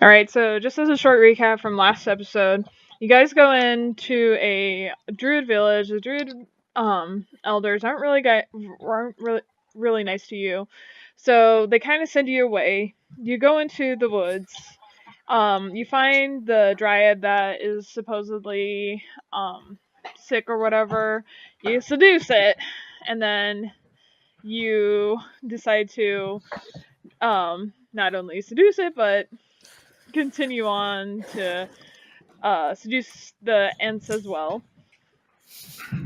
All right, so just as a short recap from last episode, you guys go into a druid village. The druid elders aren't really nice to you, so they kind of send you away. You go into the woods. You find the dryad that is supposedly sick or whatever. You seduce it, and then you decide to not only seduce it but continue on to seduce the Ents as well.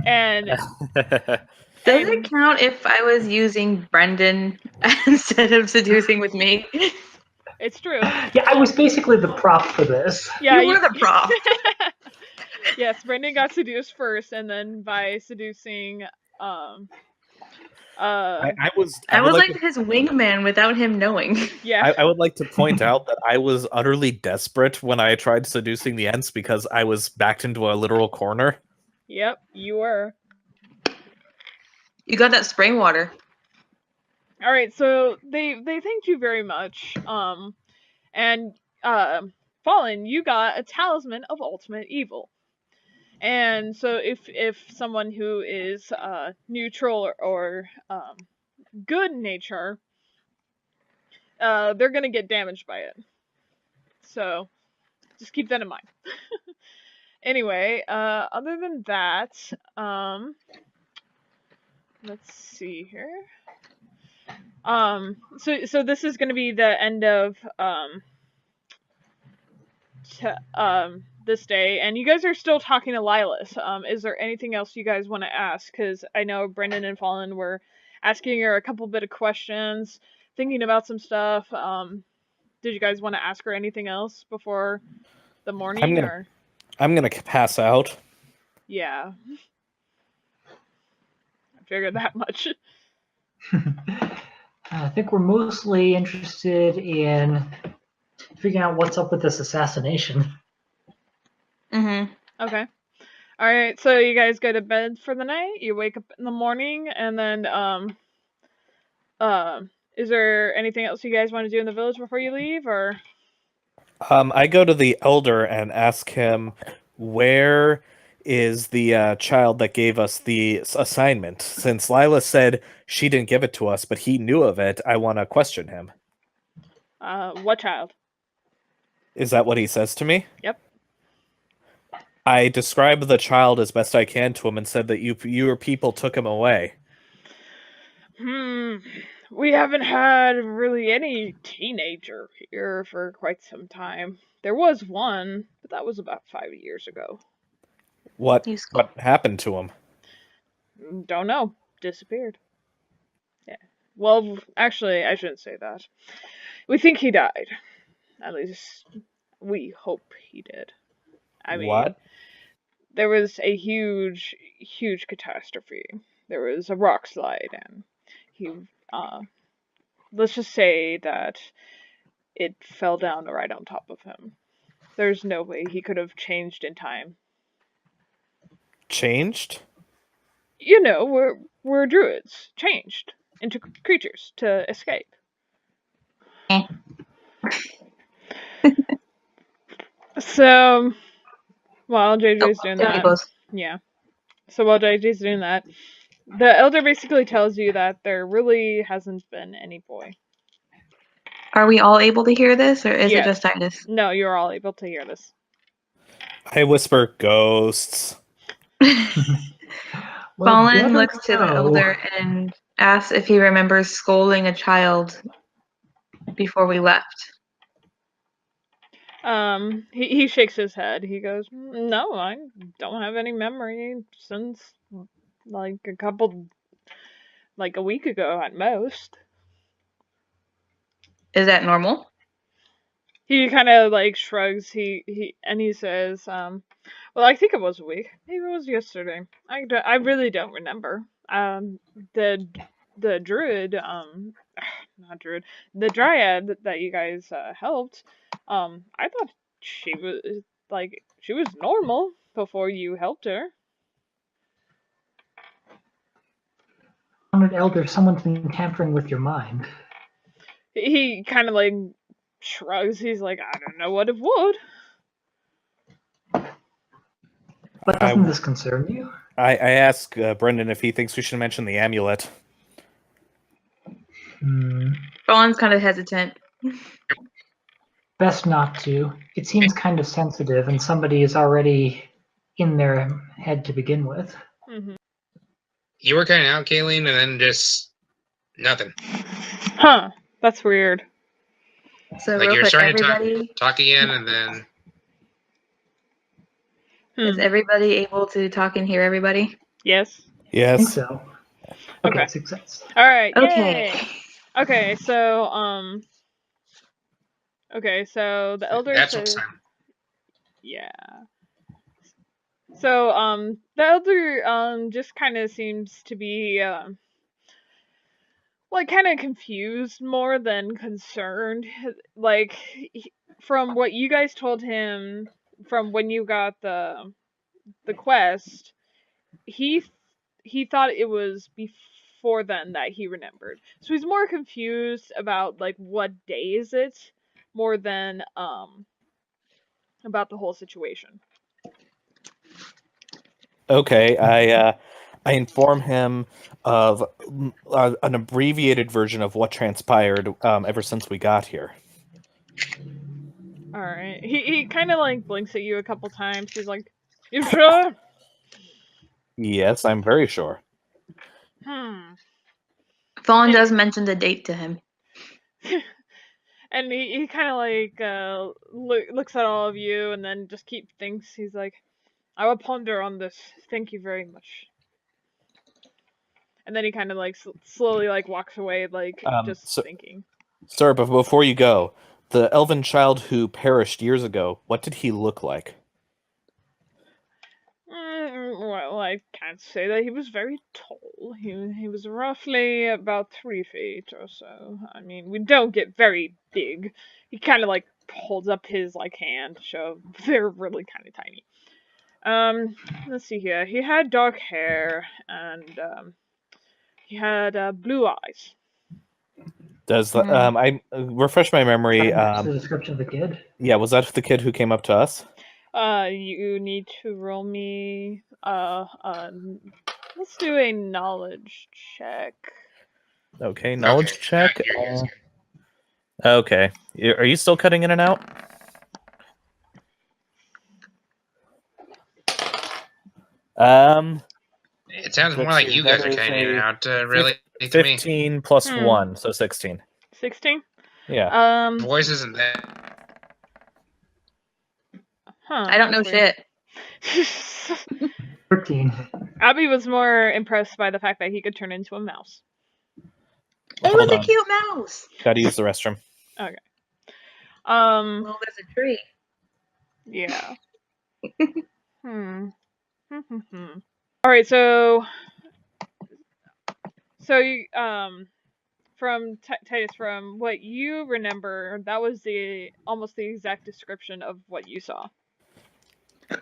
And Does it count if I was using Brendan instead of seducing with me? it's true. Yeah, I was basically the prop for this. Yeah, You were the prop. Yes, Brendan got seduced first, and then by seducing, I was like his wingman without him knowing. Yeah. I would like to point out that I was utterly desperate when I tried seducing the Ents because I was backed into a literal corner. Yep, you were. You got that spring water. All right, so they thanked you very much. And Fallen, you got a talisman of ultimate evil. And so if someone who is neutral or good nature, they're gonna get damaged by it. So just keep that in mind. Anyway, other than that, let's see here. So this is gonna be the end of this day, and you guys are still talking to Lilas. Is there anything else you guys want to ask? Because I know Brendan and Fallen were asking her a couple bit of questions, thinking about some stuff. Did you guys want to ask her anything else before the morning? I'm gonna pass out. Yeah, I figured that much. I think we're mostly interested in figuring out what's up with this assassination. Mm-hmm. Okay. All right. So you guys go to bed for the night. You wake up in the morning, and then is there anything else you guys want to do in the village before you leave, or? I go to the elder and ask him, where is the child that gave us the assignment? Since Lila said she didn't give it to us, but he knew of it, I want to question him. What child? Is that what he says to me? Yep. I described the child as best I can to him and said that your people took him away. We haven't had really any teenager here for quite some time. There was one, but that was about 5 years ago. What happened to him? Don't know. Disappeared. Yeah. Well, actually, I shouldn't say that. We think he died. At least, we hope he did. I mean, what? There was a huge catastrophe. There was a rock slide, and he, let's just say that it fell down right on top of him. There's no way he could have changed in time. Changed? You know, we're druids. Changed into creatures to escape. So, while JJ's doing that, yeah. So while JJ's doing that, the elder basically tells you that there really hasn't been any boy. Are we all able to hear this, or is it just Titus? No, you're all able to hear this. I whisper, ghosts. Fallen looks to the elder and asks if he remembers scolding a child before we left. He shakes his head. He goes, "No, I don't have any memory since like a week ago at most." Is that normal? He kind of like shrugs. He says, "Well, I think it was a week. Maybe it was yesterday. I really don't remember." The druid, not druid, the dryad that you guys helped. I thought she was normal before you helped her. Elder, someone's been tampering with your mind. He kind of like shrugs. He's like, I don't know what it would. But doesn't this concern you? I ask Brendan if he thinks we should mention the amulet. Fawn's kind of hesitant. Best not to. It seems kind of sensitive, and somebody is already in their head to begin with. Mm-hmm. You were kind of out, Kayleen, and then just nothing. Huh. That's weird. So Like real you're quick, starting everybody, to talk again, and then is everybody able to talk and hear everybody? Yes. I think Yes. so. Okay. Okay, success. All right. Okay. Yay. Okay. So Okay. So the elder that's says, what's time. yeah. So the elder just kind of seems to be like kind of confused more than concerned. Like from what you guys told him from when you got the quest, he thought it was before then that he remembered. So he's more confused about like what day is it more than about the whole situation. Okay, I inform him of an abbreviated version of what transpired ever since we got here. All right. He kind of like blinks at you a couple times. He's like, "You sure?" Yes, I'm very sure. Fawn does mention the date to him. And he kind of like looks at all of you and then just thinks. He's like, I will ponder on this. Thank you very much. And then he kind of like slowly like walks away, like just thinking. Sir, but before you go, the elven child who perished years ago, what did he look like? Well, I can't say that he was very tall. He was roughly about 3 feet or so. I mean, we don't get very big. He kind of like holds up his like hand to show they're really kind of tiny. Let's see here. He had dark hair and he had blue eyes. Does the I refresh my memory? The description of the kid. Yeah, was that the kid who came up to us? You need to roll me. Let's do a knowledge check. Okay, knowledge check. Yeah, Okay, are you still cutting in and out? it sounds more like you guys are cutting in and out. Really, to me. 15 plus 1, so 16. 16? Yeah. Voice isn't that. I don't know shit. 13. Abby was more impressed by the fact that he could turn into a mouse. It was a cute mouse. Gotta use the restroom. Okay. Well, there's a tree. Yeah. All right, so you, from Titus, from what you remember, that was almost the exact description of what you saw.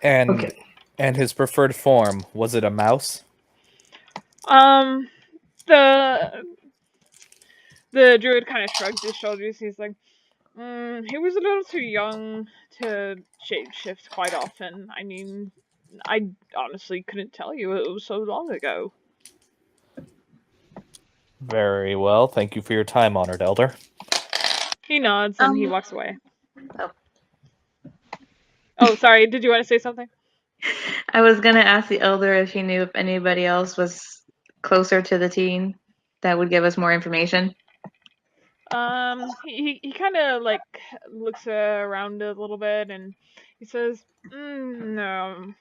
And his preferred form, was it a mouse? The druid kind of shrugs his shoulders. He's like, he was a little too young to shapeshift quite often. I mean, I honestly couldn't tell you. It was so long ago. Very well. Thank you for your time, honored elder. He nods and he walks away. Oh, sorry. Did you want to say something? I was gonna ask the elder if he knew if anybody else was closer to the teen that would give us more information. He kind of like looks around a little bit and he says, "No,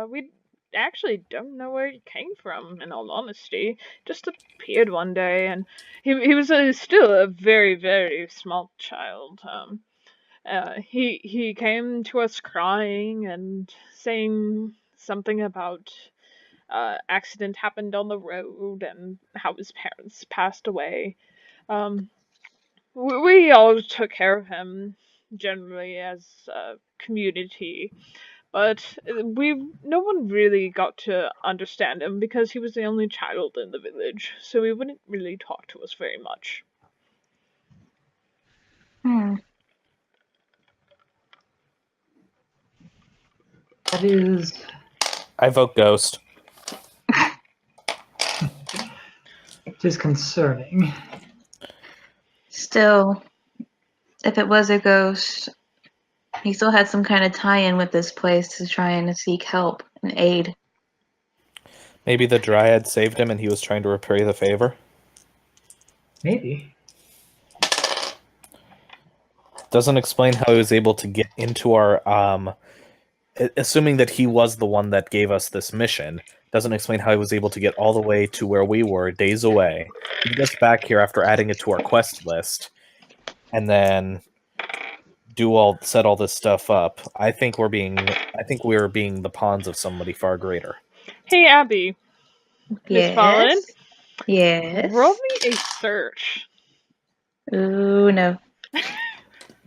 we actually don't know where he came from. In all honesty, just appeared one day, and he was still a very, very small child. He came to us crying and saying something about accident happened on the road and how his parents passed away. We all took care of him generally as a community, but no one really got to understand him because he was the only child in the village, so he wouldn't really talk to us very much." That is... I vote ghost. It is concerning. Still, if it was a ghost, he still had some kind of tie-in with this place to try and seek help and aid. Maybe the Dryad saved him and he was trying to repay the favor. Maybe. Doesn't explain how he was able to get into our assuming that he was the one that gave us this mission, doesn't explain how he was able to get all the way to where we were, days away, to get us back here after adding it to our quest list, and then set all this stuff up. I think we're being the pawns of somebody far greater. Hey, Abby. Miss Fallen. Yes. Roll me a search. Ooh, no.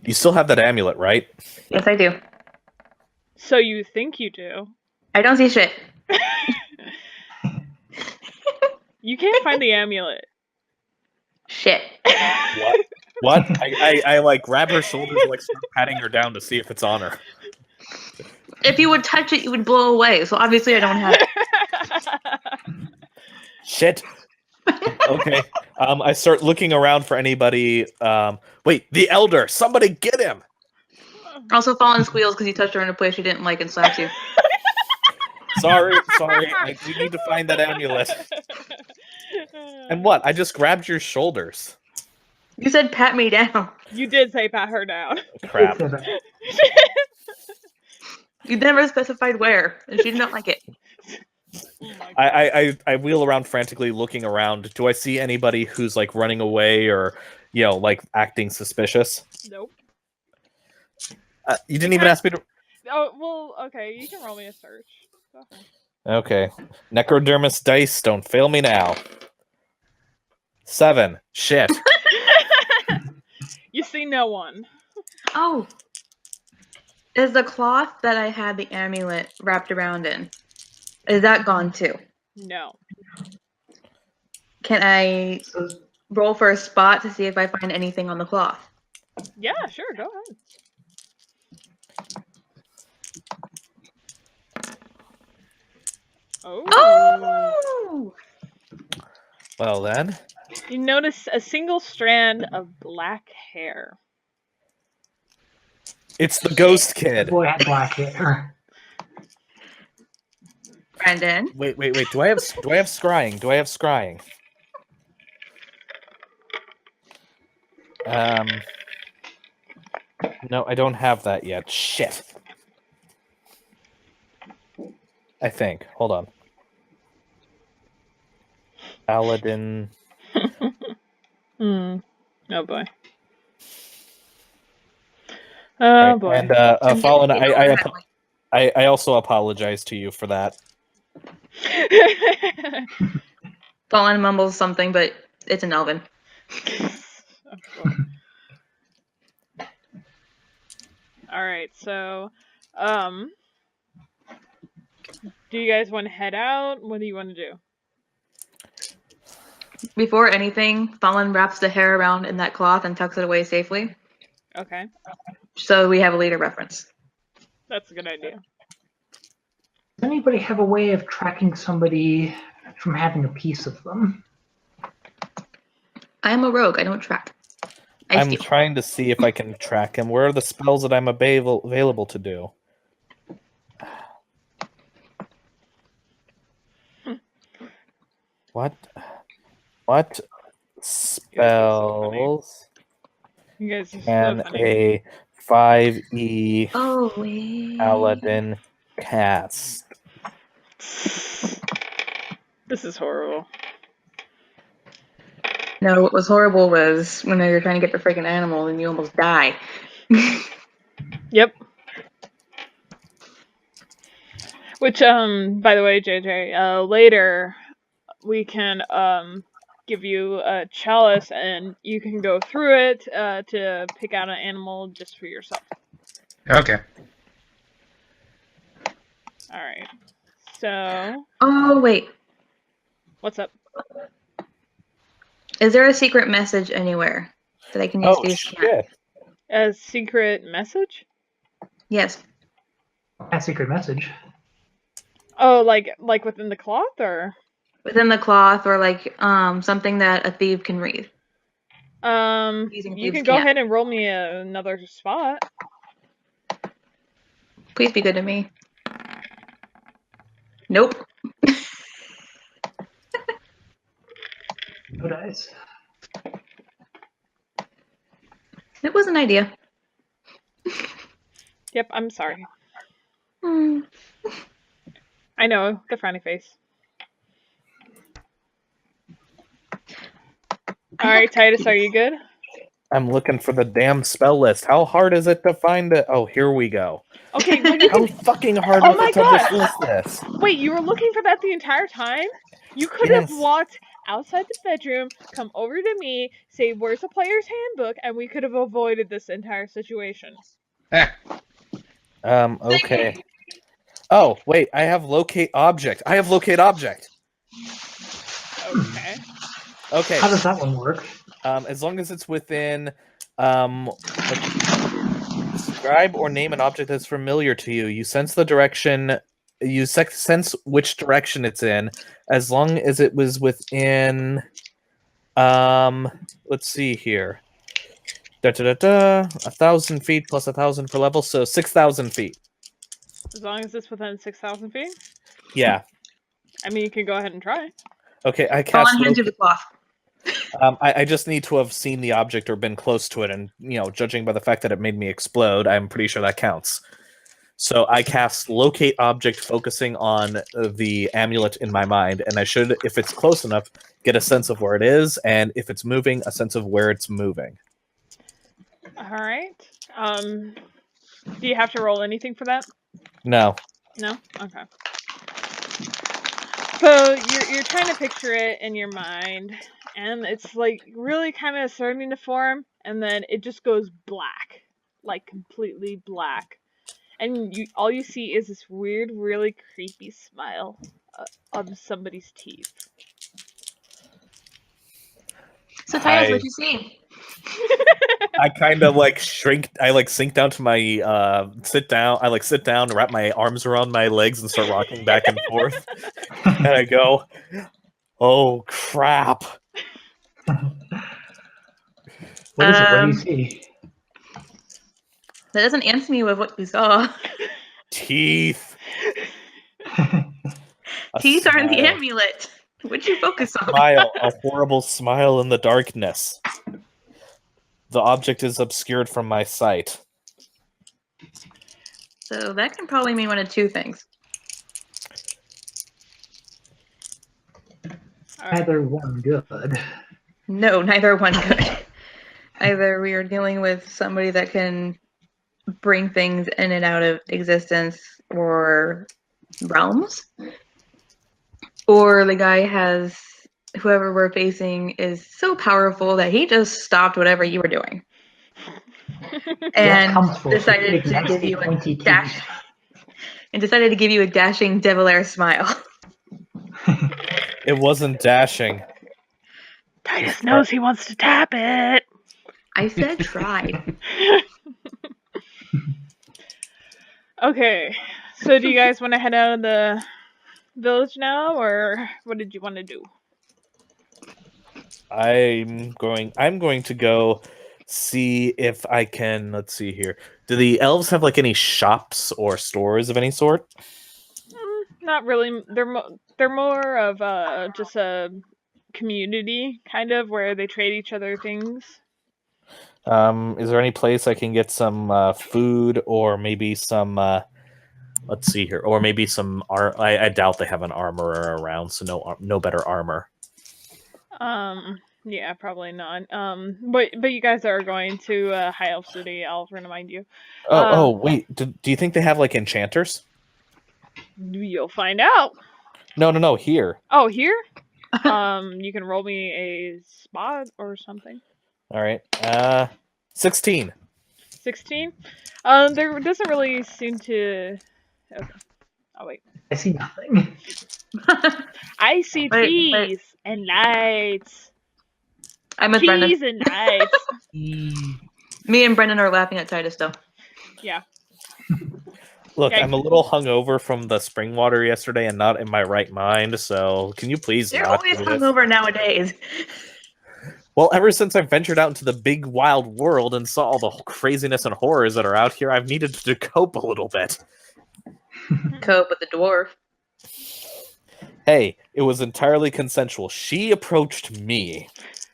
You still have that amulet, right? Yes, I do. So you think you do. I don't see shit. You can't find the amulet. Shit. What? I like grab her shoulders, like start patting her down to see if it's on her. If you would touch it, you would blow away. So obviously I don't have it. Shit. Okay. I start looking around for anybody. Wait, the elder! Somebody get him! Also, Fallen squeals because you touched her in a place she didn't like and slaps you. Sorry. I do need to find that amulet. And what? I just grabbed your shoulders. You said pat me down. You did say pat her down. Crap. You never specified where, and she did not like it. Oh my God. I wheel around frantically looking around. Do I see anybody who's like running away or, like acting suspicious? Nope. You didn't even ask me to... Oh, well, okay, you can roll me a search. Go ahead. Okay. Necrodermis dice, don't fail me now. 7. Shit. You see no one. Oh. Is the cloth that I had the amulet wrapped around in, is that gone too? No. Can I roll for a spot to see if I find anything on the cloth? Yeah, sure, go ahead. Oh! Well then. You notice a single strand of black hair. It's the ghost The kid. boy had black hair. Brandon? Wait. Do I have scrying? No, I don't have that yet. Shit. I think. Hold on. Paladin. Oh boy. Oh boy. And Fallen, I also apologize to you for that. Fallen mumbles something, but it's an Elven. Alright, so do you guys want to head out? What do you want to do? Before anything, Fallen wraps the hair around in that cloth and tucks it away safely, Okay, so we have a later reference. that's a good idea. Does anybody have a way of tracking somebody from having a piece of them? I am a rogue. I don't track. I'm steal. trying to see if I can track him. Where are the spells that I'm available to do? What spells You guys are can so funny. a 5e Oh, wait. paladin cast? This is horrible. No, what was horrible was when you're trying to get the freaking animal and you almost die. Yep. Which, by the way, JJ, later we can give you a chalice and you can go through it to pick out an animal just for yourself. Okay. Alright. So, Oh, wait. what's up? Is there a secret message anywhere that I can use Oh to scan? shit! A secret message? Yes. A secret message. Oh, like within the cloth, or Within the cloth, or like something that a thief can read. Using you thieves' can go can't. ahead and roll me another spot. Please be good to me. Nope. No dice. It was an idea. Yep, I'm sorry. Hmm. I know the frowny face. All right, Titus, are you good? I'm looking for the damn spell list. How hard is it to find it? Oh, here we go. Okay, well you How can. fucking hard Oh was my it to God! just list this? Wait, you were looking for that the entire time? You could have Yes. walked outside the bedroom, come over to me, say, "Where's the player's handbook?" and we could have avoided this entire situation. Ah, Okay. Oh, wait, I have locate object. I have locate object. Okay. Okay. How does that one work? As long as it's within, describe or name an object that's familiar to you. You sense the direction. You sense which direction it's in, as long as it was within. Let's see here. 1,000 feet plus 1,000 per level, so 6,000 feet. As long as it's within 6,000 feet. Yeah. I mean, you can go ahead and try. Okay, I Fall cast. on hands to the cloth. I just need to have seen the object or been close to it, and judging by the fact that it made me explode, I'm pretty sure that counts. So I cast locate object, focusing on the amulet in my mind, and I should, if it's close enough, get a sense of where it is, and if it's moving, a sense of where it's moving. All right. Do you have to roll anything for that? No. No? Okay. So you're trying to picture it in your mind, and it's like really kind of starting to form, and then it just goes black, like completely black, and all you see is this weird, really creepy smile on somebody's teeth. So Titus, what you see? I kind of shrink. I sink down to my sit down. I sit down, wrap my arms around my legs, and start rocking back and forth. And I go, "Oh crap!" What is it? What do you see? That doesn't answer me with what you saw. Teeth. A Teeth are in the smile. amulet. What'd you focus on? Smile, a horrible smile in the darkness. The object is obscured from my sight. So that can probably mean one of two things. Either one good. No, neither one good. Either we are dealing with somebody that can bring things in and out of existence or realms, or the guy has, whoever we're facing is so powerful that he just stopped whatever you were doing and decided to give you a dash and decided to give you a dashing debonair smile. It wasn't dashing. Titus knows he wants to tap it. I said tried. Okay, so do you guys want to head out of the village now, or what did you want to do? I'm going to go see if I can. Let's see here. Do the elves have any shops or stores of any sort? Not really. They're more of just a community kind of where they trade each other things. Is there any place I can get some food or maybe some? Let's see here, or maybe some I doubt they have an armorer around, so no better armor. Yeah, probably not. But you guys are going to High Elf City. I'll remind you. Wait. Do you think they have enchanters? You'll find out. No. Here. Oh, here? You can roll me a spot or something. All right. 16. 16. There doesn't really seem to. Okay. Oh wait. I see nothing. I see trees and lights. I'm with Trees Brendan. and lights. Me and Brendan are laughing at Titus though. Yeah. Look, Yeah. I'm a little hungover from the spring water yesterday and not in my right mind, so can you please You're not always do this? hungover nowadays. Well, ever since I ventured out into the big wild world and saw all the craziness and horrors that are out here, I've needed to cope a little bit. Cope with the dwarf. Hey, it was entirely consensual. She approached me.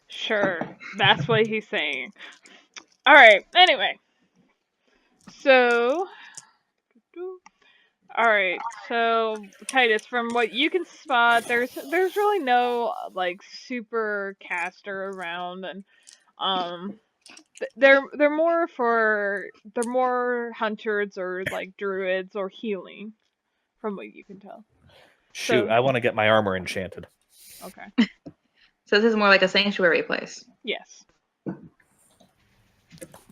Sure, that's what he's saying. All right. Anyway, so. All right. So Titus, from what you can spot, there's really no like super caster around, and they're more hunters or like druids or healing, from what you can tell. Shoot, So I want to get my armor enchanted. okay. So this is more like a sanctuary place. Yes.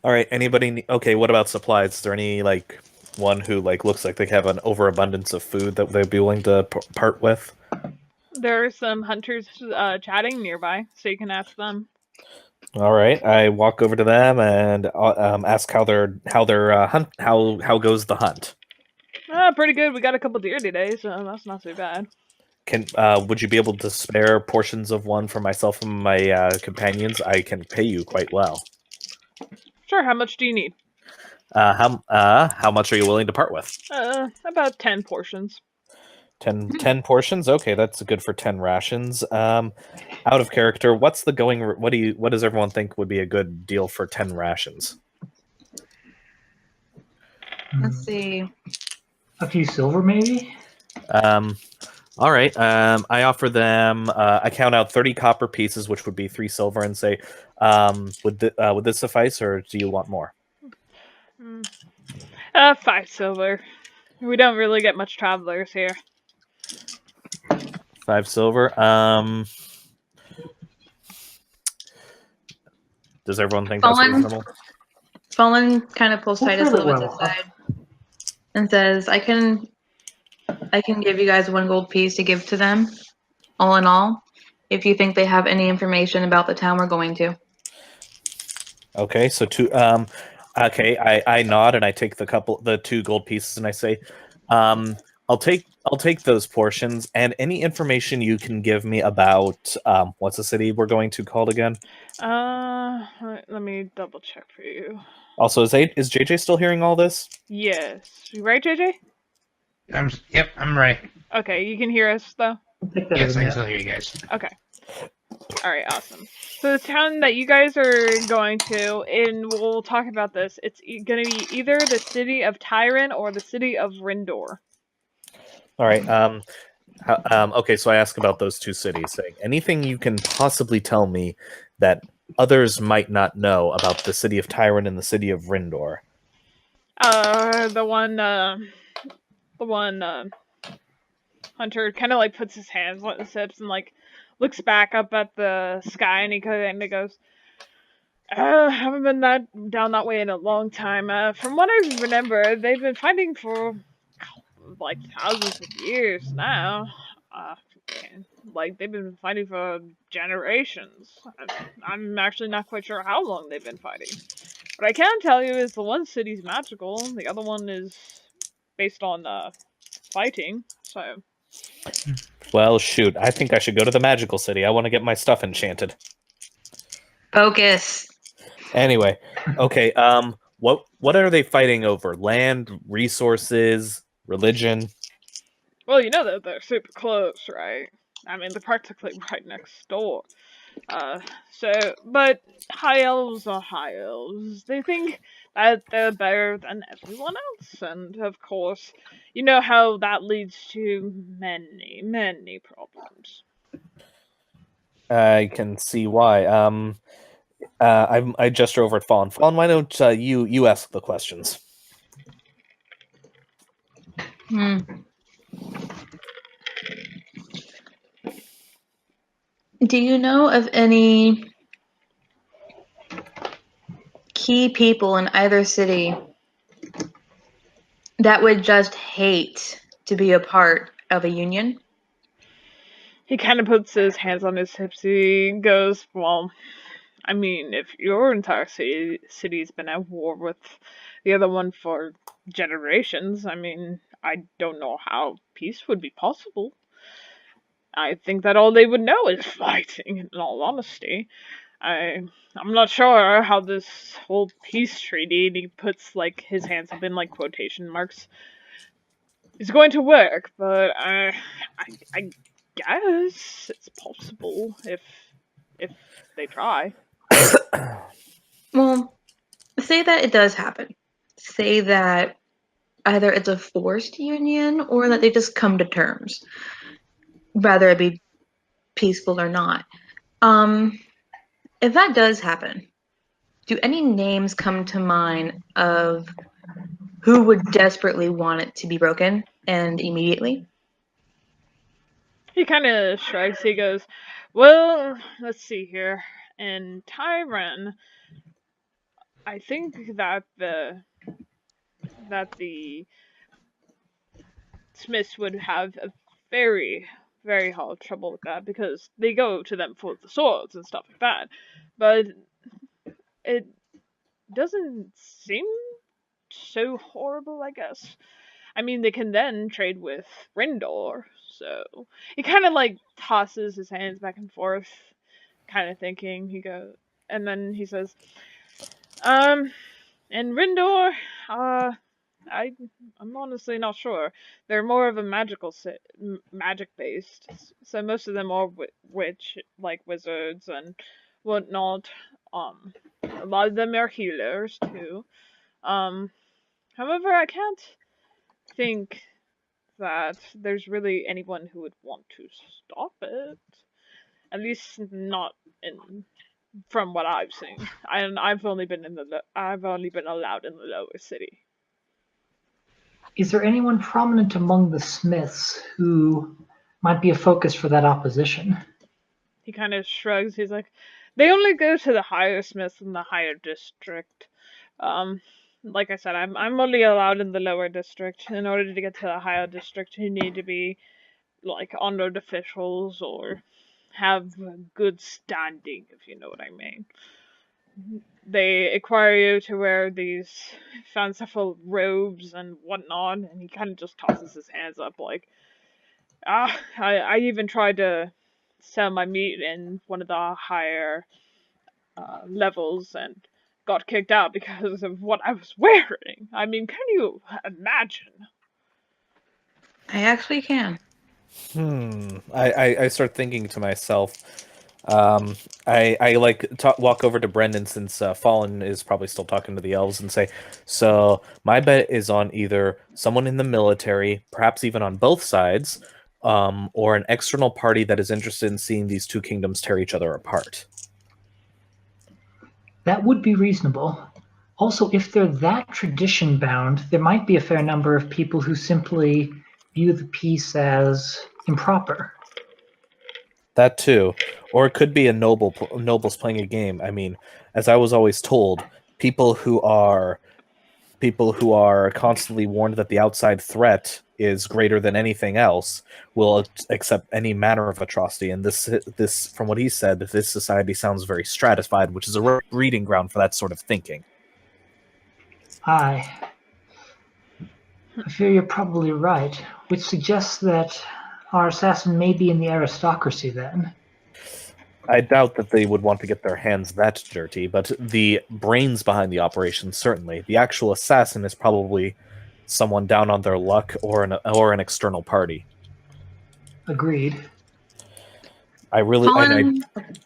All right, anybody? Okay, what about supplies? Is there any like one who like looks like they have an overabundance of food that they'd be willing to part with? There are some hunters chatting nearby, so you can ask them. All right, I walk over to them and ask how their hunt how goes the hunt. Pretty good. We got a couple deer today, so that's not too bad. Would you be able to spare portions of one for myself and my companions? I can pay you quite well. Sure. How much do you need? How much are you willing to part with? About 10 portions. 10 portions. Okay, that's good for 10 rations. Out of character, what's the going? What does everyone think would be a good deal for 10 rations? Let's see. A few silver, maybe? All right. I offer them. I count out 30 copper pieces, which would be 3 silver, and say, would this suffice, or do you want more? 5 silver. We don't really get much travelers here. 5 silver. Does everyone think that's reasonable? Fallen kind of pulls We're Titus a fairly little bit well to the side and says, I can give you guys 1 gold piece to give to them, all in all, if you think they have any information about the town we're going to. Okay, so okay, I nod and I take the 2 gold pieces and I say, I'll take those portions and any information you can give me about what's the city we're going to called again? Let me double check for you. Also, is JJ still hearing all this? Yes. You right, JJ? Yep, I'm right. Okay, you can hear us though? I'll take that Yes, as I a can net. still hear you guys. Okay. Alright, awesome. So the town that you guys are going to, and we'll talk about this, it's going to be either the city of Tavern or the city of Rindor. All right. Okay, so I ask about those 2 cities, saying anything you can possibly tell me that others might not know about the city of Tyrant and the city of Rindor. The one Hunter kind of like puts his hands on his hips and like looks back up at the sky and he kind of goes, haven't been down that way in a long time. From what I remember, they've been fighting for like thousands of years now. Like they've been fighting for generations. I'm actually not quite sure how long they've been fighting. What I can tell you is the one city's magical, the other one is based on fighting. So. Well, shoot, I think I should go to the magical city. I want to get my stuff enchanted. Focus. Anyway, okay. What are they fighting over? Land, resources, religion? Well, you know that they're super close, right? I mean, they're practically right next door. But high elves are high elves. They think that they're better than everyone else, and of course, you know how that leads to many, many problems. I can see why. I gesture over at Fawn. Fawn, why don't you ask the questions? Do you know of any key people in either city that would just hate to be a part of a union? He kind of puts his hands on his hips. He goes, well, I mean, if your entire city's been at war with the other one for generations. I mean, I don't know how peace would be possible. I think that all they would know is fighting, in all honesty. I'm not sure how this whole peace treaty, and he puts like his hands up in like quotation marks, is going to work, but I guess it's possible if they try. Well, say that it does happen. Say that either it's a forced union or that they just come to terms, whether it be peaceful or not. Um, if that does happen, do any names come to mind of who would desperately want it to be broken and immediately? He kind of shrugs. He goes, "Well, let's see here. In Tavern, I think that the Smiths would have a very, very hard trouble with that because they go to them for the swords and stuff like that. But it doesn't seem so horrible, I guess. I mean, they can then trade with Rindor, so he kind of like tosses his hands back and forth, kind of thinking. And then he says, and Rindor, I I'm honestly not sure. They're more of a magic based, so most of them are witch like wizards and whatnot. A lot of them are healers too. Um, However, I can't think that there's really anyone who would want to stop it. At least not in from what I've seen. I've only been I've only been allowed in the lower city. Is there anyone prominent among the Smiths who might be a focus for that opposition? He kind of shrugs. He's like, they only go to the higher smiths in the higher district. Um, like I said, I'm only allowed in the lower district. In order to get to the higher district, you need to be like honored officials or have good standing, if you know what I mean. They require you to wear these fanciful robes and whatnot, and he kind of just tosses his hands up like, I even tried to sell my meat in one of the higher levels and got kicked out because of what I was wearing. I mean, can you imagine? I actually can. I start thinking to myself. I like walk over to Brendan since Fallen is probably still talking to the elves and say, so my bet is on either someone in the military, perhaps even on both sides, or an external party that is interested in seeing these two kingdoms tear each other apart. That would be reasonable. Also, if they're that tradition bound, there might be a fair number of people who simply view the peace as improper. That too, or it could be a nobles playing a game. I mean, as I was always told, people who are constantly warned that the outside threat is greater than anything else will accept any manner of atrocity. And this, from what he said, this society sounds very stratified, which is a breeding ground for that sort of thinking. I fear you're probably right, which suggests that our assassin may be in the aristocracy then. I doubt that they would want to get their hands that dirty, but the brains behind the operation, certainly. The actual assassin is probably someone down on their luck or an external party. Agreed.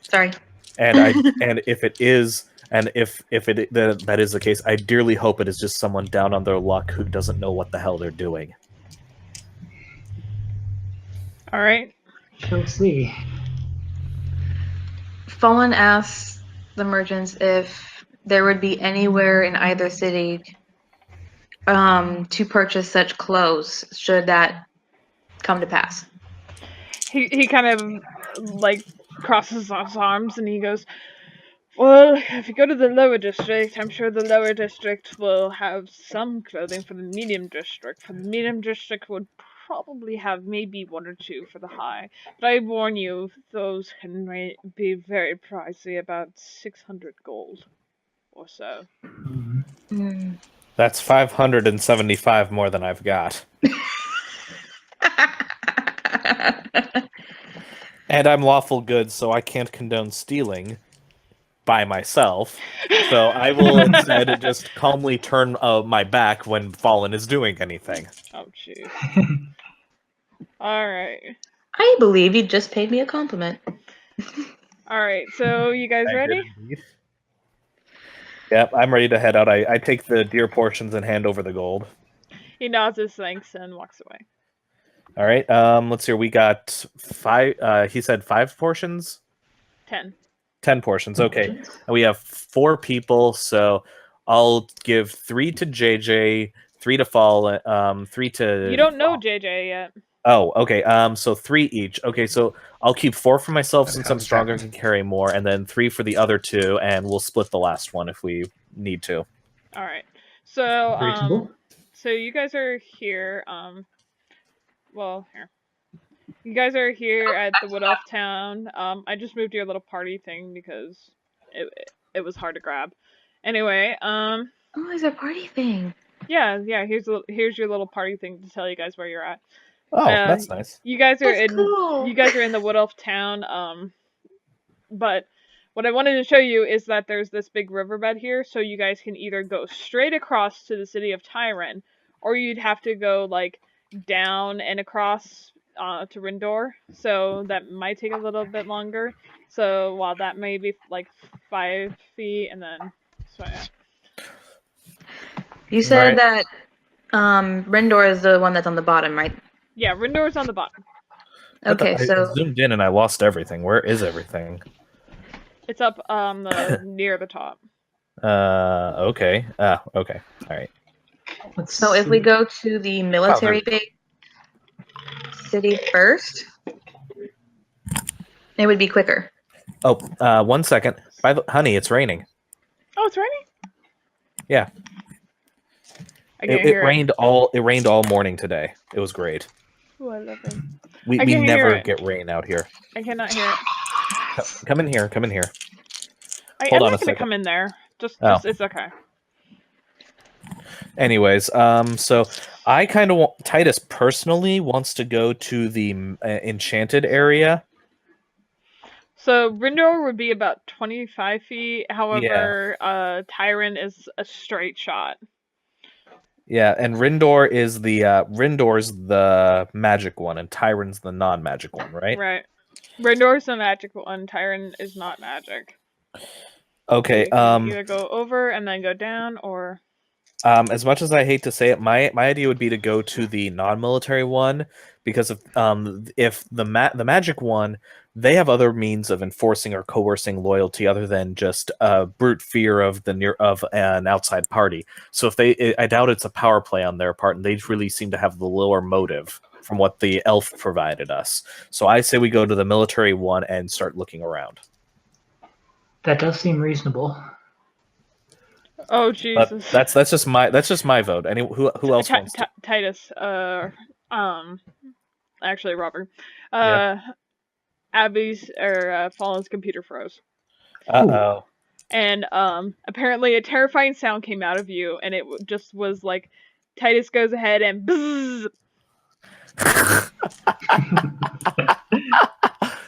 Sorry. And if it is, and if that is the case, I dearly hope it is just someone down on their luck who doesn't know what the hell they're doing. All right. Shall see. Fallen asks the merchants if there would be anywhere in either city to purchase such clothes should that come to pass. He kind of like crosses his arms and he goes, well, if you go to the lower district, I'm sure the lower district will have some clothing for the medium district. For the medium district would probably have maybe one or two for the high. But I warn you, those can be very pricey, about 600 gold or so. Mm-hmm. That's 575 more than I've got. And I'm lawful good, so I can't condone stealing by myself. So I will instead just calmly turn my back when Fallen is doing anything. Oh, jeez. Alright. I believe you just paid me a compliment. Alright, so you guys I did ready? indeed. Yep, I'm ready to head out. I take the deer portions and hand over the gold. He nods his thanks and walks away. All right. Let's see. We got 5. He said 5 portions. 10. 10 portions. Okay. And we have 4 people, so I'll give 3 to JJ, 3 to Fall, 3 to. You don't know JJ yet. Oh, okay. So 3 each. Okay, so I'll keep 4 for myself since I'm stronger and can carry more, and then 3 for the other 2, and we'll split the last one if we need to. Alright. So, Reasonable. so you guys are here, well, here. You guys are here at the Wood Elf Town. I just moved your little party thing because it was hard to grab. Anyway, Oh, it's a party thing. yeah, here's your little party thing to tell you guys where you're at. Oh, that's nice. You guys are That's cool. you guys are in the Wood Elf Town. But what I wanted to show you is that there's this big riverbed here, so you guys can either go straight across to the city of Tavern, or you'd have to go like down and across to Rindor. So that might take a little bit longer. So while that may be like 5 feet, and then so yeah. You said that Rendor is the one that's on the bottom, right? Yeah, Rindor's on the bottom. Okay, I so zoomed in and I lost everything. Where is everything? It's up near the top. Okay. Okay. All right. so if we go to the military base city first, it would be quicker. Oh, 1 second. Honey, it's raining. Oh, it's raining? Yeah. I can't It hear rained all morning today. It was great. Ooh, I love it. We I can't hear never it. get rain out here. I cannot hear it. Come in here. Come in here. I'm Hold on not a gonna second. come in there. Just it's okay. Anyways, so I kind of Titus personally wants to go to the enchanted area. So Rindor would be about 25 feet. However, Tyrant is a straight shot. Yeah, and Rindor's the magic one, and Tyron's the non-magic one, right? Right. Rindor's the magic one. Tyrant is not magic. Okay. You can either go over and then go down, or as much as I hate to say it, my idea would be to go to the non-military one, because if the magic one, they have other means of enforcing or coercing loyalty other than just brute fear of an outside party. So I doubt it's a power play on their part, and they really seem to have the lower motive from what the elf provided us. So I say we go to the military one and start looking around. That does seem reasonable. oh Jesus. But that's just my vote. Who else wants to? Titus. Actually, Robert. Yeah. Abby's or Fallen's computer froze. Uh-oh. And apparently a terrifying sound came out of you, and it just was like Titus goes ahead and bzzz.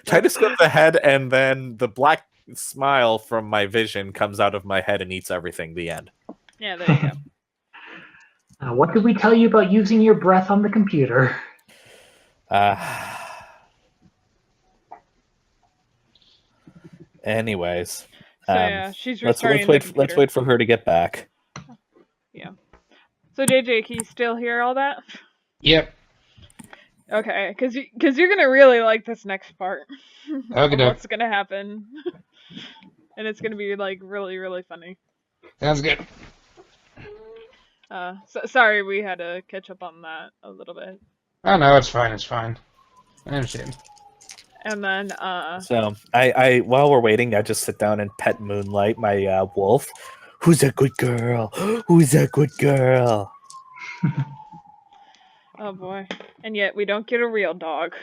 Titus goes ahead, and then the black smile from my vision comes out of my head and eats everything. The end. Yeah, there you go. What did we tell you about using your breath on the computer? Anyways. So yeah, she's let's restarting let's wait for her to get back. Yeah. So JJ, can you still hear all that? Yep. Okay, because you're gonna really like this next part. Okay, doke. What's gonna happen? And it's gonna be like really, really funny. Sounds good. Sorry, we had to catch up on that a little bit. Oh no, it's fine. It's fine. I understand. And then So I while we're waiting, I just sit down and pet Moonlight, my wolf. Who's a good girl? Who's a good girl? oh boy, and yet we don't get a real dog.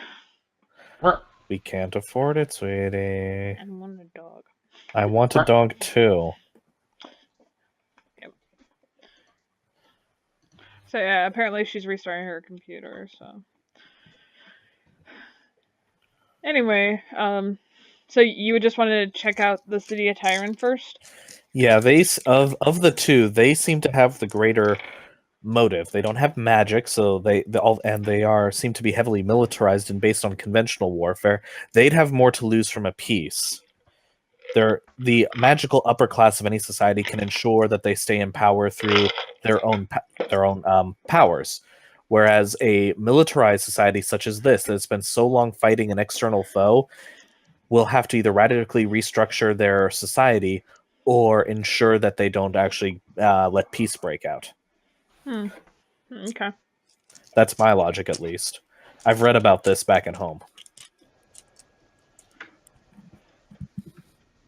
We can't afford it, sweetie. I want a dog. I want a dog too. Yep. So yeah, apparently she's restarting her computer. So anyway, so you just wanted to check out the city of Tavern first? Yeah, of the two, they seem to have the greater motive. They don't have magic, so they seem to be heavily militarized and based on conventional warfare. They'd have more to lose from a peace. The magical upper class of any society can ensure that they stay in power through their own powers, whereas a militarized society such as this that has spent so long fighting an external foe will have to either radically restructure their society or ensure that they don't actually let peace break out. Okay. That's my logic, at least. I've read about this back at home.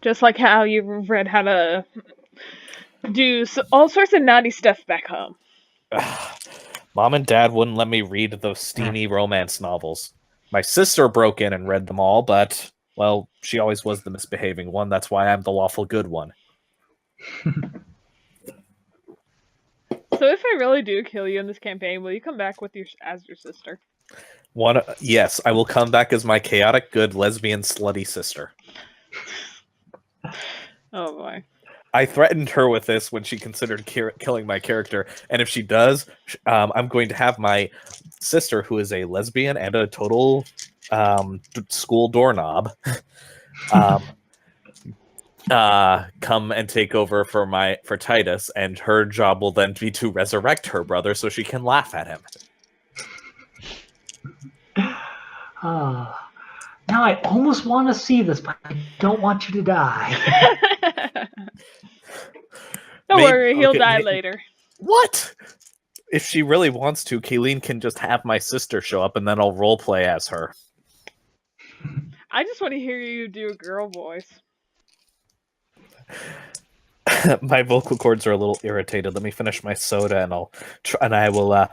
Just like how you read how to do all sorts of naughty stuff back home. Mom and Dad wouldn't let me read those steamy romance novels. My sister broke in and read them all, but, well, she always was the misbehaving one. That's why I'm the lawful good one. So if I really do kill you in this campaign, will you come back with as your sister? Yes, I will come back as my chaotic good lesbian slutty sister. Oh boy. I threatened her with this when she considered killing my character, and if she does, I'm going to have my sister, who is a lesbian and a total school doorknob, come and take over for Titus, and her job will then be to resurrect her brother so she can laugh at him. Now I almost want to see this, but I don't want you to die. Don't worry, he'll die later. What? If she really wants to, Kayleen can just have my sister show up and then I'll roleplay as her. I just want to hear you do a girl voice. My vocal cords are a little irritated. Let me finish my soda and I will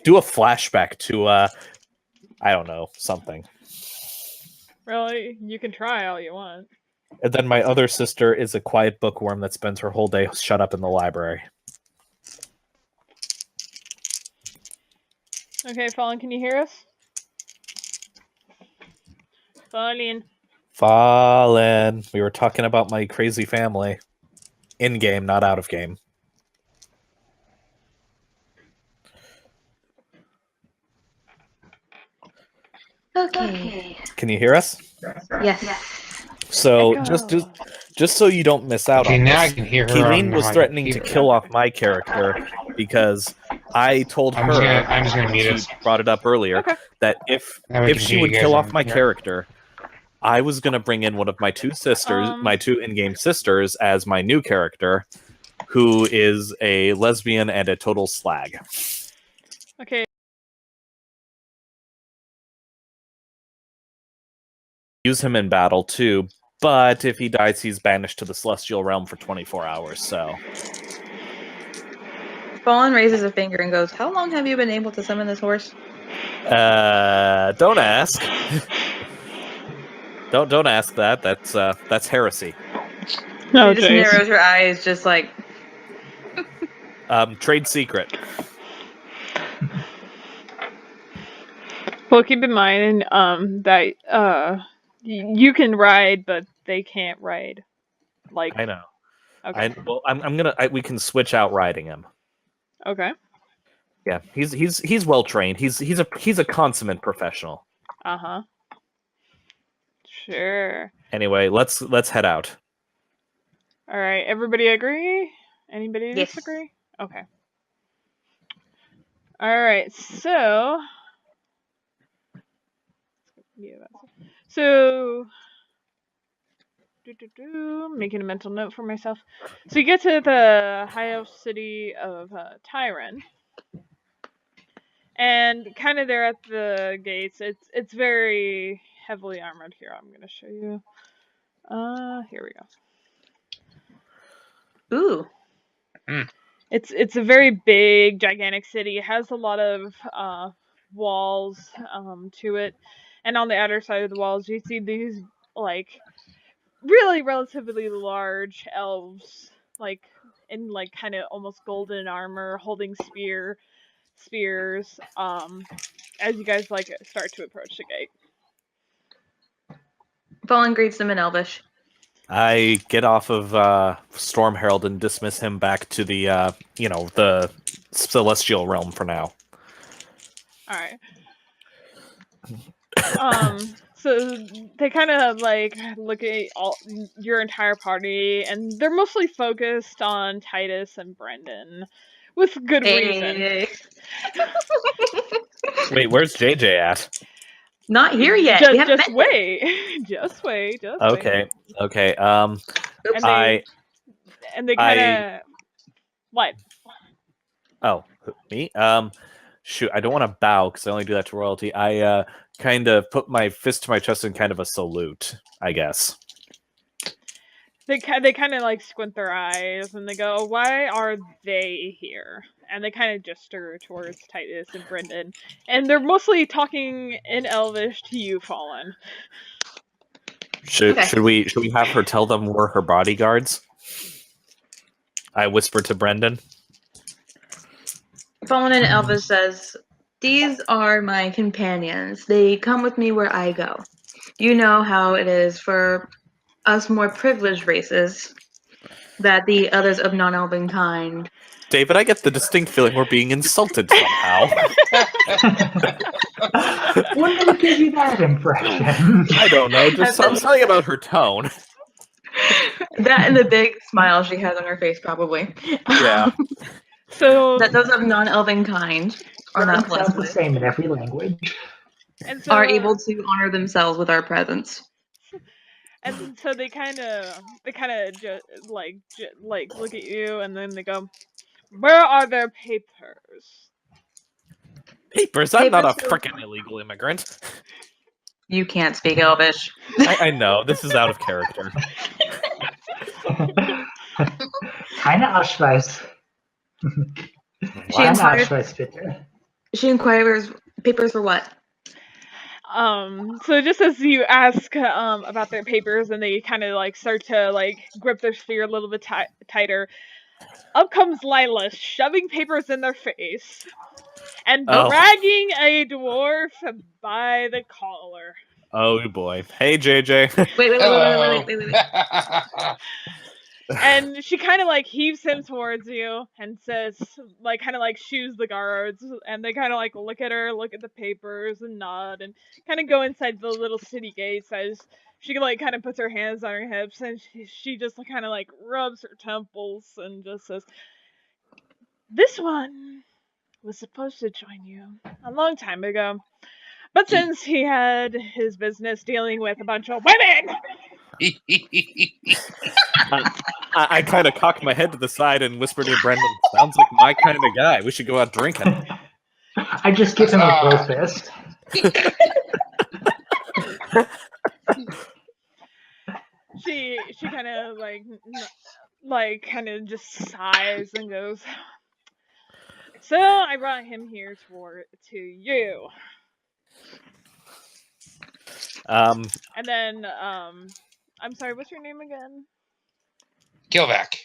do a flashback to I don't know, something. Really? You can try all you want. And then my other sister is a quiet bookworm that spends her whole day shut up in the library. Okay, Fallen, can you hear us? Fallen. Fallen. We were talking about my crazy family. In game, not out of game. Okay. Can you hear us? Yes. So Echo. just so you don't miss out Okay, on now this, I can hear her. Kayleen on was my threatening to computer. kill off my character because I told I'm just gonna mute she it. brought it up earlier, Okay. that if That way I can she hear would you guys kill on off my here. character, I was going to bring in one of my two sisters, my two in-game sisters, as my new character, who is a lesbian and a total slag. Okay. Use him in battle too, but if he dies, he's banished to the Celestial Realm for 24 hours, so... Fallen raises a finger and goes, "How long have you been able to summon this horse?" Don't ask. Don't ask that. That's heresy. No, She just narrows her eyes, just like... Trade secret. Well, keep in mind that you can ride, but they can't ride. Like I know. Okay. We can switch out riding him. Okay. Yeah, he's well trained. He's a consummate professional. Uh-huh. Sure. Anyway, let's head out. All right. Everybody agree? Anybody Yes. disagree? Okay. All right. So making a mental note for myself. So you get to the high elf city of Tavern, and kind of there at the gates. It's very heavily armored. Here, I'm gonna show you. Here we go. Ooh. It's a very big, gigantic city. It has a lot of walls to it, and on the outer side of the walls, you see these like really relatively large elves, like in like kind of almost golden armor, holding spear, spears, as you guys like start to approach the gate. Fallen greets them in Elvish. I get off of Storm Herald and dismiss him back to the the celestial realm for now. All right. So they kind of like look at your entire party, and they're mostly focused on Titus and Brendan, with good reason. Hey. Wait, where's JJ at? Not here yet. We haven't Just met wait. Just wait. Okay. And they kind of what? Oh, me? Shoot, I don't want to bow because I only do that to royalty. I kind of put my fist to my chest in kind of a salute, I guess. They kind of like squint their eyes and they go, "Why are they here?" And they kind of gesture towards Titus and Brendan, and they're mostly talking in Elvish to you, Fallen. Should we have her tell them we're her bodyguards? I whisper to Brendan. Fallen in Elvish says, "These are my companions. They come with me where I go. You know how it is for us more privileged races, that the others of non-elven kind." David, I get the distinct feeling we're being insulted somehow. When would give you that impression? I don't know, just something about her tone. That and the big smile she has on her face, probably. Yeah. So That those of non-elven kind are not Sounds blessed the with, same in every language. and so are able to honor themselves with our presence. And so they kind of just like look at you, and then they go, "Where are their papers?" Papers? I'm not a Papers? frickin' illegal immigrant. You can't speak Elvish. I know, this is out of character. Keine Ausweis. Keine Ausweis, bitte. She inquires, papers for what? So just as you ask about their papers, and they kind of like start to like grip their spear a little bit tighter, up comes Lila, shoving papers in their face and dragging a dwarf by the collar. Oh boy. Hey, JJ. Wait. And she kind of like heaves him towards you and says, like, kind of like shoos the guards, and they kind of like look at her, look at the papers, and nod, and kind of go inside the little city gates as she like kind of puts her hands on her hips, and she just kind of like rubs her temples and just says, "This one was supposed to join you a long time ago, but since he had his business dealing with a bunch of women." I kind of cocked my head to the side and whispered to Brendan, "Sounds like my kind of guy. We should go out drinking." I just give him a blow fist. She kind of like kind of just sighs and goes, "So I brought him here to you." And then I'm sorry, what's your name again? Gilvac.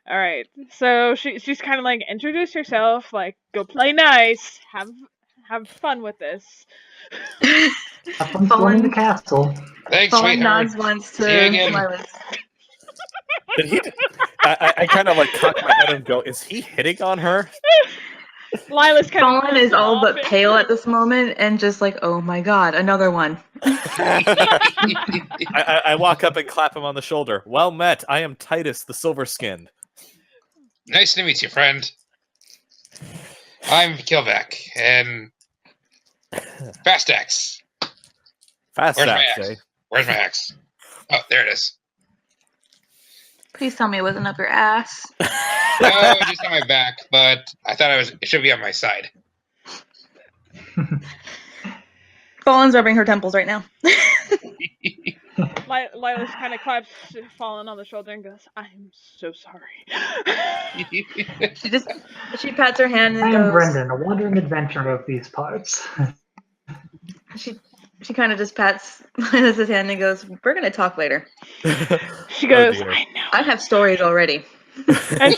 All right. So she's kind of like, introduce yourself, like, go play nice, have fun with this. Have fun storming the castle. Thanks, Fallen sweetheart. nods once to See you again. Lilas. I kind of like cock my head and go, "Is he hitting on her?" Lila's kind of Fallen is all but pale at this moment and just like, oh my god, another one. I walk up and clap him on the shoulder. "Well met. I am Titus, the Silver-Skinned." Nice to meet you, friend. I'm Kilvac, and Fast Axe. Fast Where's my axe, axe? eh? Where's my axe? Oh, there it is. Please tell me it wasn't up your ass. No, just on my back, but I thought it should be on my side. Fallen's rubbing her temples right now. Lila's kind of claps Fallen on the shoulder and goes, "I'm so sorry." She pats her hand and I goes. am Brendan, a wandering adventurer of these parts. She kind of just pats Lilas' hand and goes, "We're gonna talk later. She goes, dear. "I know." I have stories already." And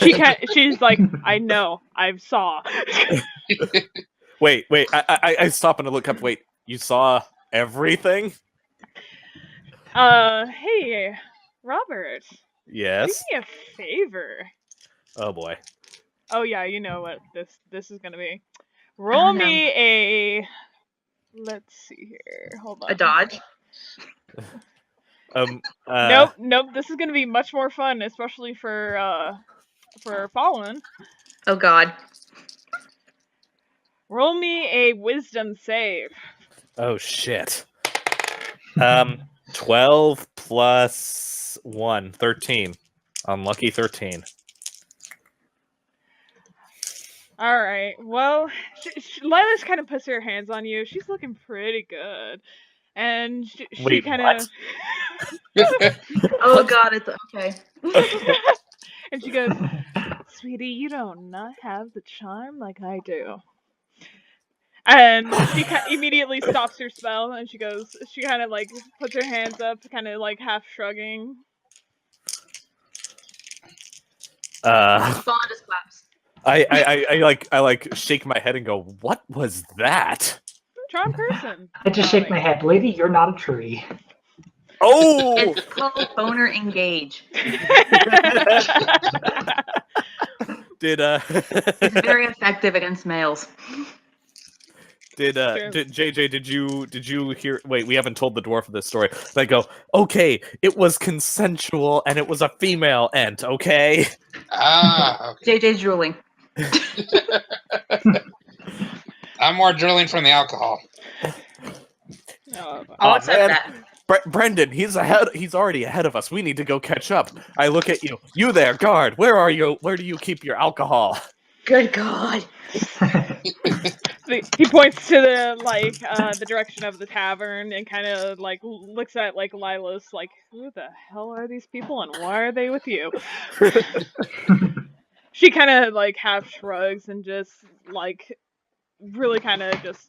she's like, I know, I've saw. Wait. I stop and I look up. Wait, you saw everything? Hey, Robert. Yes. Do me a favor. Oh boy. Oh yeah, you know what this is gonna be. Oh, Roll no. me a. Let's see here. Hold on. A dodge. Nope. This is gonna be much more fun, especially for Fallen. Oh God. Roll me a wisdom save. Oh shit. 12 plus 1, 13. Unlucky 13. All right. Well, Lila's kind of puts her hands on you. She's looking pretty good, and she Wait, kind what? of. Oh God. It's okay. And she goes, "Sweetie, you do not have the charm like I do." And she immediately stops her spell, and she kind of like puts her hands up, kind of like half shrugging. Fallen just claps. I like shake my head and go, what was that? Charm person. I just shake my head. Lady, you're not a tree. Oh! It's called boner engage. Did It's very effective against males. Did JJ, did you hear? Wait, we haven't told the dwarf this story. They go, okay, it was consensual and it was a female ent, okay? Okay. JJ's drooling. I'm more drilling from the alcohol. No, I'll Oh, accept man. that. Brendan, he's already ahead of us. We need to go catch up. I look at you. You there, guard. Where are you? Where do you keep your alcohol? Good God. he points to the direction of the tavern and kind of like looks at like Lila's like, who the hell are these people and why are they with you? She kind of like half shrugs and just like really kind of just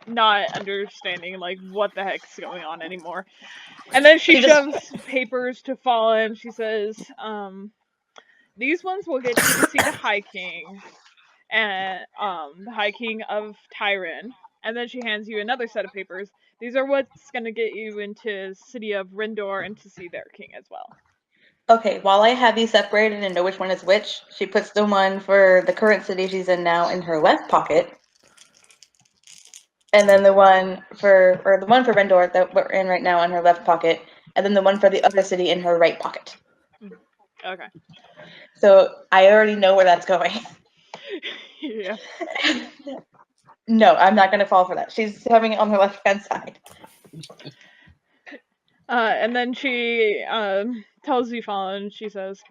not understanding like what the heck's going on anymore. And then she shoves papers to Fallen. She says, these ones will get you to see the High King and the High King of Tyran. And then she hands you another set of papers. These are what's gonna get you into city of Rindor and to see their king as well. Okay, while I have these separated and know which one is which, she puts the one for the current city she's in now in her left pocket. And then the one for Rendor that we're in right now in her left pocket. And then the one for the other city in her right pocket. Okay. So I already know where that's going. Yeah. No, I'm not going to fall for that. She's having it on her left-hand side. And then she tells you, Fallen, she says,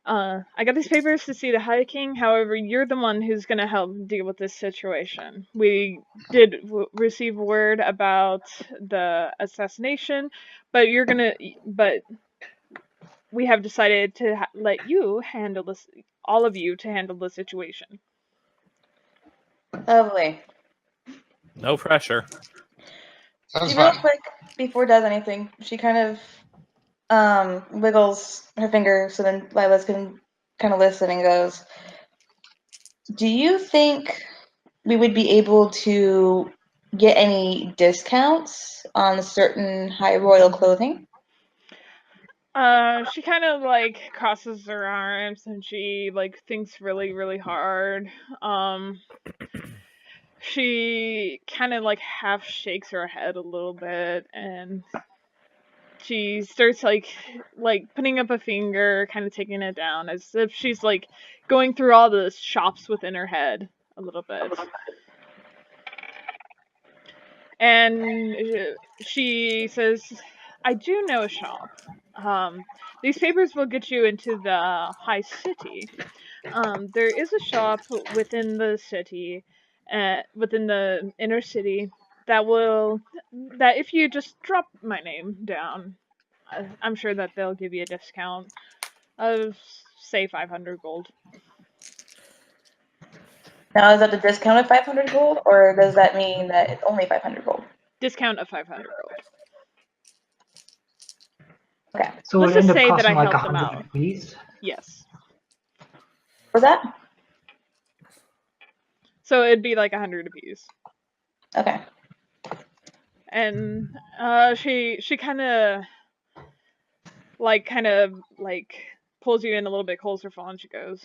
I got these papers to see the High King. However, you're the one who's going to help deal with this situation. We did receive word about the assassination, but we have decided to let you handle this, all of you, to handle the situation. Lovely. No pressure. Sounds Real fun. quick, before it does anything, she kind of wiggles her finger so then Lila's can kind of listen and goes, do you think we would be able to get any discounts on certain high royal clothing? She kind of like crosses her arms and she like thinks really, really hard. She kind of like half shakes her head a little bit and she starts like putting up a finger, kind of taking it down as if she's like going through all the shops within her head a little bit. And she says, I do know a shop. These papers will get you into the high city. There is a shop within the city, within the inner city, that if you just drop my name down, I'm sure that they'll give you a discount of, say, 500 gold. Now, is that a discount of 500 gold, or does that mean that it's only 500 gold? Discount of 500 gold. Okay. So Let's it would just end up say that costing I like helped them 100 out. at least. Yes. Was that? So it'd be like 100 apiece. Okay. And she kind of pulls you in a little bit closer, Fall, and she goes,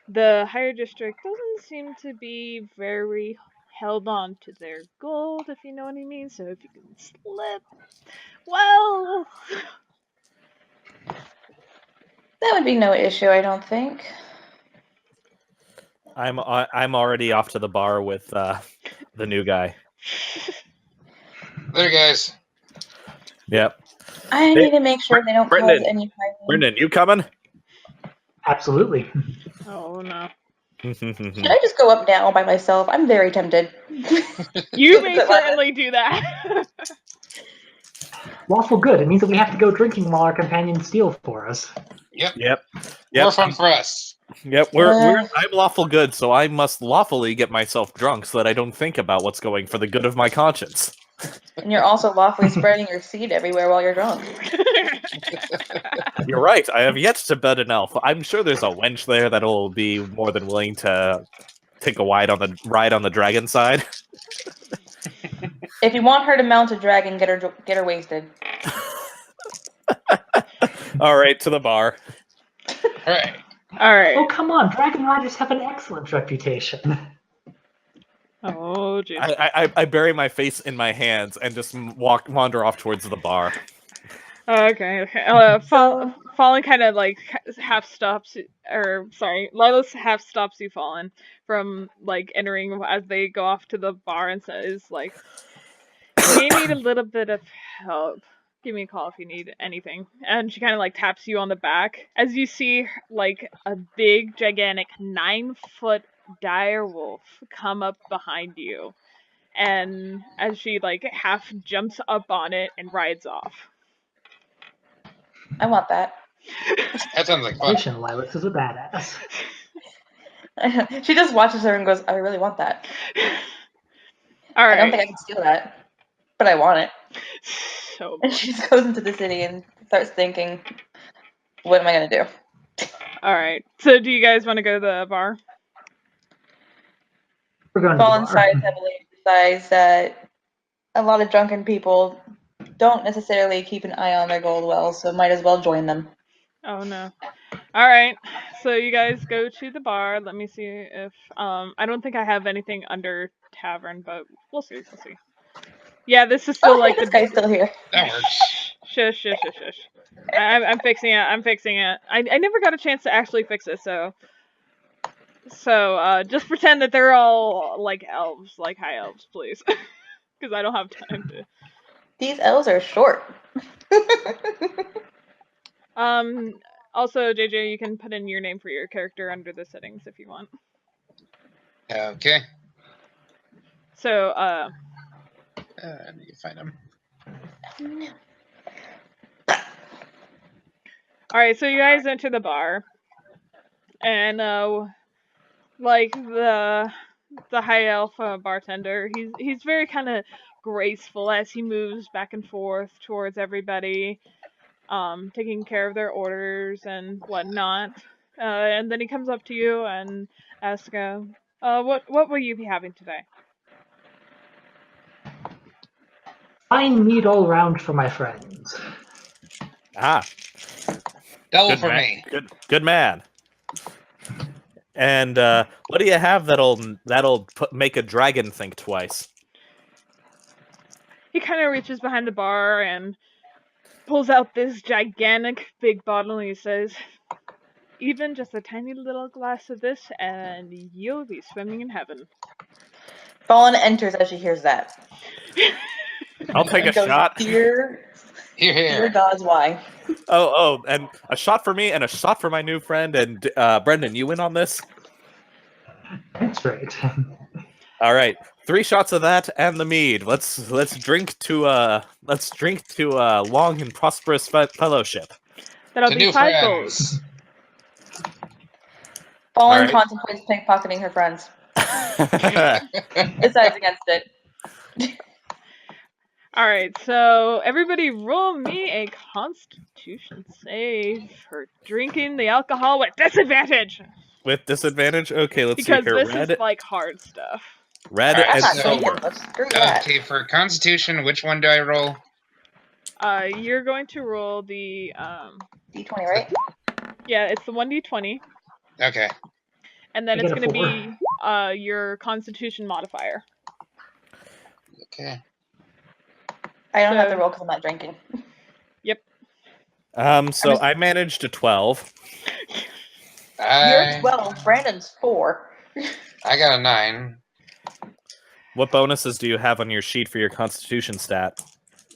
the higher district doesn't seem to be very held on to their gold, if you know what I mean. So if you can slip, well, That would be no issue, I don't think. I'm already off to the bar with the new guy. Later, guys. Yep. I need to make sure they don't cause Brendan. any fighting. Brendan, you coming? Absolutely. oh no. Should I just go up now by myself? I'm very tempted. You may certainly do that. Lawful good. It means that we have to go drinking while our companions steal for us. Yep. Yep. More fun for us. Yep. I'm lawful good, so I must lawfully get myself drunk so that I don't think about what's going for the good of my conscience. And you're also lawfully spreading your seed everywhere while you're drunk. You're right. I have yet to bet an elf. I'm sure there's a wench there that'll be more than willing to take a ride on the dragon side. If you want her to mount a dragon, get her wasted. All right, to the bar. All right. All right. Oh, come on. Dragon riders have an excellent reputation. Oh, geez. I bury my face in my hands and just wander off towards the bar. Okay. Fallen kind of like half stops, or sorry, Lilas half stops you, Fallen, from like entering as they go off to the bar and says like, "We need a little bit of help. Give me a call if you need anything." And she kind of like taps you on the back as you see like a big, gigantic 9-foot dire wolf come up behind you, and as she like half jumps up on it and rides off. I want that. That sounds like fun. Listen, Lilas is a badass. She just watches her and goes, I really want that. All right. I don't think I can steal that, but I want it. So And she just goes into the city and starts thinking, what am I going to do? all right. So do you guys want to go to the bar? We're going to the Fallen bar. sighs heavily decides that a lot of drunken people don't necessarily keep an eye on their gold wells, so might as well join them. Oh no. All right. So you guys go to the bar. Let me see if I don't think I have anything under tavern, but we'll see. We'll see. Yeah, this is still Oh, like hey, this the guy's still here. That works. shush. I'm fixing it. I'm fixing it. I never got a chance to actually fix it, so just pretend that they're all like elves, like high elves, please, because I don't have time to. These elves are short. Also, JJ, you can put in your name for your character under the settings if you want. Okay. So, I need to find them. alright, so you guys enter the bar, and, like, the high elf bartender, he's very kind of graceful as he moves back and forth towards everybody, taking care of their orders and whatnot. And then he comes up to you and asks, what will you be having today? Fine meat all round for my friends. Ah, Double good for man. me. Good man. And what do you have that'll make a dragon think twice? He kind of reaches behind the bar and pulls out this gigantic big bottle and he says, even just a tiny little glass of this and you'll be swimming in heaven. Fallen enters as she hears that. I'll take a And goes, shot. Dear Here. gods, why? Oh, and a shot for me and a shot for my new friend. And Brendan, you in on this? That's right. All right, 3 shots of that and the mead. Let's drink to long and prosperous fellowship. That'll To be new 5 friends. gold. Fallen Alright. contemplates pickpocketing her friends. Decides against it. Alright, so everybody roll me a constitution save for drinking the alcohol with disadvantage. With disadvantage? Okay, let's Because see here. this is like hard stuff. Red Alright, I'm and not so- drinking, silver. but screw that. Okay, for Constitution, which one do I roll? You're going to roll the D20, right? yeah, it's the 1d20, Okay. and then I it's get a going to 4. be your constitution modifier. Okay. I don't have So- to roll because I'm not drinking. So I managed a 12. You're 12. Brandon's 4. I got a 9. What bonuses do you have on your sheet for your constitution stat?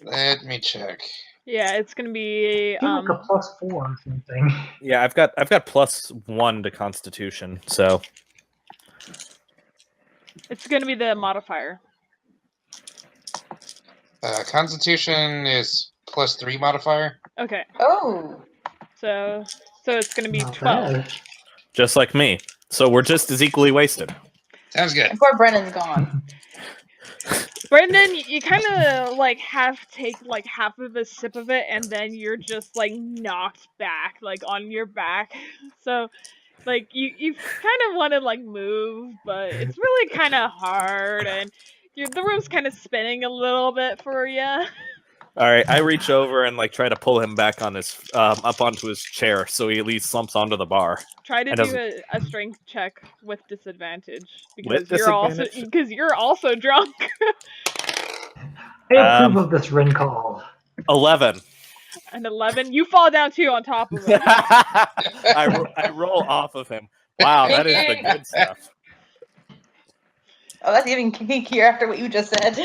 Let me check. Yeah, it's going to be I feel like a +4 or something. Yeah, I've got +1 to constitution, so it's going to be the modifier. Constitution is +3 modifier. Okay. Oh. So it's going to be Not 12. bad. just like me. So we're just as equally wasted. Sounds good. And poor Brennan's gone. Brendan, you kind of like take like half of a sip of it, and then you're just like knocked back, like on your back. So, like you kind of want to like move, but it's really kind of hard, and the room's kind of spinning a little bit for you. All right, I reach over and like try to pull him back on his up onto his chair, so he at least slumps onto the bar. Try to It do a strength check with disadvantage because With you're also drunk. I approve of this Rin call. 11. An 11, you fall down too on top of it. I roll off of him. Wow, that is the good stuff. Oh, that's even kinkier after what you just said.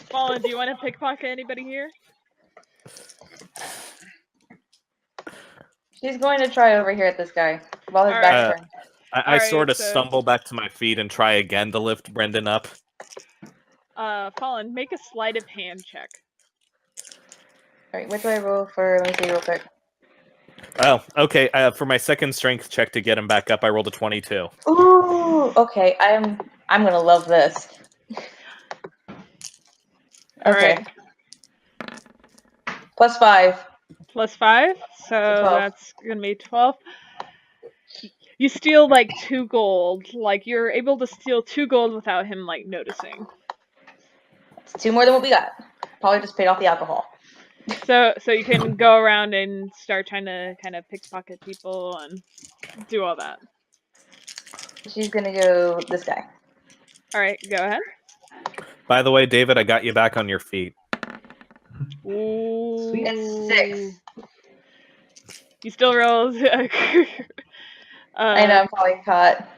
Fallen, do you want to pickpocket anybody here? She's going to try over here at this guy while his back's turned. I Alright, sort of so- stumble back to my feet and try again to lift Brendan up. Fallen, make a sleight of hand check. Alright, what do I roll for? Let me see real quick. Oh, okay. For my second strength check to get him back up, I rolled a 22. Ooh, okay. I'm gonna love this. Okay. Alright, +5. +5, so 12. that's gonna be 12. You steal like 2 gold. Like you're able to steal 2 gold without him like noticing. It's 2 more than what we got. Probably just paid off the alcohol. So you can go around and start trying to kind of pickpocket people and do all that. She's gonna go this guy. Alright, go ahead. By the way, David, I got you back on your feet. Ooh. It's 6. You still roll. I know, I'm probably caught.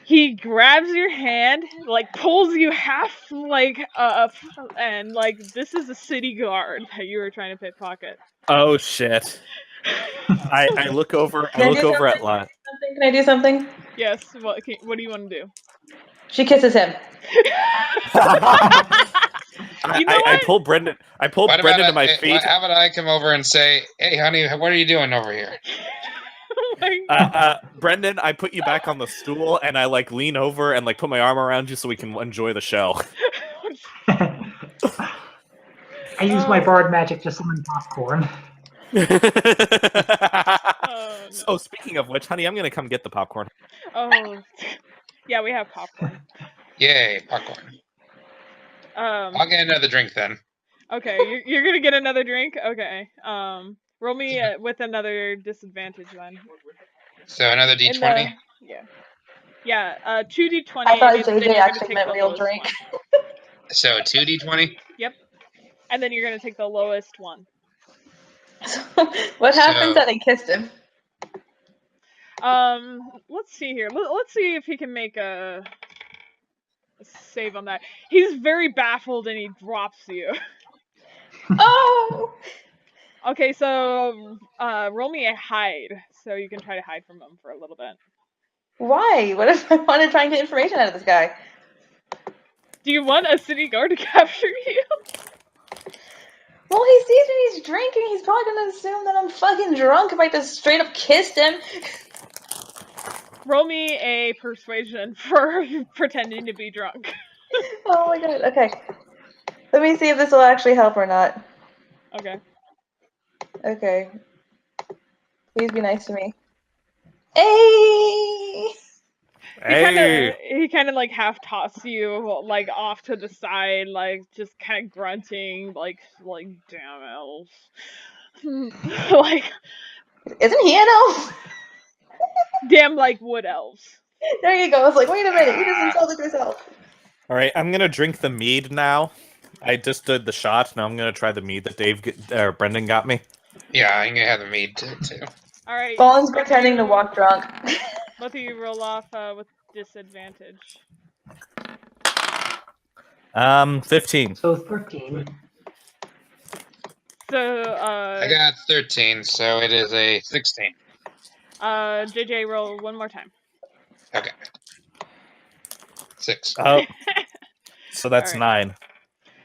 He grabs your hand, like pulls you half like up, and like this is a city guard that you were trying to pickpocket. Oh shit! I look over. I look over at Lon. Can I do something? Yes. What do you want to do? She kisses him. You know I what? pull Brendan. I pull What Brendan about to my feet. How about I come over and say, "Hey, honey, what are you doing over here?" Oh my God. Brendan, I put you back on the stool, and I like lean over and like put my arm around you so we can enjoy the show. I use my bard magic to summon popcorn. Oh, no. So speaking of which, honey, I'm gonna come get the popcorn. Oh. Yeah, we have popcorn. Yay, popcorn. I'll get another drink then. Okay, you're gonna get another drink. Okay. Roll me with another disadvantage then. So another In D20. the- yeah. Yeah. 2d20. I thought and then JJ you're gonna actually take meant the real lowest drink. one. So 2D20. And then you're gonna take the lowest one. What happens So- that I kissed him? Let's see here. Let's see if he can make a save on that. He's very baffled and he drops you. Oh! Okay, so roll me a hide, so you can try to hide from him for a little bit. Why? What if I want to try and get information out of this guy? Do you want a city guard to capture you? Well, he sees me, he's drinking, he's probably gonna assume that I'm fucking drunk if I just straight up kissed him. Roll me a persuasion for pretending to be drunk. Oh my god, okay. Let me see if this will actually help or not. Okay. Okay. Please be nice to me. Hey! He kind of like half tosses you like off to the side, like just kind of grunting, like damn elves, like Isn't he an elf? damn like wood elves. There you go. I was like, wait a minute, you just insulted yourself. All right, I'm gonna drink the mead now. I just did the shot. Now I'm gonna try the mead that Brendan got me. Yeah, I'm gonna have the mead too. All right. Fawn's pretending to walk drunk. Both of you roll off with disadvantage. 15. So 13. So I got 13, so it is a 16. JJ, roll one more time. Okay. 6. Oh, so that's All right. 9.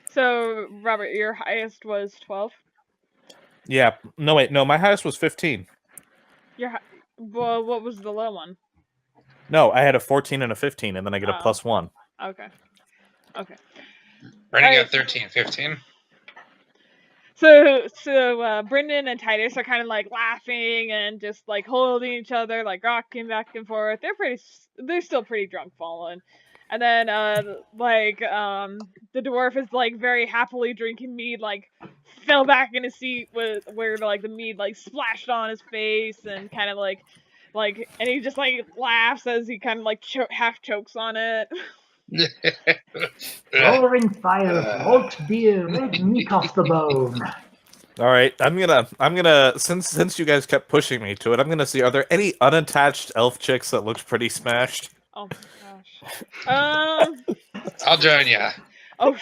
So Robert, your highest was 12. Yeah. No, wait. No, my highest was 15. Well, what was the low one? No, I had a 14 and a 15, and then I get a +1. Okay. Brendan Alright. got 13, 15. So Brendan and Titus are kind of like laughing and just like holding each other, like rocking back and forth. They're still pretty drunk, fallen. And then the dwarf is like very happily drinking mead, like fell back in his seat with where like the mead like splashed on his face and kind of like and he just like laughs as he kind of like half chokes on it. Roaring fire, malt beer, red meat off the bone. All right, I'm gonna since you guys kept pushing me to it, I'm gonna see, are there any unattached elf chicks that look pretty smashed? Oh my gosh. I'll join ya. Oh.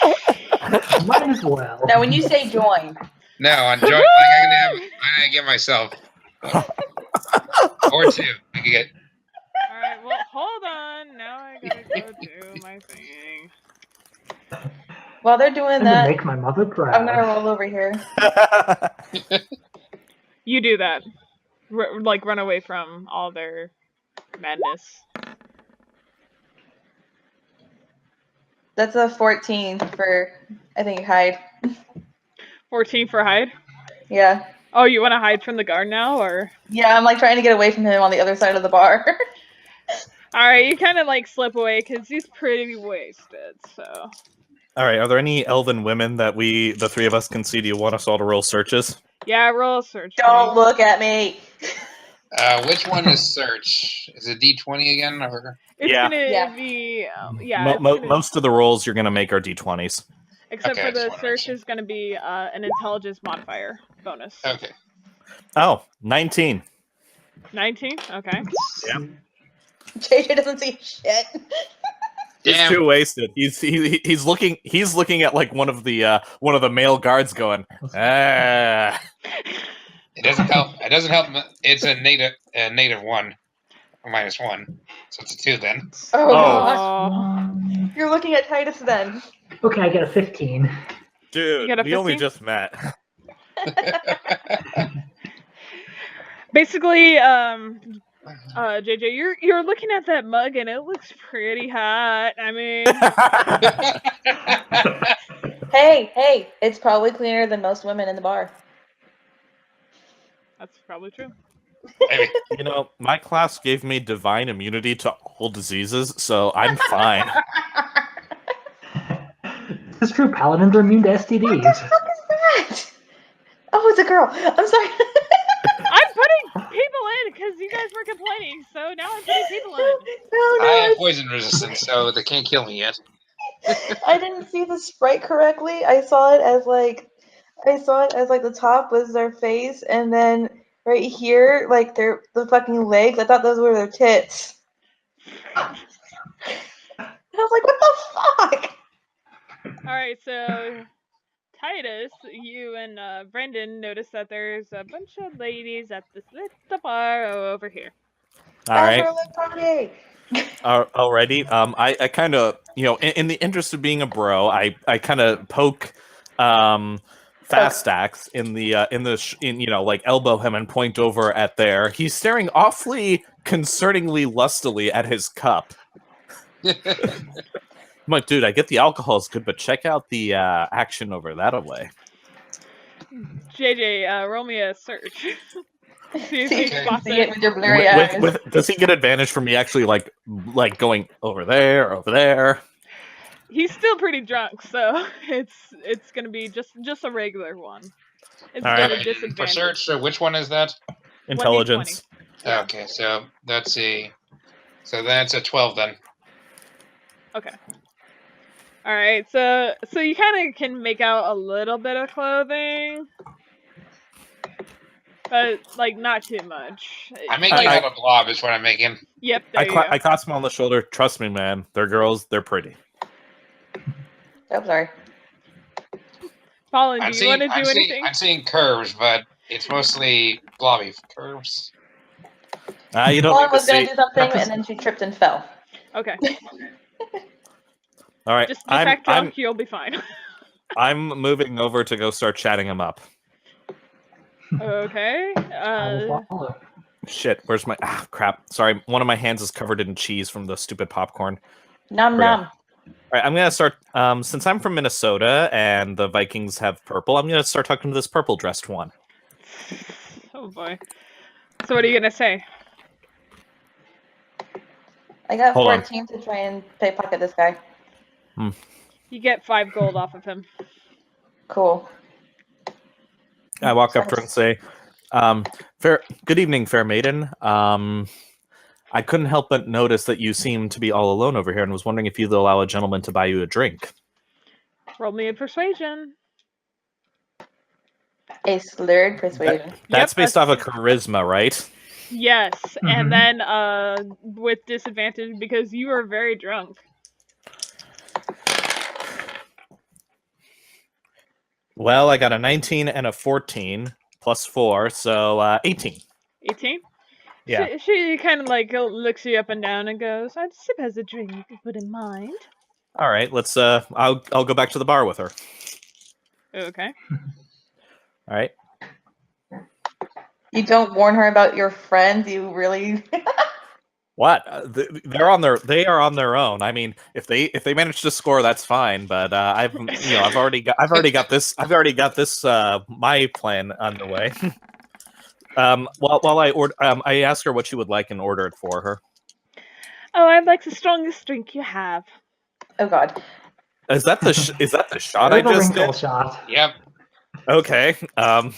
Might as well. Now, when you say join, No, I'm joining. I'm gonna get myself. Or 2. I can get. Alright, well, hold on. Now I gotta go do my thing. while they're doing And to that, make my mother proud. I'm gonna roll over here. You do that. Run away from all their madness. That's a 14 for, I think, hide. 14 for hide? Yeah. Oh, you want to hide from the guard now, or? Yeah, I'm like trying to get away from him on the other side of the bar. Alright, you kind of like slip away because he's pretty wasted, so. All right, are there any elven women that the three of us, can see? Do you want us all to roll searches? Yeah, roll a search. Don't look at me. Which one is search? Is it D20 again? Or? It's Yeah. gonna be, yeah. Most of the rolls you're gonna make are d20s. Except Okay, for the just wanted to search make is gonna be an intelligence modifier bonus. Okay. Oh, 19. 19? Okay. Yeah. JJ doesn't see shit. He's Damn. too wasted. He's looking at like one of the male guards going, ah. It doesn't help. It doesn't help. It's a native 1. Or -1. So it's a 2 then. Oh, Oh. gosh. You're looking at Titus then. Okay, I get a 15. Dude, You got a we only 15? just met. Basically, JJ, you're looking at that mug and it looks pretty hot. I mean, Hey, it's probably cleaner than most women in the bar. that's probably true. Maybe. You know, my class gave me divine immunity to all diseases, so I'm fine. It's true, paladins are immune to What the STDs. fuck is that? Oh, it's a girl. I'm sorry. I'm putting people in because you guys were complaining, so now I'm putting people in. No, I have poison resistance, so they can't kill me yet. I didn't see the sprite correctly. I saw it as like the top was their face, and then right here, like the fucking legs. I thought those were their tits. I was like, what the fuck? Alright, so Titus, you and Brendan notice that there's a bunch of ladies at the bar over here. All right. Bachelorette party. Alrighty. I kind of, in the interest of being a bro, I kind of poke Fast Stacks like elbow him and point over at there. He's staring awfully concerningly lustily at his cup. I'm like, dude, I get the alcohol is good, but check out the action over that way. JJ, roll me a search. See if See he if you can spots see it it. with your blurry eyes. Does he get advantage for me actually like going over there? He's still pretty drunk, so it's gonna be just a regular one. It's All got right. a For disadvantage. search, so which one is that? Intelligence. Yeah. Okay, so that's a 12 then. Okay. All right, so you kind of can make out a little bit of clothing, but like not too much. I'm making out a blob is what I'm making. Yep, there you go. I caught him on the shoulder. Trust me, man. They're girls. They're pretty. Oh, sorry. Colin, do you want to do anything? I'm seeing curves, but it's mostly blobby curves. You don't Paula need to was going see. to do something, and then she tripped and fell. Okay. All right. Just act drunk, you'll be fine. I'm moving over to go start chatting him up. Okay. I will follow. Shit, where's my crap? Sorry, one of my hands is covered in cheese from the stupid popcorn. Nom nom. All right, I'm gonna start. Since I'm from Minnesota and the Vikings have purple, I'm gonna start talking to this purple dressed one. Oh boy. So what are you gonna say? I got Hold on. 14 to try and pickpocket this guy. You get 5 gold off of him. Cool. I walk up to her and say, good evening, fair maiden. I couldn't help but notice that you seem to be all alone over here and was wondering if you'd allow a gentleman to buy you a drink. Roll me a persuasion. A slurred persuasion. That's based off of charisma, right? Yes, Mm-hmm. and then with disadvantage because you are very drunk. Well, I got a 19 and a 14 plus 4, so 18. 18? Yeah. She kind of like looks you up and down and goes, I suppose a drink you could put in mind. All right, let's. I'll go back to the bar with her. Okay. All right. You don't warn her about your friends. You really. What? They are on their own. I mean, if they manage to score, that's fine. But I've already got this my plan underway. While I ask her what she would like and order it for her. Oh, I'd like the strongest drink you have. Oh God. Is that the shot I just did? Shot. Yep. Okay. I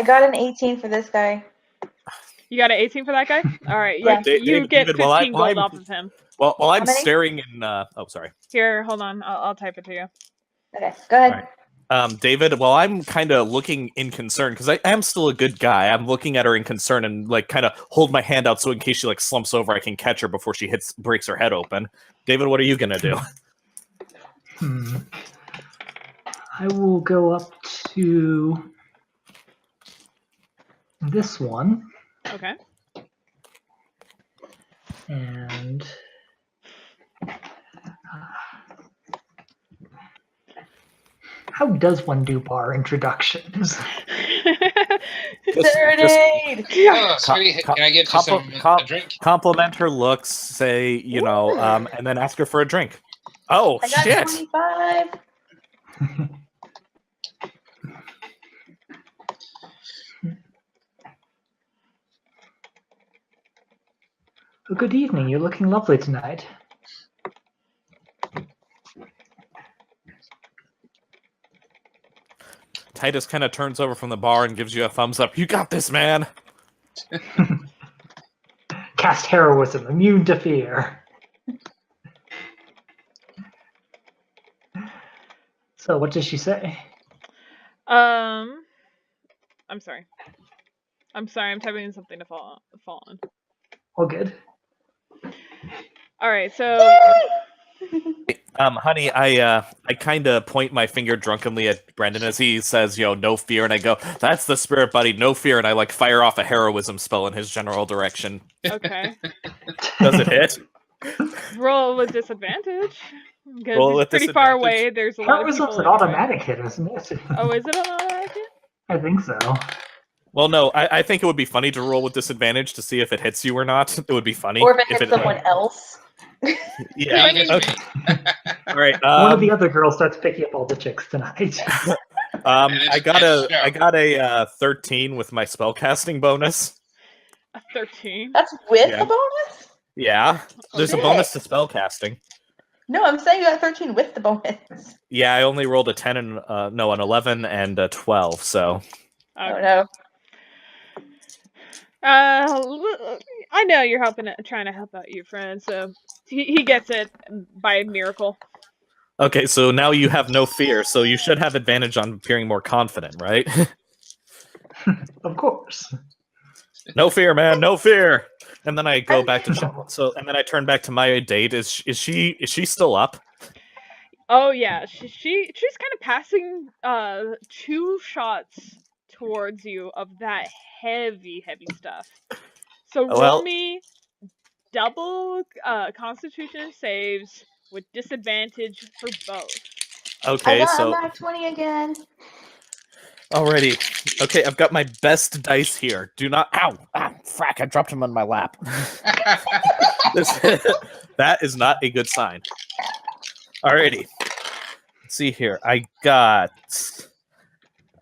got an 18 for this guy. You got an 18 for that guy? All right, Yeah. you get David, 15 gold off of him. While I'm How many? staring in. Oh, sorry. Here, hold on. I'll type it to you. Okay, go ahead. All right. David, while I'm kind of looking in concern, because I am still a good guy, I'm looking at her in concern and like kind of hold my hand out so in case she like slumps over, I can catch her before she breaks her head open. David, what are you gonna do? I will go up to this one Okay. and how does one do bar introductions? Serenade! Oh, sweetie, can I get you a drink? Compliment her looks, say, and then ask her for a drink. Oh, I got shit. 25. Well, good evening. You're looking lovely tonight. Titus kind of turns over from the bar and gives you a thumbs up. You got this, man. Cast heroism, immune to fear. So, what does she say? I'm sorry. I'm typing something to fall on. All good. All right, so Honey, I kind of point my finger drunkenly at Brendan as he says, no fear, and I go, that's the spirit, buddy, no fear, and I like fire off a heroism spell in his general direction. okay. Does it hit? Roll with disadvantage. Because Roll he's with pretty far disadvantage. away. There's a lot of people. Heroism's an automatic hit, isn't it? Oh, is it an automatic hit? I think so. Well, no, I think it would be funny to roll with disadvantage to see if it hits you or not. It would be funny. Or if it hits someone else. Yeah. You get Okay. All right. One of the other girls starts picking up all the chicks tonight. I got a 13 with my spellcasting bonus. A 13. That's with Yeah. the bonus? Yeah. There's a Shit. bonus to spellcasting. No, I'm saying you got 13 with the bonus. Yeah, I only rolled a 10 and an 11 and a 12. So Oh no. I know you're trying to help out your friend, so he gets it by miracle. okay. So now you have no fear. So you should have advantage on appearing more confident, right? Of course. No fear, man. No fear. And then I go back to and then I turn back to my date. Is she still up? Oh yeah, she's kind of passing 2 shots towards you of that heavy stuff. So roll Well- me double Constitution saves with disadvantage for both. I Okay, got a so nat 20 again. alrighty. Okay, I've got my best dice here. Do not. Ow! Ah, frack! I dropped him on my lap. That is not a good sign. Alrighty. Let's see here. I got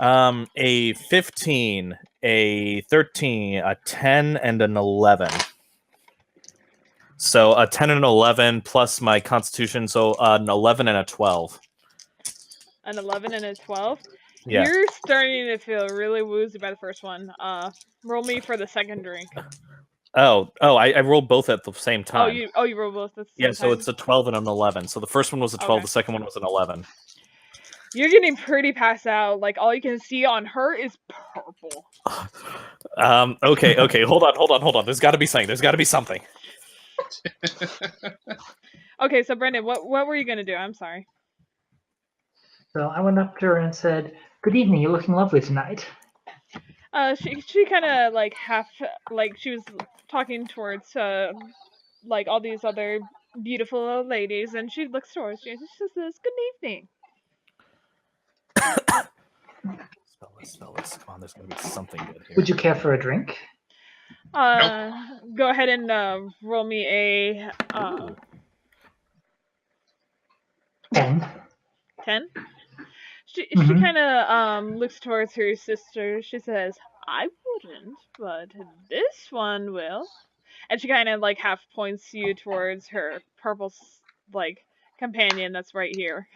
a 15, a 13, a 10, and an 11. So a 10 and an 11 plus my Constitution, so an 11 and a 12. An 11 and a 12. Yeah. You're starting to feel really woozy by the first one. Roll me for the second drink. I rolled both at the same time. You roll both at the same Yeah, time? so it's a 12 and an 11. So the first one was a 12, Okay. the second one was an 11. You're getting pretty passed out. Like, all you can see on her is purple. Okay, hold on. There's got to be something. Okay, so Brendan, what were you gonna do? I'm sorry. So I went up to her and said, "Good evening. You're looking lovely tonight." She kind of like she was talking towards like all these other beautiful ladies, and she looks towards you and she says, "Good evening." Spell this. Come on, there's gonna be something good here. Would you care for a drink? Go ahead and roll me a 10. 10. She Mhm. kind of looks towards her sister. She says, "I wouldn't, but this one will." And she kind of like half points you towards her purple like companion that's right here.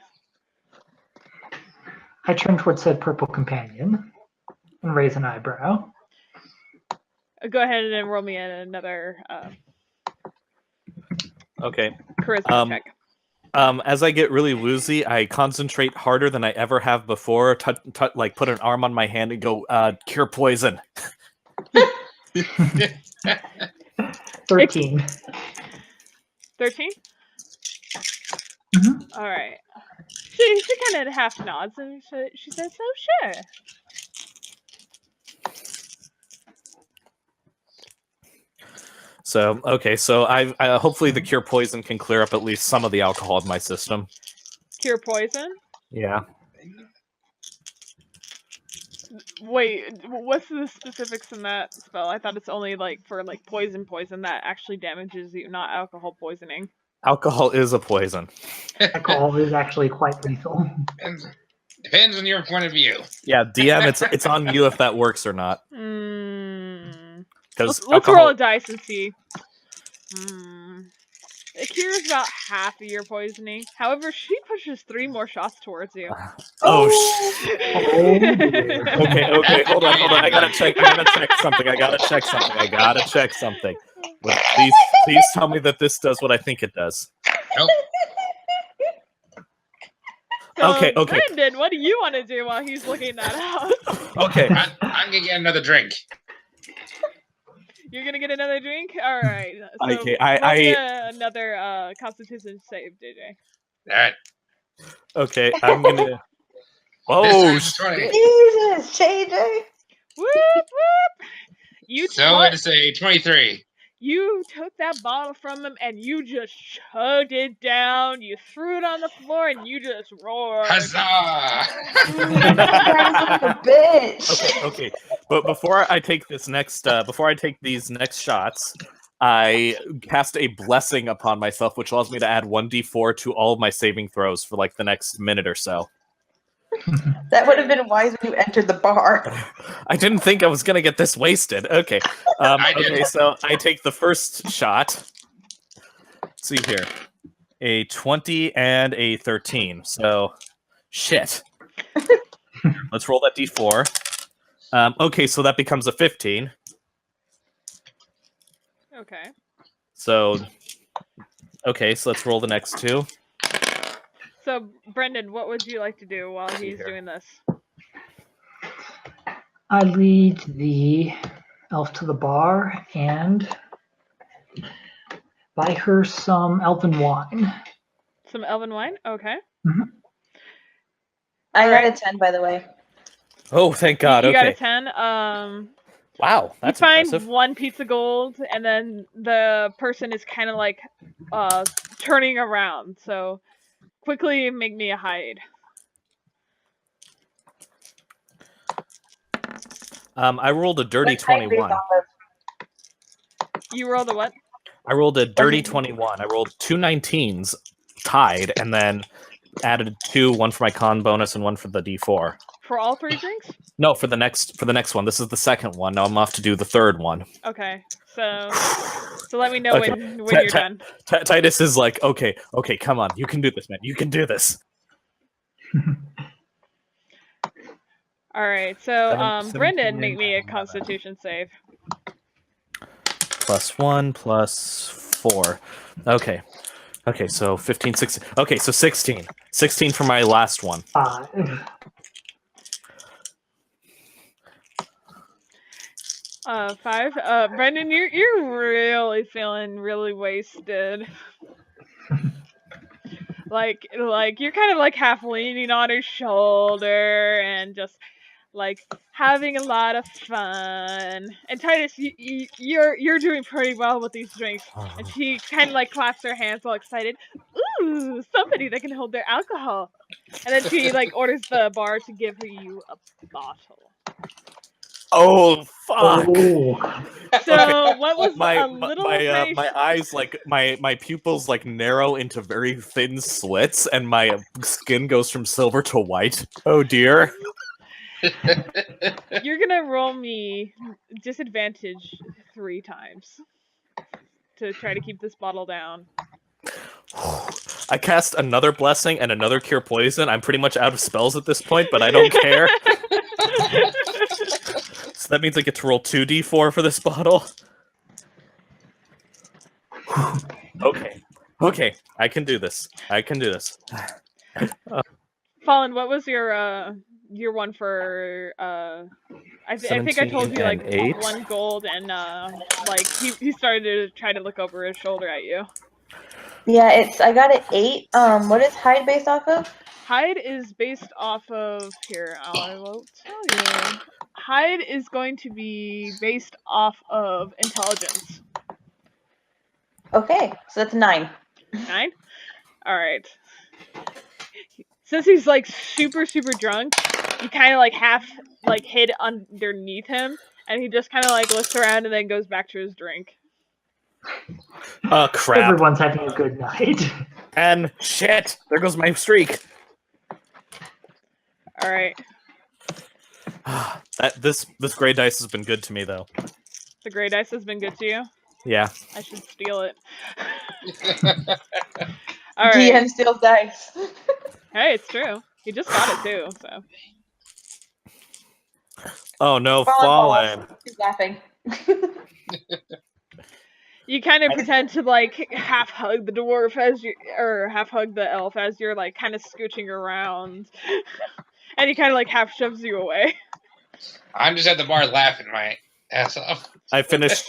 I turn towards said purple companion and raise an eyebrow. Go ahead and roll me another Okay. charisma check. As I get really woozy, I concentrate harder than I ever have before. Like put an arm on my hand and go, cure poison. 13. 13? Mhm. All right. She kind of half nods and she says, "Oh, sure." So I hopefully the cure poison can clear up at least some of the alcohol in my system. Cure poison? Yeah. Wait, what's the specifics in that spell? I thought it's only like for like poison that actually damages you, not alcohol poisoning. Alcohol is a poison. Alcohol is actually quite lethal. Depends on your point of view. Yeah, DM, it's on you if that works or not. Because Let's roll a dice and see. It cures about half of your poisoning. However, she pushes 3 more shots towards you. Oh, dear. Okay, hold on. I gotta check something. But please tell me that this does what I think it does. Nope. Okay. Brandon, what do you want to do while he's looking that out? Okay. I'm gonna get another drink. You're gonna get another drink? Alright. So Okay, another Constitution save, DJ. Alright. Okay, I'm gonna. Oh, this time's 20. Jesus, JJ. Whoop whoop! It's a 23. You took that bottle from him and you just chugged it down. You threw it on the floor and you just roared. Huzzah! Like a bitch. Okay. But before I take these next shots, I cast a blessing upon myself, which allows me to add 1d4 to all of my saving throws for like the next minute or so. That would have been wise when you entered the bar. I didn't think I was gonna get this wasted. Okay. I did. Okay, so I take the first shot. Let's see here. A 20 and a 13. So, shit. Let's roll that d4. Okay, so that becomes a 15. Okay. So, okay, so let's roll the next two. So, Brendan, what would you like to do while See he's here. doing this? I lead the elf to the bar and buy her some elven wine. Some elven wine? Okay. I got a Alright. 10, by the way. Oh, thank God. You got a Okay. 10. Wow, that's you find impressive. 1 piece of gold, and then the person is kind of like turning around. So, quickly make me a hide. I rolled a dirty What's hide based 21. off of? You rolled a what? I rolled a dirty it- 21. I rolled 2 19s tied, and then added 2, one for my con bonus and one for the d4. For all 3 drinks? No, for the next one. This is the second one. Now I'm off to do the third one. Okay. So let me know Okay. when you're done. Titus is like, okay, come on, you can do this, man. You can do this. All right. So Seven- Brendan, 17, make me a 11. Constitution save. +1 +4. Okay. Okay, so 15, 16. Okay, so 16. 16 for my last one. 5. 5. Brendan, you're really feeling really wasted. like you're kind of like half leaning on his shoulder and just like having a lot of fun. And Titus, you're doing pretty well with these drinks. And she kind of like claps her hands all excited. Ooh, somebody that can hold their alcohol. And then she like orders the bar to give you a bottle. Oh, fuck. Oh. So what was my a little tiny my eyes, like my pupils like narrow into very thin slits, and my skin goes from silver to white. Oh dear. You're gonna roll me disadvantage 3 times to try to keep this bottle down. I cast another blessing and another cure poison. I'm pretty much out of spells at this point, but I don't care. So that means I get to roll 2d4 for this bottle. Okay, I can do this. Fallen, what was your one for I think I told you like 17 and 8. 1 gold and like he started to try to look over his shoulder at you. Yeah, I got an 8. What is hide based off of? Hide is based off of here, I will tell you. Hide is going to be based off of intelligence. Okay, so that's 9. 9? Alright. Since he's like super drunk, you kinda like half like hid underneath him, and he just kinda like looks around and then goes back to his drink. Oh crap. Everyone's having a good night. And shit, there goes my streak. Alright. This gray dice has been good to me though. The gray dice has been good to you? Yeah. I should steal it. Alright. DM steals dice. Hey, it's true. He just got it too, so. Oh no, Fallen. Fallen. He's laughing. You kind of pretend to like half hug the dwarf or half hug the elf as you're like kind of scooching around. And he kind of like half shoves you away. I'm just at the bar laughing my ass off. I finished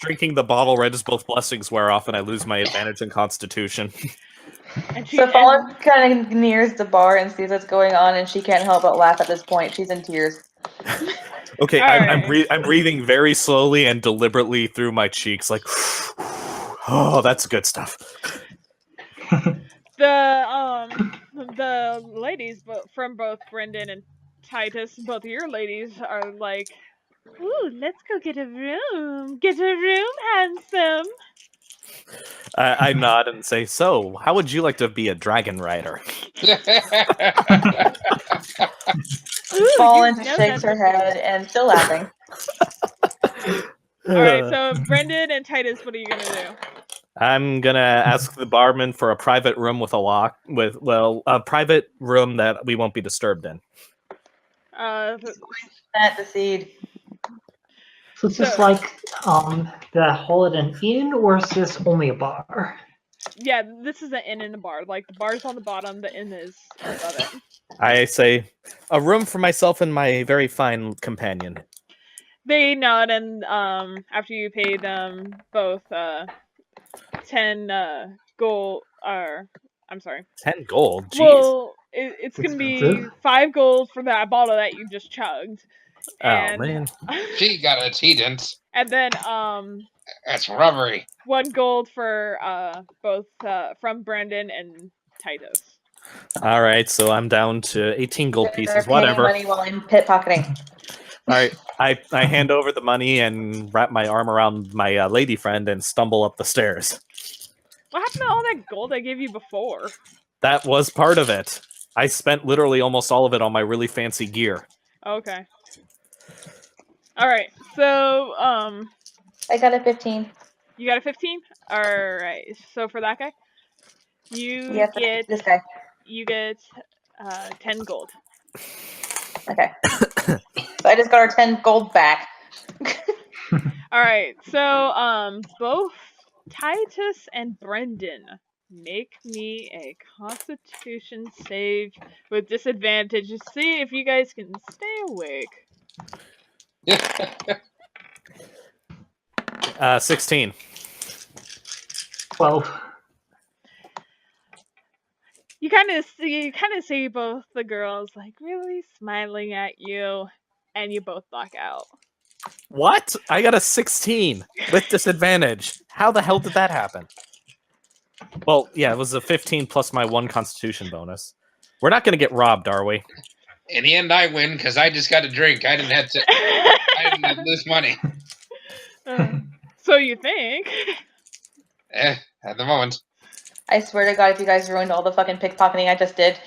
drinking the bottle right as both blessings wear off, and I lose my advantage in Constitution. And she So Fallen kind of nears the bar and sees what's going on, and she can't help but laugh at this point. She's in tears. Okay, All I'm right. breathing very slowly and deliberately through my cheeks, like, oh, that's good stuff. The ladies from both Brendan and Titus, both of your ladies are like Ooh, let's go get a room. Get a room, handsome. I nod and say, "So, how would you like to be a dragon rider?" Ooh, Fallen you just know shakes that's her head and still laughing. All right, so Brendan and Titus, what are you gonna do? I'm gonna ask the barman for a private room with a lock, a private room that we won't be disturbed in. Plant the seed. So is this So- like the hall at an inn, or is this only a bar? Yeah, this is an inn and a bar. Like the bar's on the bottom, the inn is above it. I say, a room for myself and my very fine companion. They nod, and after you pay them both 10 gold, or I'm sorry. 10 gold. Jeez. Well, it's gonna be Expensive. 5 gold for that bottle that you just chugged. Oh, And, man. She got it. He didn't. and then That's robbery. 1 gold for both from Brandon and Titus. All right, so I'm down to 18 gold They're pieces. paying Whatever. money while I'm pickpocketing. All right, I hand over the money and wrap my arm around my lady friend and stumble up the stairs. What happened to all that gold I gave you before? That was part of it. I spent literally almost all of it on my really fancy gear. Okay. All right. So I got a 15. you got a 15. All right. So for that guy, you Yes, get this guy. 10 gold. Okay. So I just got our 10 gold back. All right. So both Titus and Brendan, make me a Constitution save with disadvantage to see if you guys can stay awake. 16. 12. You kind of see both the girls like really smiling at you, and you both knock out. What? I got a 16 with disadvantage. How the hell did that happen? Well, yeah, it was a 15 plus my 1 Constitution bonus. We're not going to get robbed, are we? In the end, I win because I just got a drink. I didn't have to. I didn't have to lose money. So you think? At the moment. I swear to God, if you guys ruined all the fucking pickpocketing I just did.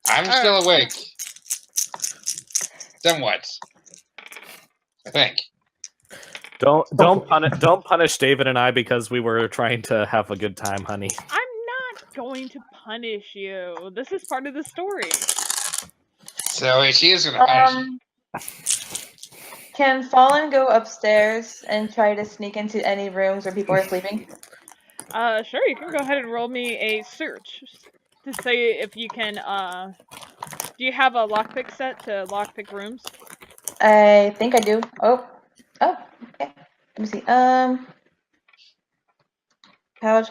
I'm still awake. Somewhat. I think. Don't punish David and I because we were trying to have a good time, honey. I'm not going to punish you. This is part of the story. So she is going to punish you. Can Fallen go upstairs and try to sneak into any rooms where people are sleeping? Sure, you can go ahead and roll me a search to say if you can, do you have a lockpick set to lockpick rooms? I think I do. Oh, okay. Let me see. Pouch,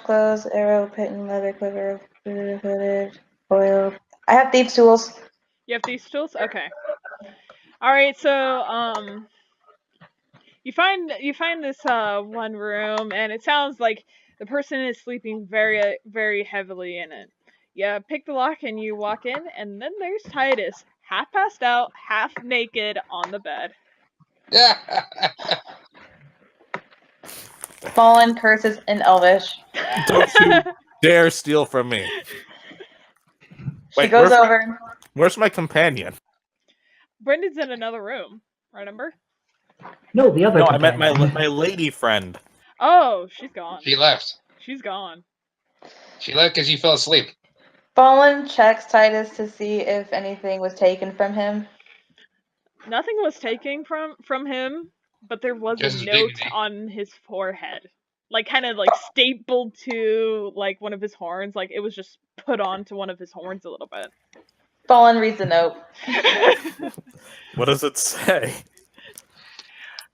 clothes, arrow, patent, leather, quiver, hooded, oil. I have thieves' tools. You have these tools? Okay. Alright, so, you find this, one room, and it sounds like the person is sleeping very, very heavily in it. You pick the lock and you walk in, and then there's Titus, half passed out, half naked on the bed. Fallen curses in Elvish. Don't you dare steal from me. She goes where's over. where's my companion? Brendan's in another room, remember? No, the other No, I meant companion. my lady friend. Oh, she's gone. She left. She's gone. She left because she fell asleep. Fallen checks Titus to see if anything was taken from him. Nothing was taken from him, but there was Just a his note dignity. on his forehead. Like, kind of, like, stapled to, like, one of his horns. Like, it was just put onto one of his horns a little bit. Fallen reads the note. What does it say?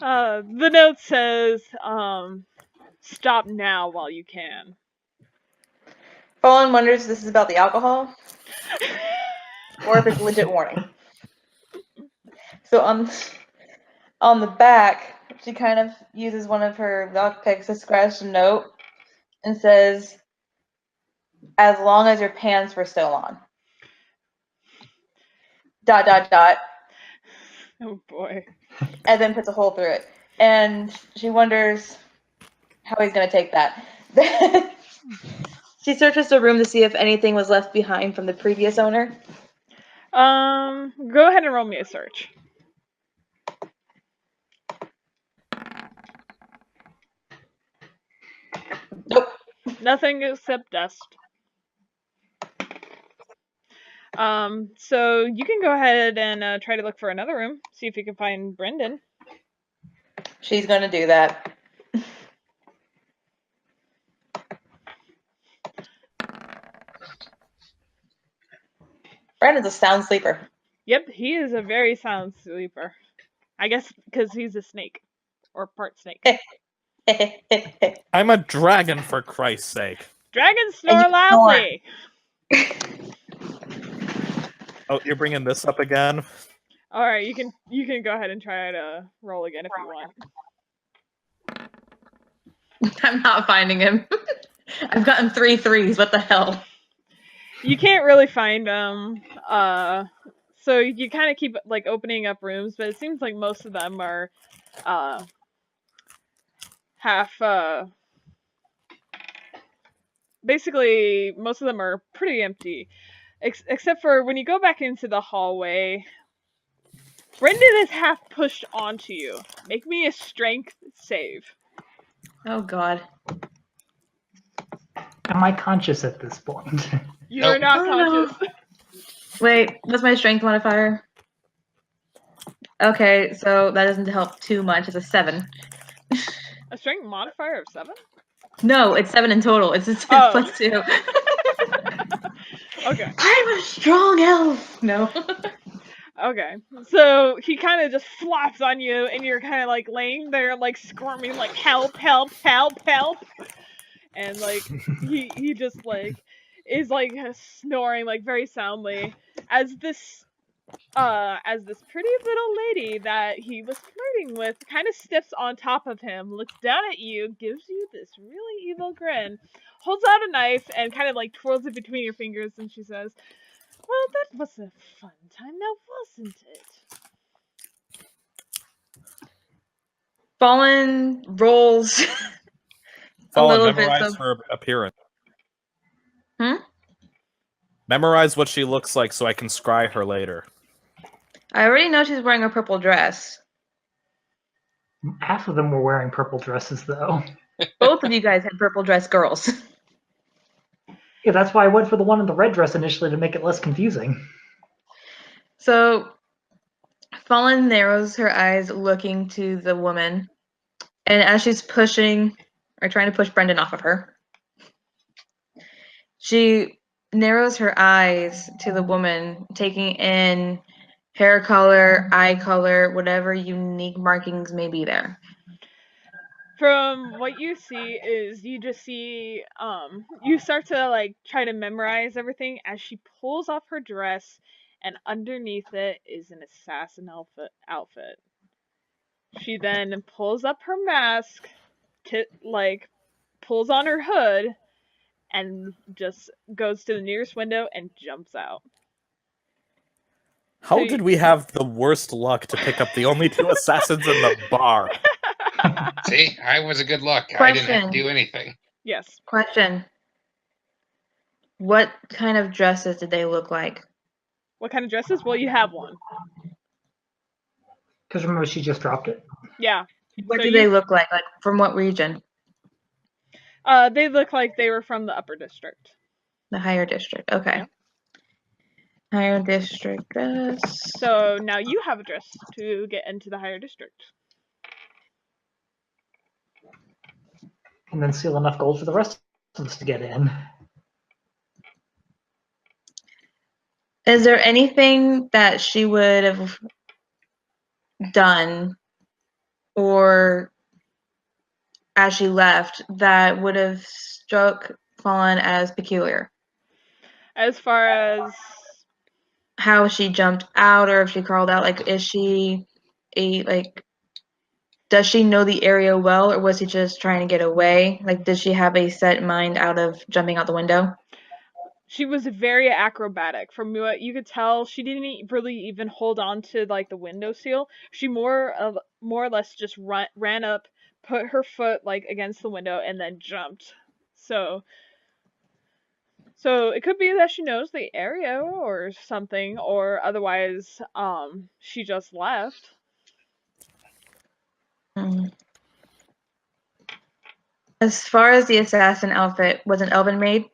The note says, stop now while you can. Fallen wonders if this is about the alcohol or if it's a legit warning. So on the back, she kind of uses one of her lockpicks to scratch a note and says, "As long as your pants were still on." ... Oh boy. and then puts a hole through it. And she wonders how he's going to take that. She searches the room to see if anything was left behind from the previous owner. Go ahead and roll me a search. Nope. Nothing except dust. So you can go ahead and try to look for another room. See if you can find Brendan. She's going to do that. Brandon's a sound sleeper. Yep, he is a very sound sleeper. I guess because he's a snake. Or part snake. I'm a dragon, for Christ's sake. Dragons And snore you loudly! Oh, you're bringing this up again? Alright, you can go ahead and try to roll again if you want. I'm not finding him. I've gotten 3 3s. What the hell? You can't really find them. So you kind of keep like opening up rooms, but it seems like most of them are half basically most of them are pretty empty, except for when you go back into the hallway. Brendan is half pushed onto you. Make me a strength save. Oh, God. Am I conscious at this point? You are not conscious. Wait, what's my strength modifier? Okay, so that doesn't help too much. It's a 7. A strength modifier of 7? No, it's 7 in total. It's Oh. plus 2. Okay. I'm a strong elf. No. Okay, so he kind of just flops on you, and you're kind of like laying there, like squirming, like help, help, help, help, and like he just like is like snoring like very soundly as this pretty little lady that he was flirting with kind of steps on top of him, looks down at you, gives you this really evil grin, holds out a knife, and kind of like twirls it between your fingers, and she says, "Well, that was a fun time, now wasn't it?" Fallen rolls a Fallen, little bit. memorize So, her appearance. Hmm? Memorize what she looks like so I can scry her later. I already know she's wearing a purple dress. Half of them were wearing purple dresses, though. Both of you guys had purple dress girls. Yeah, that's why I went for the one in the red dress initially to make it less confusing. So, Fallen narrows her eyes looking to the woman. And as she's pushing, or trying to push Brendan off of her, she narrows her eyes to the woman, taking in hair color, eye color, whatever unique markings may be there. From what you see is you just see you start to like try to memorize everything as she pulls off her dress, and underneath it is an assassin outfit. She then pulls up her mask, like pulls on her hood, and just goes to the nearest window and jumps out. How So did we have the worst luck to pick up the only 2 assassins in the bar? See, I was a good luck. I didn't have Question. to do anything. Yes. Question. What kind of dresses did they look like? What kind of dresses? Well, you have one. Because remember, she just dropped it. Yeah. What So do they look like? Like, from what region? They look like they were from the upper district. The higher district. Okay. Yeah. Higher district dress. So now you have a dress to get into the higher district. And then steal enough gold for the rest of us to get in. Is there anything that she would have done or as she left that would have struck Fallen as peculiar? As far as How she jumped out or if she crawled out, like, is she does she know the area well, or was she just trying to get away? Like, did she have a set mind out of jumping out the window? she was very acrobatic. From what you could tell, she didn't really even hold on to like the windowsill. She more or less just ran up, put her foot like against the window, and then jumped. So it could be that she knows the area or something, or otherwise, she just left. As far as the assassin outfit, was an elven made?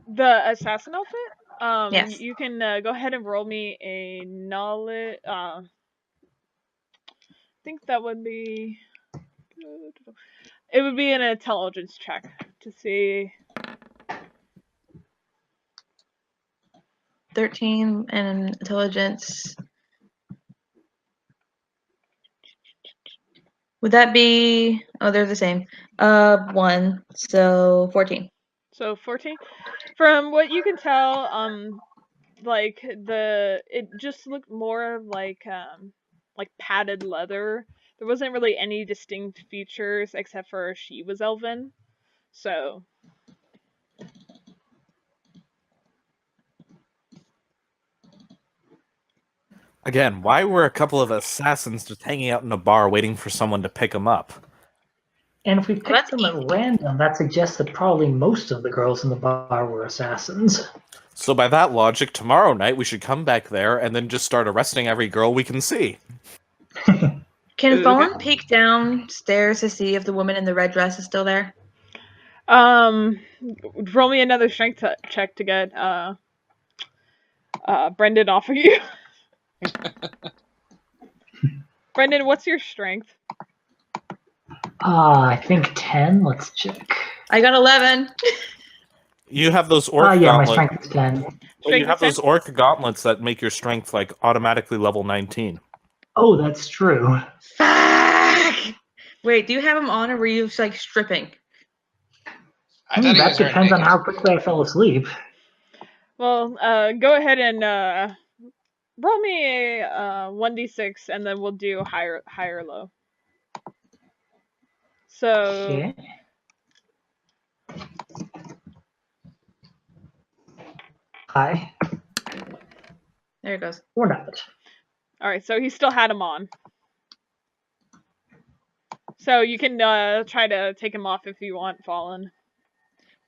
The assassin outfit? Yes. You can go ahead and roll me a knowledge. I think that would be. It would be an intelligence check to see. 13 and intelligence. Would that be? Oh, they're the same. 1, so 14. So 14. From what you can tell, like it just looked more like padded leather. There wasn't really any distinct features except for she was elven. So Again, why were a couple of assassins just hanging out in a bar waiting for someone to pick them up? And if we Well, picked them at random, that suggests that probably most of the girls in the bar were assassins. So by that logic, tomorrow night we should come back there and then just start arresting every girl we can see. Can Fallen peek downstairs to see if the woman in the red dress is still there? roll me another strength check to get Brendan off of you. Brendan, what's your strength? I think 10. Let's check. I got 11. You have those orc Yeah, my gauntlets. strength is 10. Well, you have those orc gauntlets that make your strength like automatically level 19. Oh, that's true. Fuck! Wait, do you have them on or were you just like stripping? I thought he That was wearing depends on naked. how quickly I fell asleep. Well, go ahead and roll me a 1d6, and then we'll do high or low. So Okay. Hi. There it goes. Or not. all right, so he still had him on. So you can try to take him off if you want, Fallen.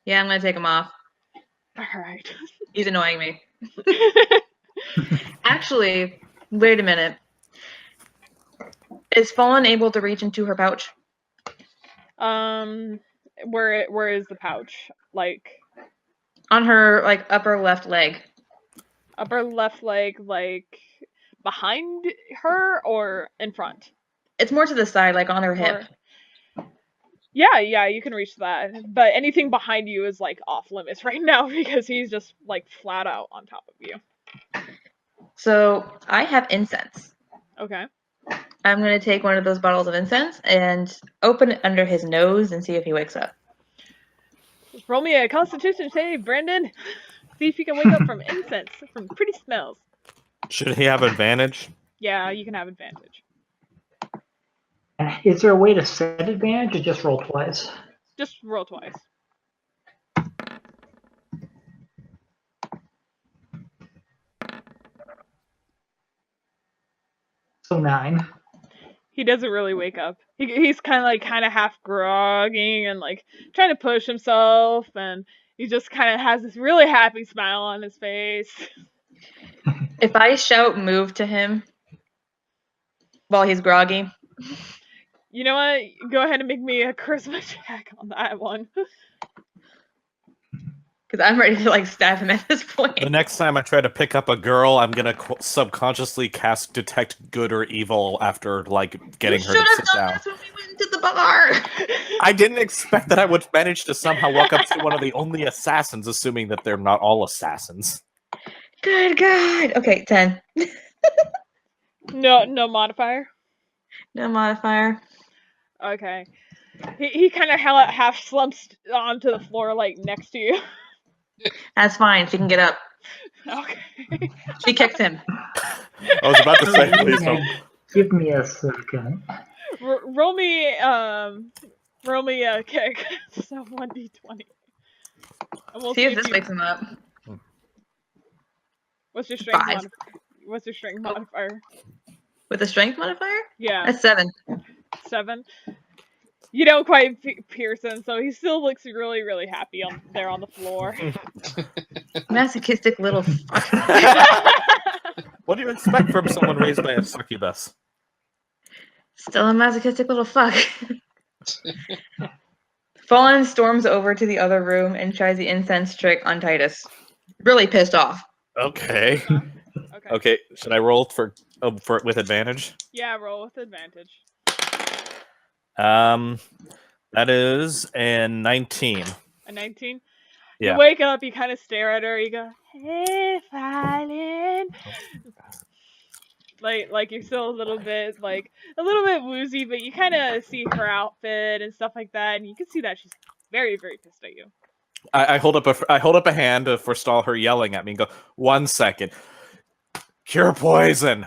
Yeah, I'm gonna take him off. All right. He's annoying me. Actually, wait a minute. Is Fallen able to reach into her pouch? Where is the pouch? Like On her like upper left leg. upper left leg, like behind her or in front? It's more to the side, like on her hip. Yeah, you can reach that. But anything behind you is like off limits right now because he's just like flat out on top of you. So I have incense. Okay. I'm gonna take one of those bottles of incense and open it under his nose and see if he wakes up. Roll me a Constitution save, Brandon. See if you can wake up from incense, from pretty smells. Should he have advantage? Yeah, you can have advantage. Is there a way to set advantage or just roll twice? Just roll twice. So 9. He doesn't really wake up. He's kind of half groggy and like trying to push himself, and he just kind of has this really happy smile on his face. If I shout move to him while he's groggy. You know what? Go ahead and make me a charisma check on that one. Because I'm ready to like stab him at this point. The next time I try to pick up a girl, I'm gonna subconsciously cast detect good or evil after like getting her to sit down. That's when we went to the bar. I didn't expect that I would manage to somehow walk up to one of the only assassins, assuming that they're not all assassins. Good God. Okay, 10. No modifier. No modifier. Okay. He kind of half slumps onto the floor like next to you. That's fine. She can get up. Okay. She kicked him. I was about to say, please don't. Give me a second. Roll me a kick. So 1d20. And we'll See if if this you- wakes him up. What's your strength 5. What's your strength modifier? With a strength modifier? Yeah, That's 7. 7. You don't quite pierce him, so he still looks really, really happy there on the floor. Masochistic little fuck. What do you expect from someone raised by a succubus? Still a masochistic little fuck. Fallen storms over to the other room and tries the incense trick on Titus. Really pissed off. Okay. Okay. Okay. Should I roll for with advantage? Yeah, roll with advantage. That is a 19. A 19. Yeah. You wake up, you kind of stare at her, you go, "Hey, Fallen." Like you're still a little bit woozy, but you kind of see her outfit and stuff like that, and you can see that she's very, very pissed at you. I hold up a hand to forestall her yelling at me and go, 1 second. Cure poison.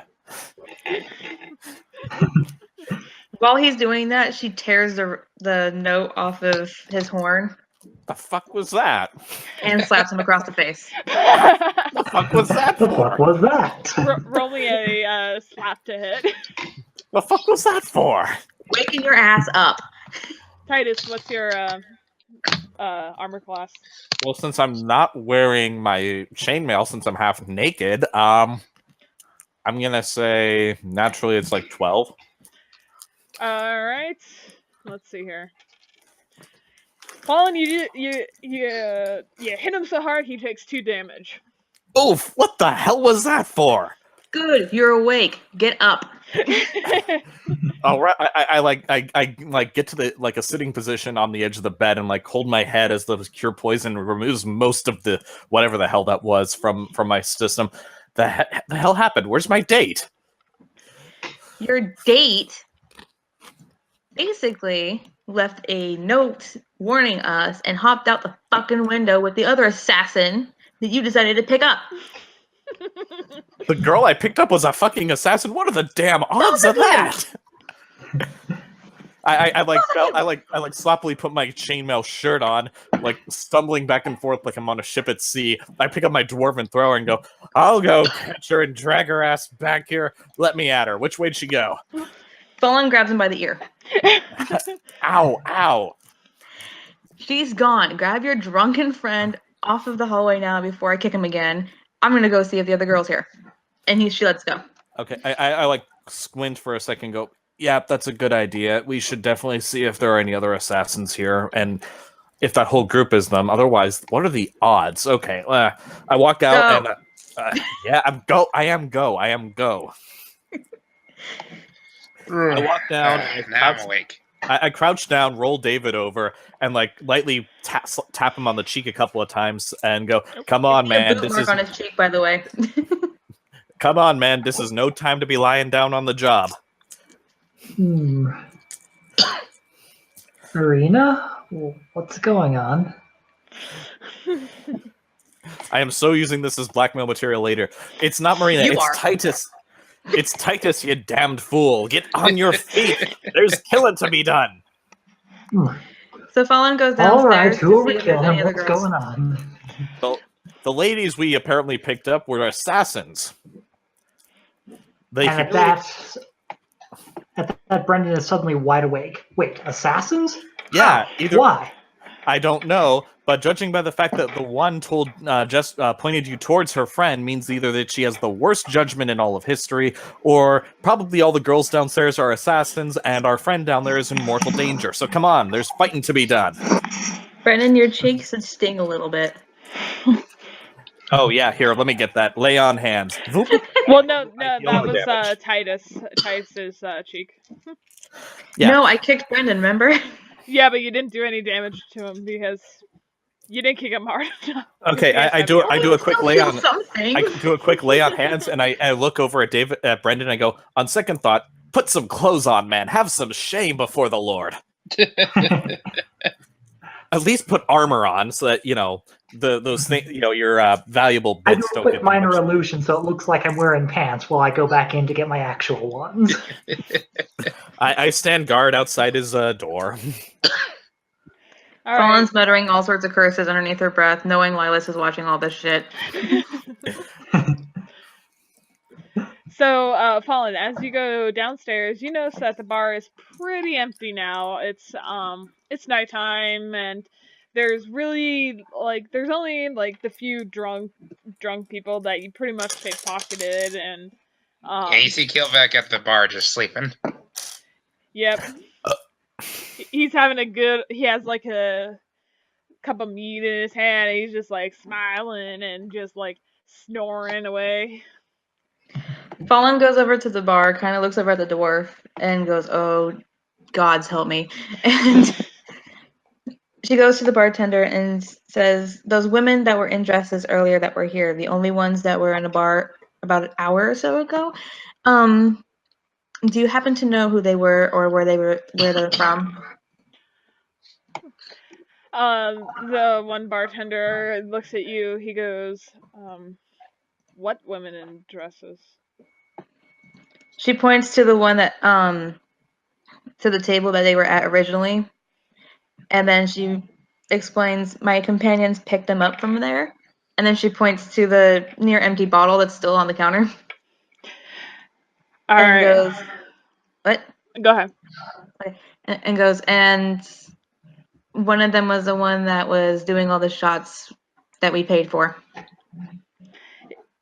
While he's doing that, she tears the note off of his horn The fuck was that? and slaps him across the face. The fuck was that The fuck for? was that? Roll me a slap to hit. The fuck was that for? Waking your ass up. Titus, what's your armor class? Well, since I'm not wearing my chainmail, since I'm half naked, I'm gonna say naturally it's like 12. All right. Let's see here. Fallen, you hit him so hard he takes 2 damage. Oof! What the hell was that for? Good, you're awake. Get up. All right, I get to the a sitting position on the edge of the bed and hold my head as the cure poison removes most of the whatever the hell that was from my system. The hell happened? Where's my date? Your date basically left a note warning us and hopped out the fucking window with the other assassin that you decided to pick up. The girl I picked up was a fucking assassin. What are the damn odds of that? I sloppily put my chainmail shirt on, stumbling back and forth like I'm on a ship at sea. I pick up my dwarven thrower and go, I'll go catch her and drag her ass back here. Let me at her. Which way'd she go? Fallen grabs him by the ear. Ow, ow. She's gone. Grab your drunken friend off of the hallway now before I kick him again. I'm gonna go see if the other girl's here. And she lets go. Okay, I squint for a second and go, yeah, that's a good idea. We should definitely see if there are any other assassins here, and if that whole group is them. Otherwise, what are the odds? Okay, I walk out and yeah, I am go. I walk down. Now I'm awake. I crouch down, roll David over, and lightly tap him on the cheek a couple of times, and go, "Come on, man! This is on his cheek, by the way. Come on, man! This is no time to be lying down on the job." Marina, what's going on? I am so using this as blackmail material later. It's not Marina. You it's are. Titus. It's Titus, you damned fool! Get on your feet. There's killing to be done. So Fallen goes downstairs. All right, who are to see we if there's any killing? other What's girls. going on? Well, the ladies we apparently picked up were assassins. They And at that, Brendan is suddenly wide awake. Wait, assassins? yeah, How? either Why? I don't know, but judging by the fact that the one pointed you towards her friend means either that she has the worst judgment in all of history, or probably all the girls downstairs are assassins, and our friend down there is in mortal danger. So come on, there's fighting to be done. Brendan, your cheeks should sting a little bit. Oh yeah, here, let me get that. Lay on hands. Well, no, that deal more was damage. Titus's cheek. Yeah. No, I kicked Brendan, remember? Yeah, but you didn't do any damage to him because you didn't kick him hard enough. Okay, I do a quick lay on. Something. I do a quick lay on hands, and I look over at Brendan, and I go, on second thought, put some clothes on, man. Have some shame before the Lord. At least put armor on, so that those things, your valuable I do bits a don't quick get minor damaged. illusion so it looks like I'm wearing pants while I go back in to get my actual ones. I stand guard outside his door. All right. Colin's muttering all sorts of curses underneath her breath, knowing Lilas is watching all this shit. So, Fallen, as you go downstairs, you notice that the bar is pretty empty now. It's nighttime, and there's really there's only the few drunk people that you pretty much pickpocketed, and Yeah, you see Keelback at the bar just sleeping. Yep. He's having a good. He has a cup of meat in his hand. And he's just smiling and just snoring away. Fallen goes over to the bar, kind of looks over at the dwarf, and goes, "Oh, gods help me!" And she goes to the bartender and says, "Those women that were in dresses earlier that were here, the only ones that were in a bar about an hour or so ago, do you happen to know who they were or where they're from?" The one bartender looks at you. He goes, "What women in dresses?" She points to the one that to the table that they were at originally, and then she explains, "My companions picked them up from there." And then she points to the near empty bottle that's still on the counter. All and right. goes, "What?" Go ahead. And goes, "And one of them was the one that was doing all the shots that we paid for."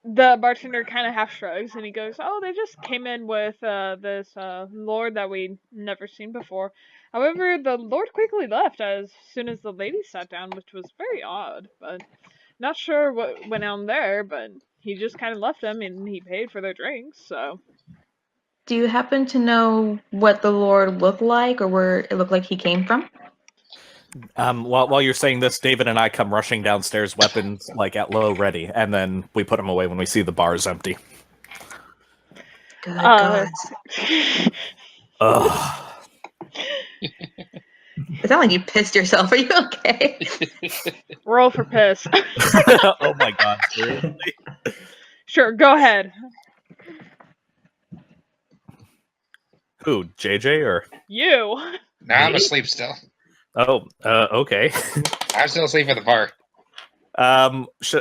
The bartender kind of half shrugs and he goes, "Oh, they just came in with this lord that we'd never seen before. However, the lord quickly left as soon as the lady sat down, which was very odd. But not sure what went on there, but he just kind of left them and he paid for their drinks, so." Do you happen to know what the lord looked like or where it looked like he came from? While you're saying this, David and I come rushing downstairs, weapons at low ready, and then we put them away when we see the bar is empty. Good gods. Ugh. It sounded like you pissed yourself. Are you okay? Roll for piss. Oh my god, seriously? Sure, go ahead. Who, JJ or? You. No, I'm asleep still. Oh, okay. I'm still asleep at the bar.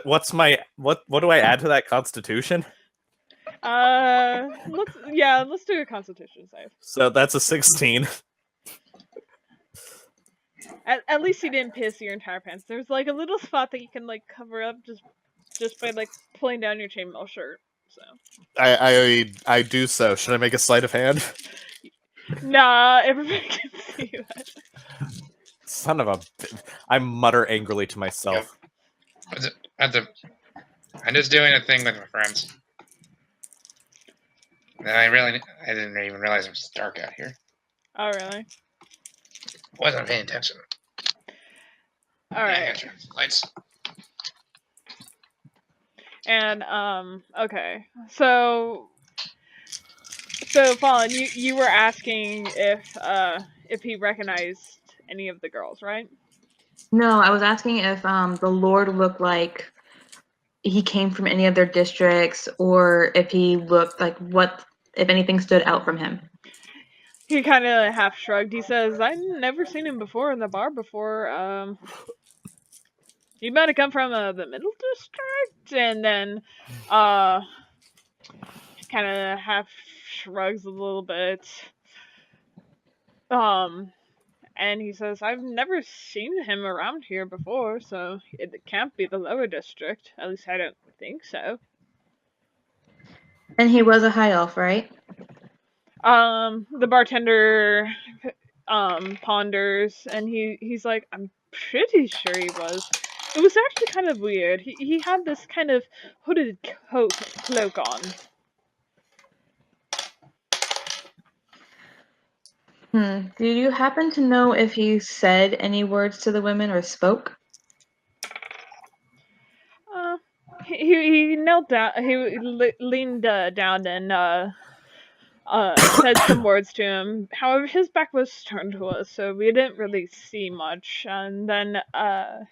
What's my what do I add to that constitution? Let's do a constitution save. So that's a 16. At least you didn't piss your entire pants. There's a little spot that you can cover up just by pulling down your chainmail shirt. So I do so. Should I make a sleight of hand? nah, everybody can see that. Son of a! I mutter angrily to myself. I'm just doing a thing with my friends. I didn't even realize it was dark out here. Oh really? Wasn't paying attention. All right. Yeah, I got your lights. And okay. So Fallen, you were asking if he recognized any of the girls, right? No, I was asking if the lord looked like he came from any of their districts or if he looked like if anything stood out from him. He kind of half shrugged. He says, "I've never seen him before in the bar before. He might have come from the middle district," and then kind of half shrugs a little bit. And he says, "I've never seen him around here before, so it can't be the lower district. At least I don't think so." And he was a high elf, right? The bartender ponders, and he's like, "I'm pretty sure he was. It was actually kind of weird. He had this kind of hooded cloak on." Do you happen to know if he said any words to the women or spoke? He knelt down. He leaned down and said some words to him. However, his back was turned to us, so we didn't really see much. And then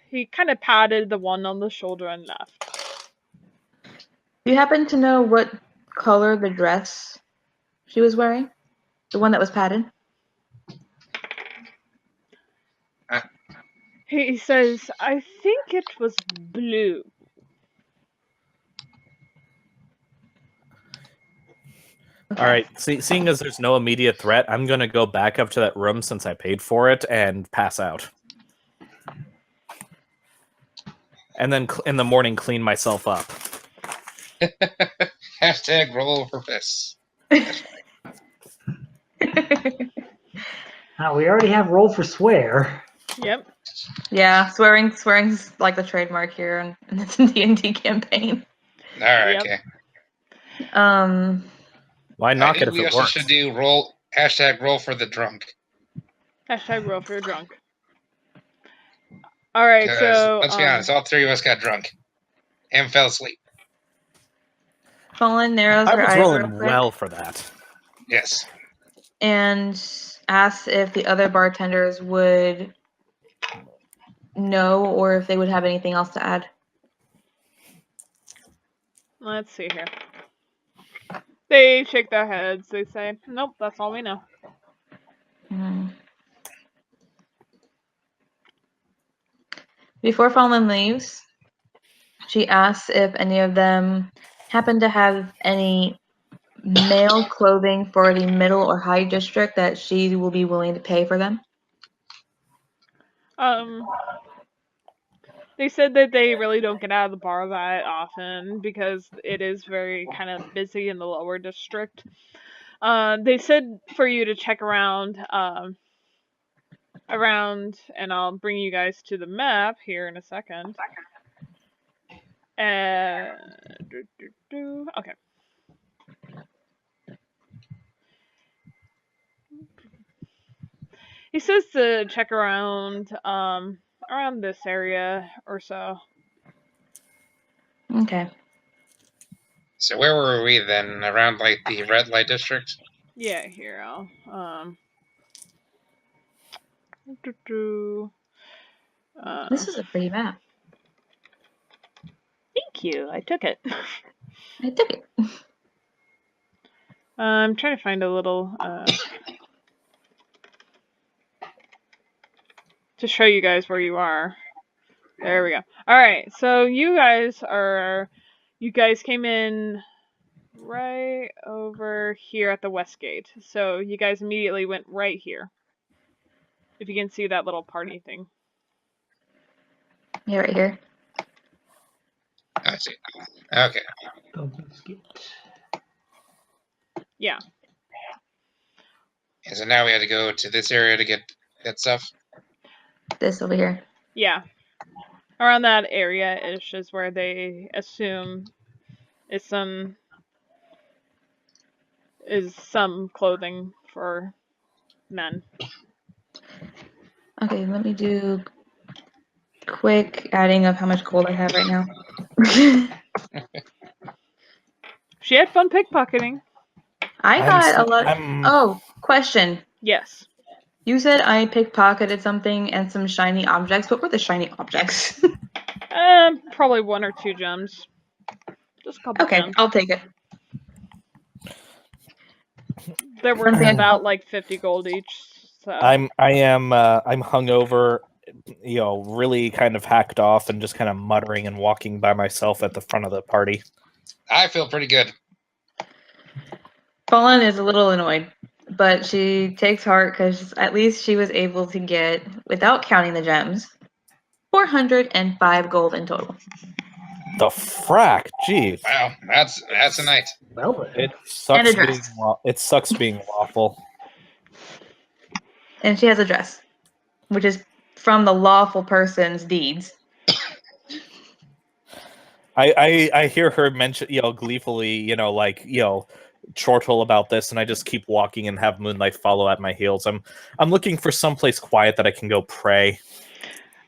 he kind of patted the one on the shoulder and left. Do you happen to know what color the dress she was wearing? The one that was padded? He says, I think it was blue. Okay. All right. Seeing as there's no immediate threat, I'm gonna go back up to that room since I paid for it and pass out. And then in the morning, clean myself up. Hashtag roll for piss. We already have roll for swear. Yep. Yeah, swearing's like the trademark here in this D&D campaign. All right, Yep. okay. Why knock it if we it also works? should do roll hashtag roll for the drunk. Hashtag roll for your drunk. Alright, Because so let's be honest, all three of us got drunk and fell asleep. Fallen narrows I her was eyes real rolling quick well for that. Yes. and asks if the other bartenders would know or if they would have anything else to add. let's see here. They shake their heads. They say, nope, that's all we know. Hmm. Before Fallen leaves, she asks if any of them happen to have any male clothing for the middle or high district that she will be willing to pay for them. They said that they really don't get out of the bar that often because it is very kind of busy in the lower district. They said for you to check around, and I'll bring you guys to the map here in a second. Okay. He says to check around, around this area or so. Okay. So where were we then? Around like the red light district? Yeah, here I'll This is a pretty map. thank you. I took it. I took it. I'm trying to find a little to show you guys where you are. There we go. Alright, so you guys came in right over here at the west gate. So you guys immediately went right here. If you can see that little party thing. Yeah, right here. I see. Okay. Yeah. And so now we had to go to this area to get that stuff. This over here. Yeah. Around that area-ish is where they assume is some clothing for men. Okay, let me do quick adding of how much gold I have right now. She had fun pickpocketing. I got a lot. I'm- Oh, question. Yes. You said I pickpocketed something and some shiny objects. What were the shiny objects? Probably 1 or 2 gems. Just a couple Okay, gems. I'll take it. They're worth about like 50 gold each. So I'm hungover, really kind of hacked off and just kind of muttering and walking by myself at the front of the party. I feel pretty good. Fallen is a little annoyed, but she takes heart because at least she was able to get, without counting the gems, 405 gold in total. The frack, geez. Wow, that's a night. Well, then. It sucks And a being dress. it sucks being lawful. And she has a dress, which is from the lawful person's deeds. I hear her mention, gleefully, chortle about this, and I just keep walking and have Moonlight follow at my heels. I'm looking for someplace quiet that I can go pray.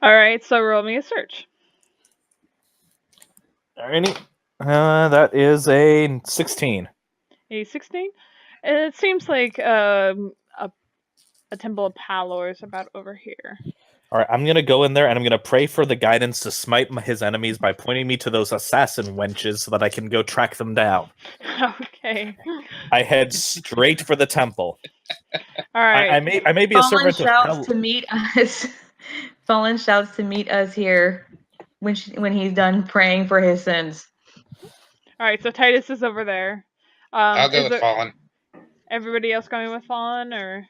Alright, so roll me a search. Alrighty. That is a 16. A 16? It seems like a temple of Palor is about over here. Alright, I'm gonna go in there and I'm gonna pray for the guidance to smite his enemies by pointing me to those assassin wenches so that I can go track them down. Okay. I head straight for the temple. Alright. I may be a Fallen servant of shouts hell. to meet us Fallen shouts to meet us here when he's done praying for his sins. All right, so Titus is over there. I'll go Is with there Fallen. everybody else going with Fallen, or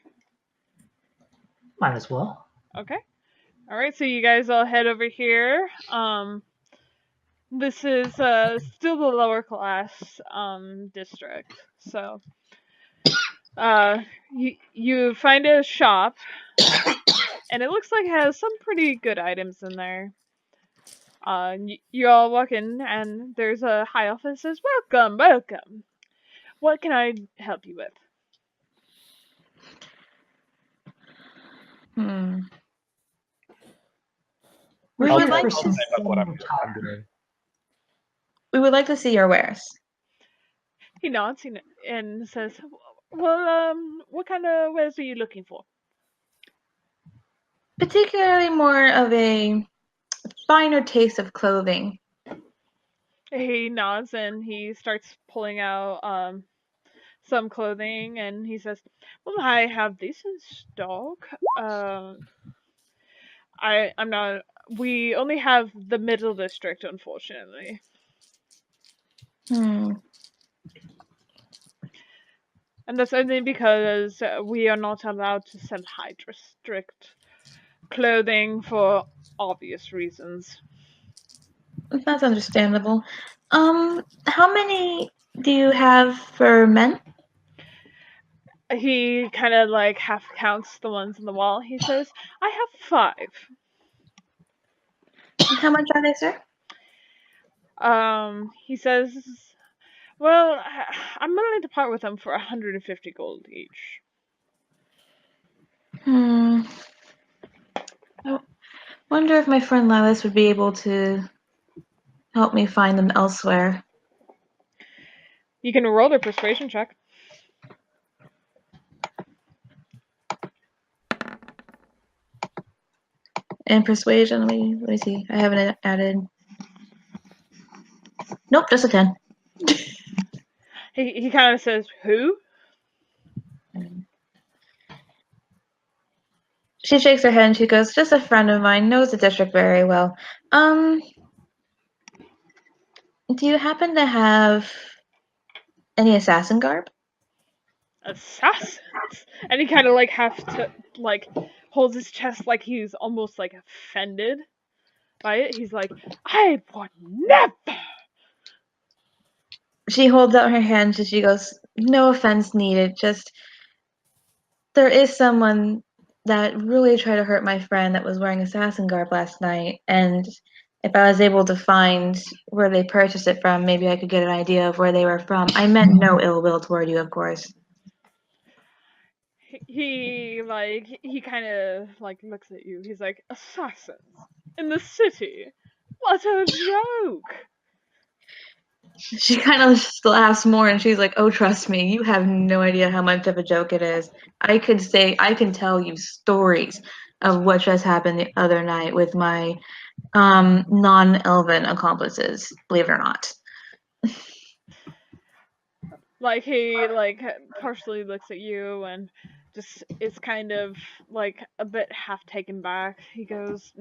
Might as well. okay? All right, so you guys all head over here. This is still the lower class district, so you find a shop, and it looks like it has some pretty good items in there. You all walk in, and there's a high elf that says, "Welcome, welcome. What can I help you with?" We I'll would try like to to type up what I'm see- doing. we would like to see your wares. He nods and says, "Well, what kind of wares are you looking for?" Particularly more of a finer taste of clothing. He nods and he starts pulling out some clothing, and he says, "Well, I have these in stock. I'm not. We only have the middle district, unfortunately." Hmm. And that's only because we are not allowed to sell high district clothing for obvious reasons. That's understandable. How many do you have for men? He kind of like half counts the ones on the wall. He says, "I have 5. How much are they, sir? He says, "Well, I'm willing to part with them for 150 gold each." I wonder if my friend Lilas would be able to help me find them elsewhere. You can roll a persuasion check. And persuasion, let me see. I haven't added. Nope, just a 10. He kind of says, "Who?" She shakes her head and she goes, "Just a friend of mine, knows the district very well. Do you happen to have any assassin garb?" Assassins. And he kind of like holds his chest like he's almost like offended by it. He's like, "I would never." She holds out her hand and she goes, "No offense needed, just there is someone that really tried to hurt my friend that was wearing assassin garb last night, and if I was able to find where they purchased it from, maybe I could get an idea of where they were from. I meant no ill will toward you, of course." He kind of like looks at you. He's like, "Assassins in the city? What a joke!" She kind of just laughs more and she's like, "Oh, trust me, you have no idea how much of a joke it is. I can tell you stories of what just happened the other night with my non-elven accomplices, believe it or not." Like he like partially looks at you and just is kind of like a bit half taken back. He goes,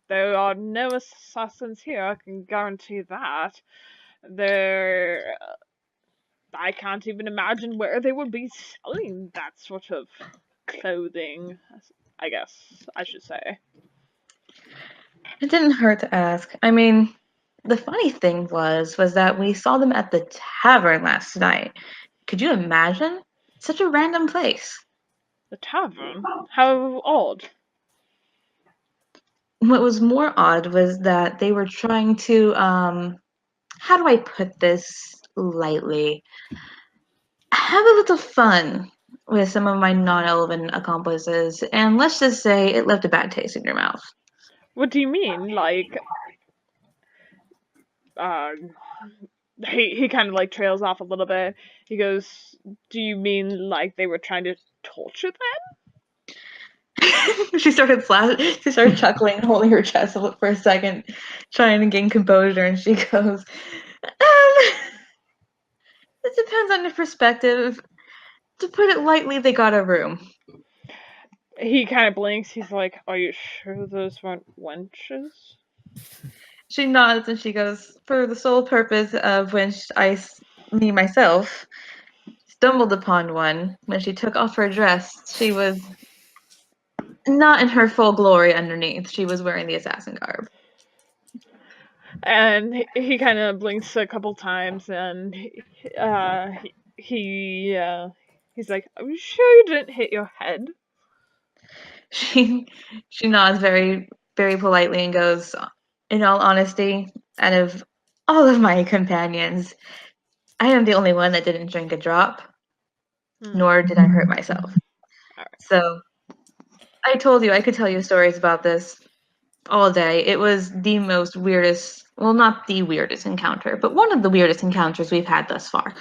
"There are no assassins here. I can guarantee that. There, I can't even imagine where they would be selling that sort of clothing. I guess I should say." It didn't hurt to ask. I mean, the funny thing was that we saw them at the tavern last night. Could you imagine? Such a random place. The tavern? How odd. What was more odd was that they were trying to, how do I put this lightly? Have a little fun with some of my non-elven accomplices, and let's just say it left a bad taste in your mouth. What do you mean? Like, uh, he kind of like trails off a little bit. He goes, "Do you mean like they were trying to torture them?" She started chuckling, holding her chest for a second, trying to gain composure, and she goes, "It depends on the perspective. To put it lightly, they got a room." he kind of blinks. He's like, "Are you sure those weren't wenches?" She nods and she goes, "For the sole purpose of when me myself, stumbled upon one. When she took off her dress, she was not in her full glory underneath. She was wearing the assassin garb." And he kind of blinks a couple times, and he's like, "Are you sure you didn't hit your head?" She nods very, very politely and goes, "In all honesty, out of all of my companions, I am the only one that didn't drink a drop, nor did I hurt myself. Alright. So I told you I could tell you stories about this all day. It was the most weirdest, well, not the weirdest encounter, but one of the weirdest encounters we've had thus far."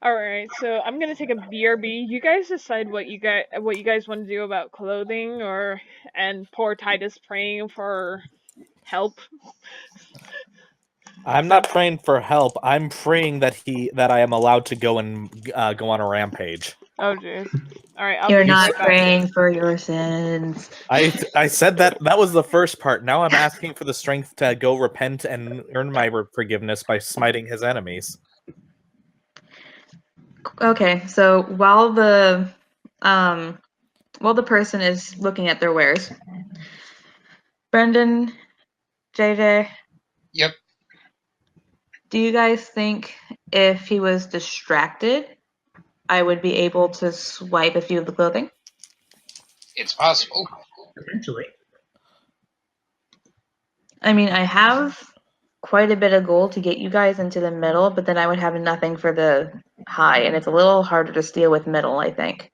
Alright, so I'm gonna take a BRB. You guys decide what you guys want to do about clothing, and poor Titus praying for help. I'm not praying for help. I'm praying that I am allowed to go and go on a rampage. Oh jeez. Alright, I'll You're be not right back. praying for your sins. I said that was the first part. Now I'm asking for the strength to go repent and earn my forgiveness by smiting his enemies. Okay, so while the person is looking at their wares, Brendan, JJ, Yep. do you guys think if he was distracted, I would be able to swipe a few of the clothing? It's possible. Potentially. I mean, I have quite a bit of gold to get you guys into the middle, but then I would have nothing for the high, and it's a little harder to steal with middle, I think.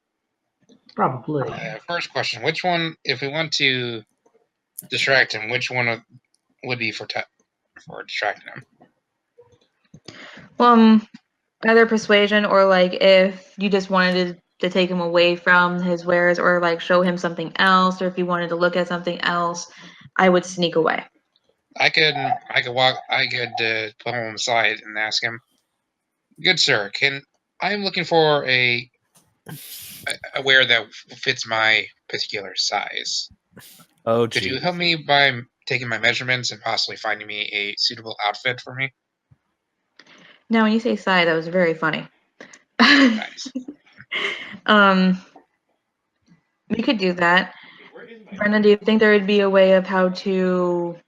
Probably. First question: which one, if we want to distract him, which one would be for distracting him? Well, either persuasion or like if you just wanted to take him away from his wares or like show him something else, or if you wanted to look at something else, I would sneak away. I could pull him aside and ask him, "Good sir, I'm looking for a wear that fits my particular size. Oh, Could you geez. help me by taking my measurements and possibly finding me a suitable outfit for me?" Now, when you say size, that was very funny. Nice. We could do that. Brendan, do you think there would be a way of how to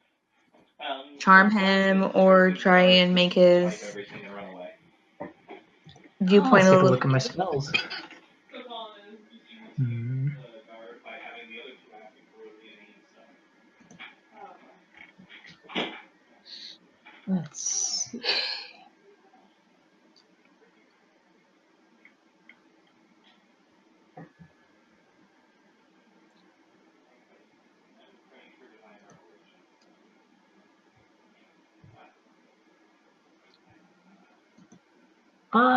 charm him or try and make his viewpoint Let's a take a little... look at my spells. Hmm. Let's see.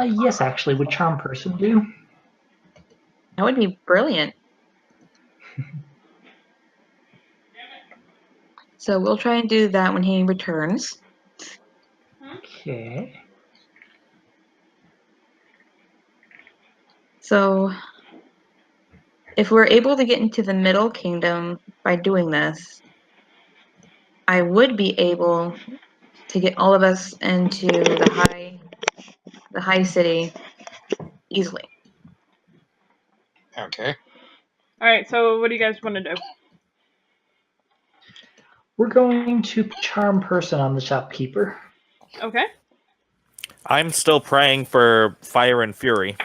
Yes, actually, would charm person do? That would be brilliant. So we'll try and do that when he returns. Okay. So if we're able to get into the Middle Kingdom by doing this, I would be able to get all of us into the high city easily. Okay. Alright, so what do you guys want to do? We're going to charm person on the shopkeeper. Okay. I'm still praying for fire and fury.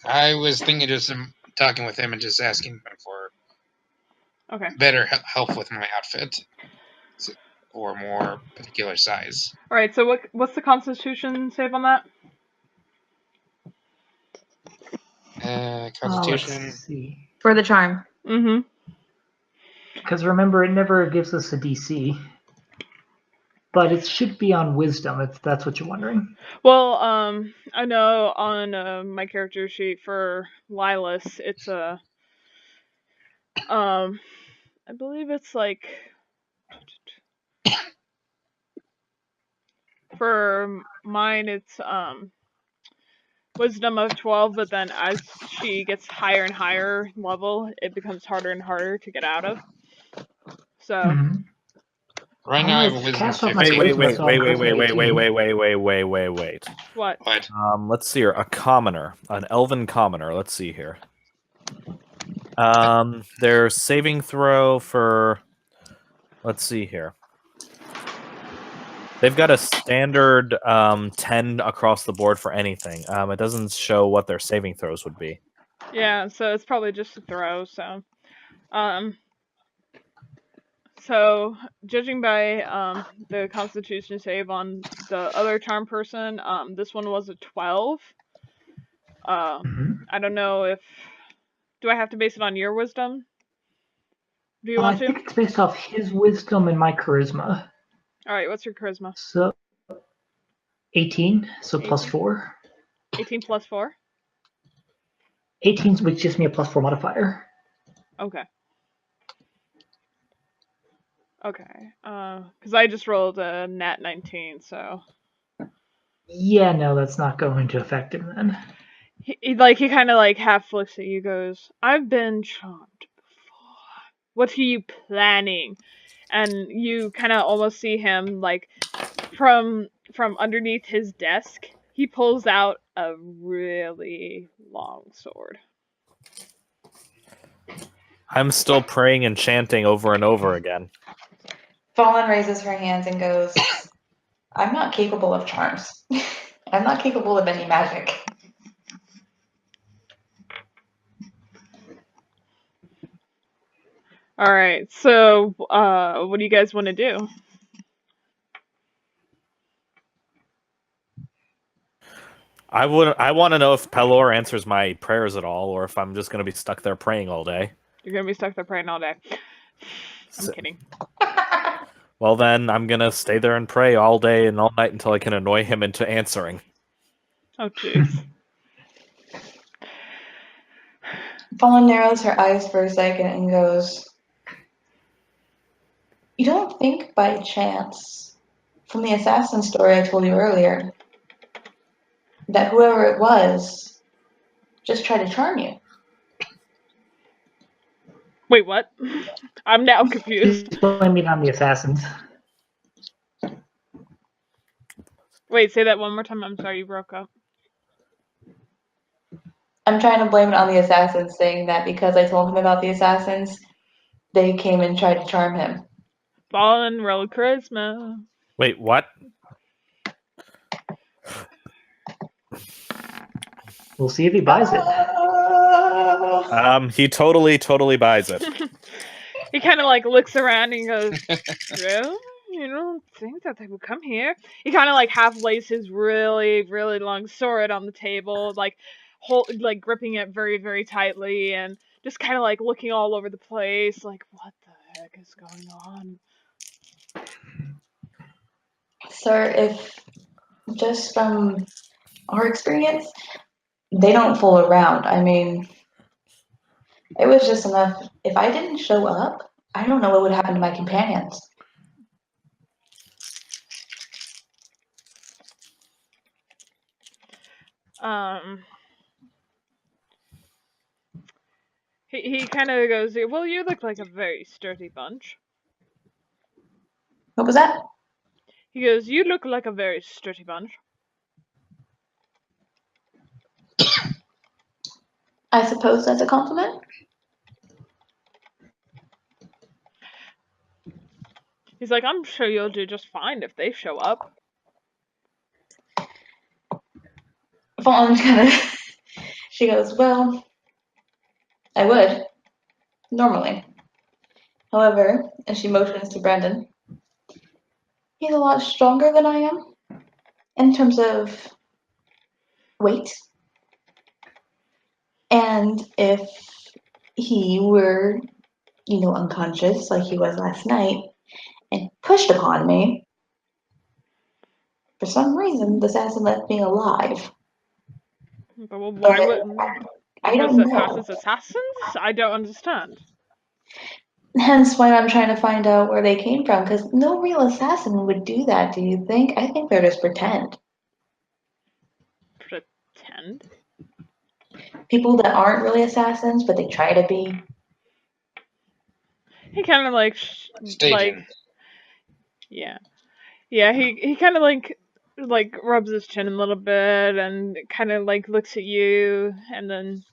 I was thinking just talking with him and just asking him for better help with my outfit or more particular size. Alright, so what's the Constitution save on that? Constitution. Let's see. For the charm. Mm-hmm. Because remember, it never gives us a DC. But it should be on wisdom, if that's what you're wondering. Well, I know on my character sheet for Lilas, it's I believe it's like for mine it's wisdom of 12, but then as she gets higher and higher level, it becomes harder and harder to get out of. So Mhm. Right now I have a I've wisdom of cast off my 15. charisma, so I'm currently 18. Wait. what? What? Let's see here. A commoner, an elven commoner. Let's see here. Their saving throw for. Let's see here. They've got a standard 10 across the board for anything. It doesn't show what their saving throws would be. Yeah, so it's probably just a throw. So judging by the Constitution save on the other charm person, this one was a 12. Mhm. I don't know if do I have to base it on your wisdom? Do you I want to? think it's based off his wisdom and my charisma. All right, what's your charisma? So 18, so plus 18? 4. 18 plus 4? 18, which gives me a plus 4 modifier. Okay. Okay. Because I just rolled a nat 19, so Yeah, no, that's not going to affect him then. he kind of like half looks at you, goes, "I've been charmed before. What are you planning?" And you kind of almost see him like from underneath his desk. He pulls out a really long sword. I'm still praying and chanting over and over again. Fallen raises her hands and goes, I'm not capable of charms. I'm not capable of any magic. All right. So, what do you guys want to do? I want to know if Pelor answers my prayers at all, or if I'm just going to be stuck there praying all day. You're gonna be stuck there praying all day. I'm So- kidding. Well, then I'm going to stay there and pray all day and all night until I can annoy him into answering. Oh, jeez. Fallen narrows her eyes for a second and goes, You don't think by chance, from the assassin story I told you earlier, that whoever it was just tried to charm you? Wait, what? I'm now confused. He's blaming it on the assassins. Wait, say that one more time. I'm sorry, you broke up. I'm trying to blame it on the assassins, saying that because I told him about the assassins, they came and tried to charm him. Fallen roll charisma. Wait, what? We'll see if he buys it. He totally buys it. He kind of like looks around and goes, "Really? You don't think that they would come here?" He kind of like half lays his really, really long sword on the table, like gripping it very, very tightly, and just kind of like looking all over the place, like, what the heck is going on? Sir, if just from our experience, they don't fool around. I mean, it was just enough. If I didn't show up, I don't know what would happen to my companions. He kind of goes, "Well, you look like a very sturdy bunch." What was that? He goes, "You look like a very sturdy bunch." I suppose that's a compliment. He's like, "I'm sure you'll do just fine if they show up." Fawn kind of, she goes, well, I would, normally. However, and she motions to Brandon, he's a lot stronger than I am in terms of weight. And if he were, unconscious like he was last night and pushed upon me, for some reason, the assassin left me alive. But well, why But would? I Because don't assassins know. assassins? I don't understand. Hence why I'm trying to find out where they came from, because no real assassin would do that, do you think? I think they're just pretend. Pretend? friend? People that aren't really assassins, but they try to be. He kind of like, Staging. yeah. He kind of like rubs his chin a little bit and kind of like looks at you and then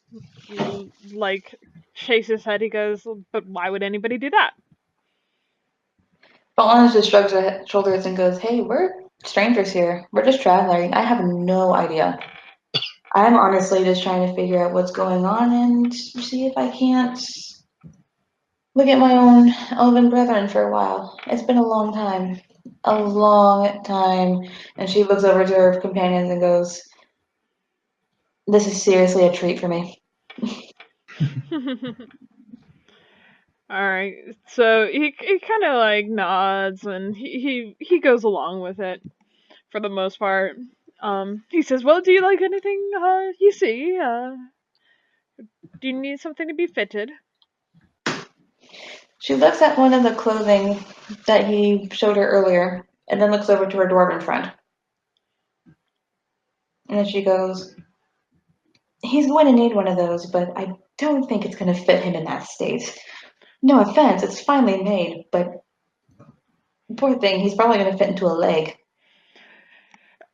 like shakes his head. He goes, "But why would anybody do that?" Fallon just shrugs her shoulders and goes, "Hey, we're strangers here. We're just traveling. I have no idea. I'm honestly just trying to figure out what's going on and see if I can't look at my own elven brethren for a while. It's been a long time. A long time." And she looks over to her companions and goes, "This is seriously a treat for me." All right, so he kind of like nods and he goes along with it for the most part. He says, "Well, do you like anything you see? Do you need something to be fitted?" She looks at one of the clothing that he showed her earlier and then looks over to her dwarven friend. And then she goes, "He's going to need one of those, but I don't think it's going to fit him in that state. No offense, it's finely made, but poor thing, he's probably going to fit into a leg."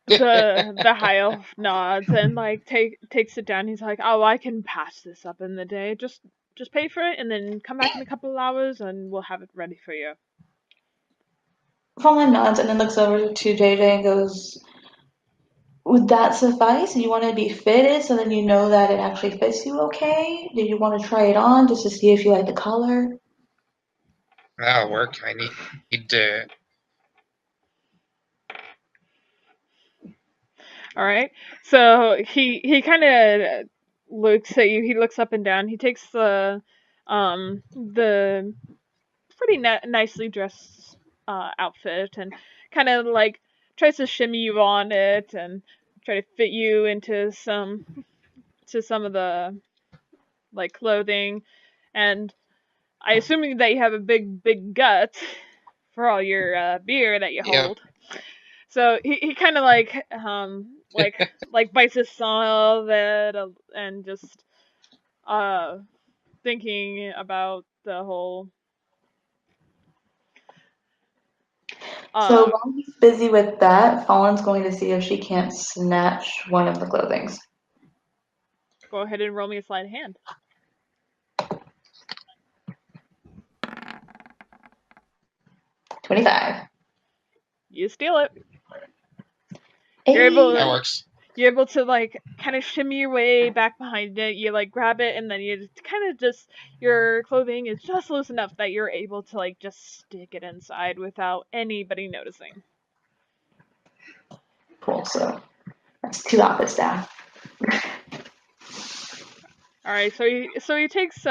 The high elf nods and like takes it down. He's like, "Oh, I can patch this up in the day. Just pay for it and then come back in a couple of hours and we'll have it ready for you." Fallon nods and then looks over to JJ and goes, "Would that suffice? Do you want to be fitted so then you know that it actually fits you okay? Do you want to try it on just to see if you like the color?" That'll work. I need to. All right. So he kind of looks at you. He looks up and down. He takes the pretty nicely dressed outfit and kind of like tries to shimmy you on it and try to fit you into some of the like clothing. And I assuming that you have a big gut for all your beer that you Yep. hold. So he kind of like bites his tongue a bit and just thinking about the whole So while he's busy with that, Fallon's going to see if she can't snatch one of the clothings. go ahead and roll me a sleight of hand. 25. You steal it. Hey. You're able That to works. you're able to like kind of shimmy your way back behind it. You like grab it and then you kind of just your clothing is just loose enough that you're able to like just stick it inside without anybody noticing. Cool, so that's 2 outfits down. All right, so he takes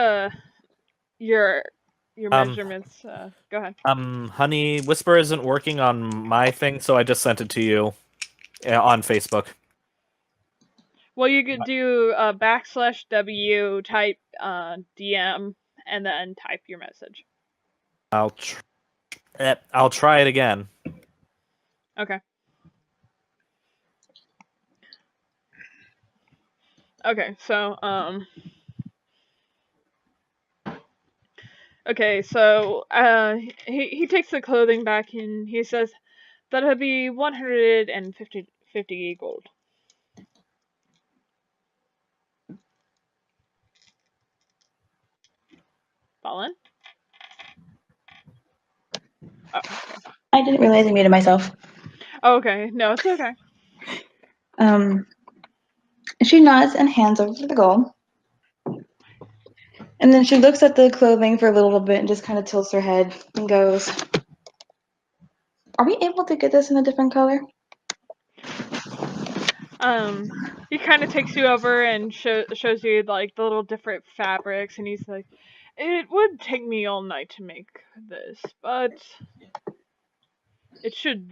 your measurements. Go ahead. Honey, Whisper isn't working on my thing, so I just sent it to you on Facebook. Well, you could do /W, type DM, and then type your message. I'll try it again. Okay. Okay, so okay, so he takes the clothing back and he says that'll be 150 gold. Fallen? Oh, okay. I didn't realize I muted myself. Oh, okay. No, it's okay. She nods and hands over the gold. And then she looks at the clothing for a little bit and just kind of tilts her head and goes, "Are we able to get this in a different color?" He kind of takes you over and shows you like the little different fabrics, and he's like, "It would take me all night to make this, but it should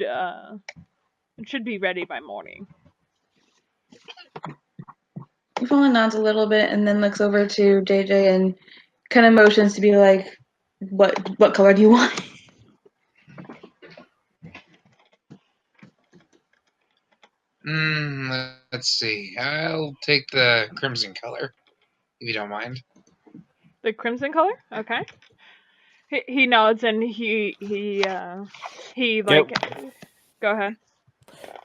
be ready by morning." Yvonne nods a little bit and then looks over to JJ and kind of motions to be like, what color do you want?" Let's see. I'll take the crimson color, if you don't mind. The crimson color? Okay. He nods and he like go ahead.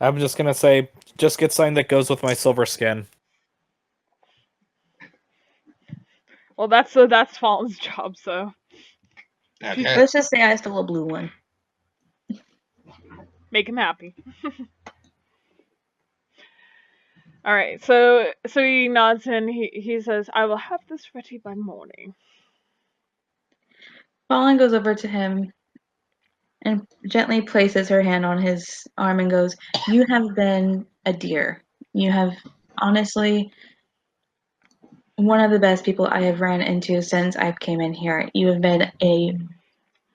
I'm just gonna say, just get something that goes with my silver skin. Well, that's Fallen's job, so Okay. Let's just say I stole a blue one. make him happy. All right, so he nods and he says, "I will have this ready by morning." Fallen goes over to him and gently places her hand on his arm and goes, "You have been a dear. You have honestly one of the best people I have ran into since I came in here. You have been a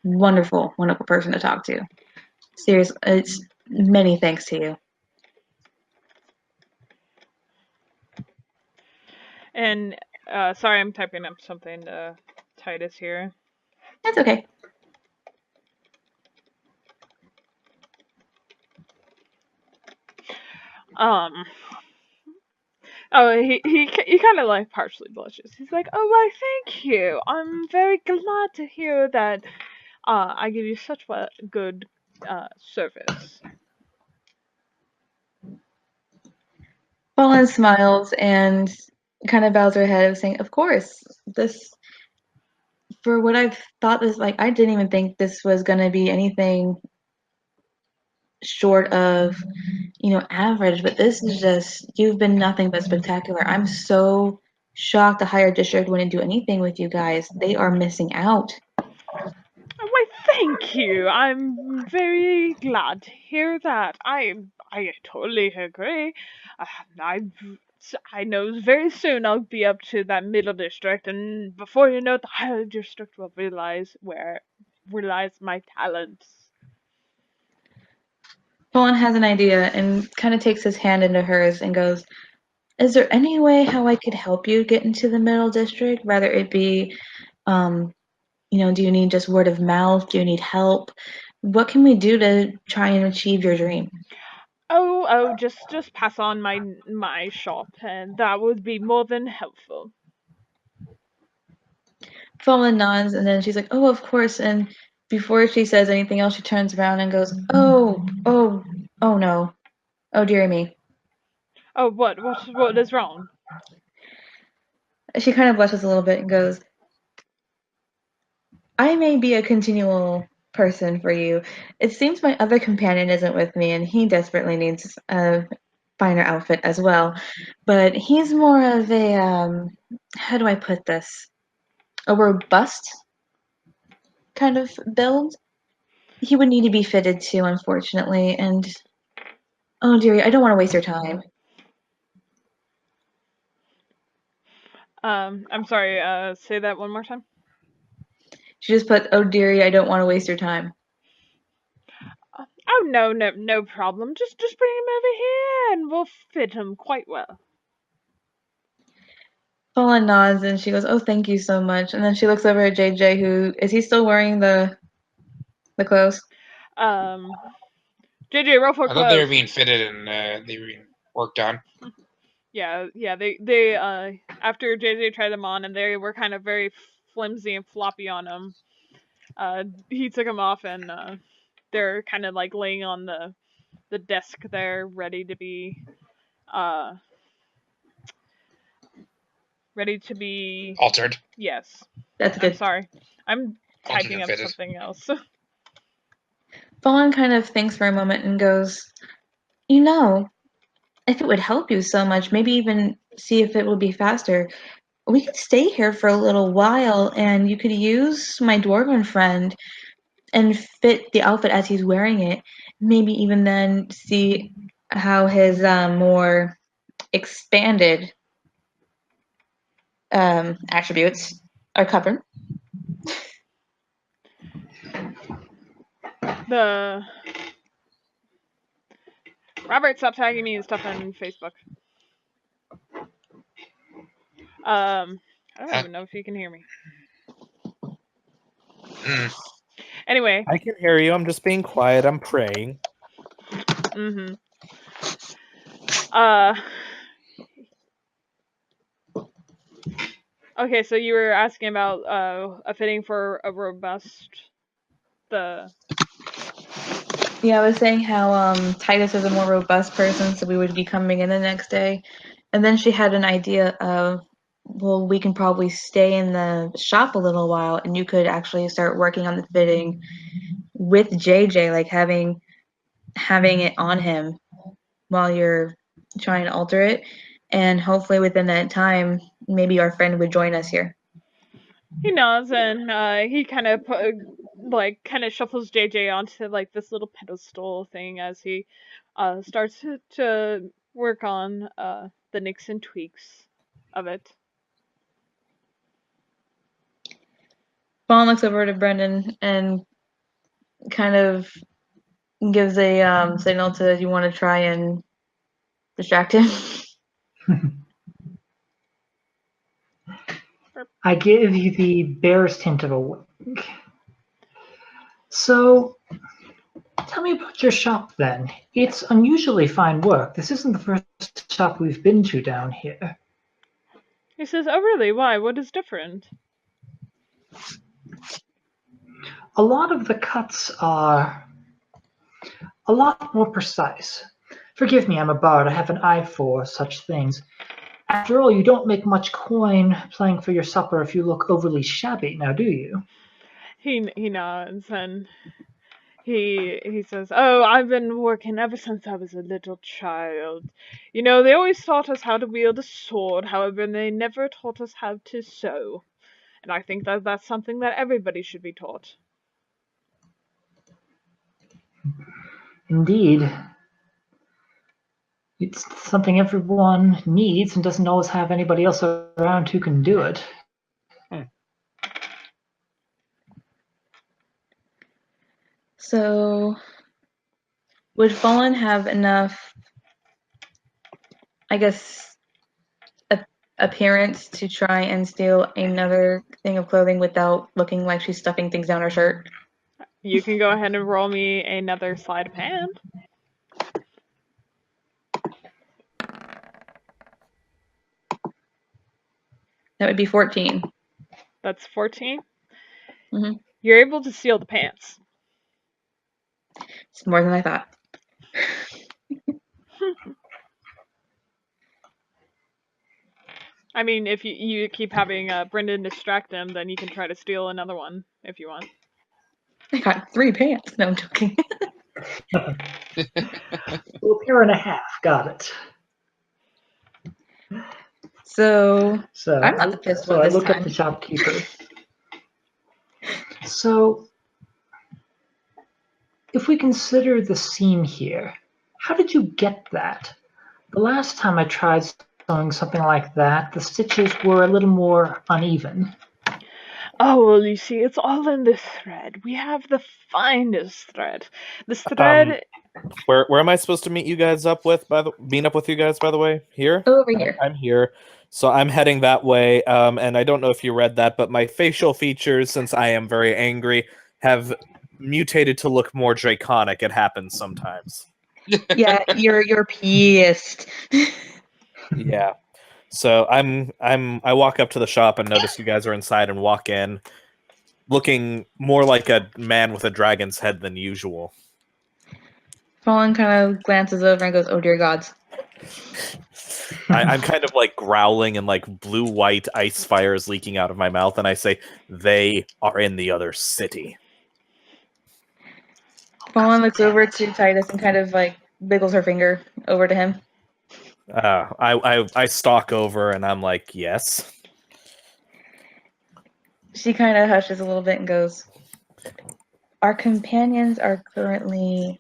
wonderful, wonderful person to talk to. Seriously, it's many thanks to you." And sorry, I'm typing up something to Titus here. That's okay. Oh, he kind of like partially blushes. He's like, "Oh, why, thank you. I'm very glad to hear that. I give you such good service." Fallen smiles and kind of bows her head, saying, "Of course, this for what I've thought this like. I didn't even think this was gonna be anything short of, average. But this is just you've been nothing but spectacular. I'm so shocked the higher district wouldn't do anything with you guys. They are missing out." Oh, why, thank you. I'm very glad to hear that. I totally agree. I know very soon I'll be up to that middle district, and before you know it, the higher district will realize my talents. Fallen has an idea and kind of takes his hand into hers and goes, "Is there any way how I could help you get into the middle district? Rather it be, do you need just word of mouth? Do you need help? What can we do to try and achieve your dream?" Oh, just pass on my shop, and that would be more than helpful. Fallen nods, and then she's like, "Oh, of course." And before she says anything else, she turns around and goes, "Oh no. Oh, dearie me." Oh, what is wrong? She kind of blushes a little bit and goes, "I may be a continual person for you. It seems my other companion isn't with me, and he desperately needs a finer outfit as well. But he's more of a, how do I put this? A robust kind of build. He would need to be fitted too, unfortunately. And oh, dearie, I don't want to waste your time." I'm sorry. Say that one more time. She just put, "Oh, dearie, I don't want to waste your time." Oh, no problem. Just bring him over here, and we'll fit him quite well. Fallen nods and she goes, "Oh, thank you so much." And then she looks over at JJ, who is he still wearing the clothes? JJ, roll for I thought they were clothes. being fitted and they were being worked on. Yeah. They after JJ tried them on, and they were kind of very flimsy and floppy on him. He took them off, and they're kind of like laying on the desk there, ready to be Altered. yes. That's I'm good. sorry. I'm Altered typing and up fitted. something else. Fallen kind of thinks for a moment and goes, "You know, if it would help you so much, maybe even see if it would be faster. We could stay here for a little while and you could use my dwarven friend and fit the outfit as he's wearing it. Maybe even then see how his more expanded attributes are covered." The Robert, stop tagging me and stuff on Facebook. I don't even know if you can hear me. Anyway. I can hear you. I'm just being quiet. I'm praying. Okay, so you were asking about a fitting for a robust Yeah, I was saying how Titus is a more robust person, so we would be coming in the next day. And then she had an idea of, well, we can probably stay in the shop a little while, and you could actually start working on the fitting with JJ, like having it on him while you're trying to alter it. And hopefully within that time, maybe our friend would join us here. He nods and he kind of shuffles JJ onto like this little pedestal thing as he starts to work on the nicks and tweaks of it. Fawn looks over to Brendan and kind of gives a signal to you want to try and distract him. I give you the barest hint of a wink. So, tell me about your shop then. It's unusually fine work. This isn't the first shop we've been to down here. He says, "Oh really? Why? What is different?" A lot of the cuts are a lot more precise. Forgive me, I'm a bard. I have an eye for such things. After all, you don't make much coin playing for your supper if you look overly shabby, now do you? He nods and he says, "Oh, I've been working ever since I was a little child. You know, they always taught us how to wield a sword, however, they never taught us how to sew. And I think that that's something that everybody should be taught." Indeed. It's something everyone needs and doesn't always have anybody else around who can do it. So, would Fallen have enough, I guess, appearance to try and steal another thing of clothing without looking like she's stuffing things down her shirt? You can go ahead and roll me another sleight of hand. That would be 14. That's 14. Mhm. You're able to steal the pants. It's more than I thought. I mean, if you keep having Brendan distract him, then you can try to steal another one if you want. I got 3 pants. No, I'm joking. Well, a pair and a half, got it. So, So I'm not the pissed one I this look time. at the shopkeeper. So, if we consider the seam here, how did you get that? The last time I tried sewing something like that, the stitches were a little more uneven. Oh, well, you see, it's all in this thread. We have the finest thread. This thread... Where am I supposed to meet you guys up with? Meet up with you guys, by the way? Here? Over here. I'm here. So I'm heading that way. And I don't know if you read that, but my facial features, since I am very angry, have mutated to look more draconic. It happens sometimes. Yeah, you're pissed. Yeah. So I walk up to the shop and notice you guys are inside and walk in, looking more like a man with a dragon's head than usual. Fallen kind of glances over and goes, "Oh dear gods." I'm kind of like growling and like blue-white ice fires leaking out of my mouth, and I say, "They are in the other city." Fallen looks over to Titus and kind of like wiggles her finger over to him. I stalk over and I'm like, "Yes." She kind of hushes a little bit and goes, "Our companions are currently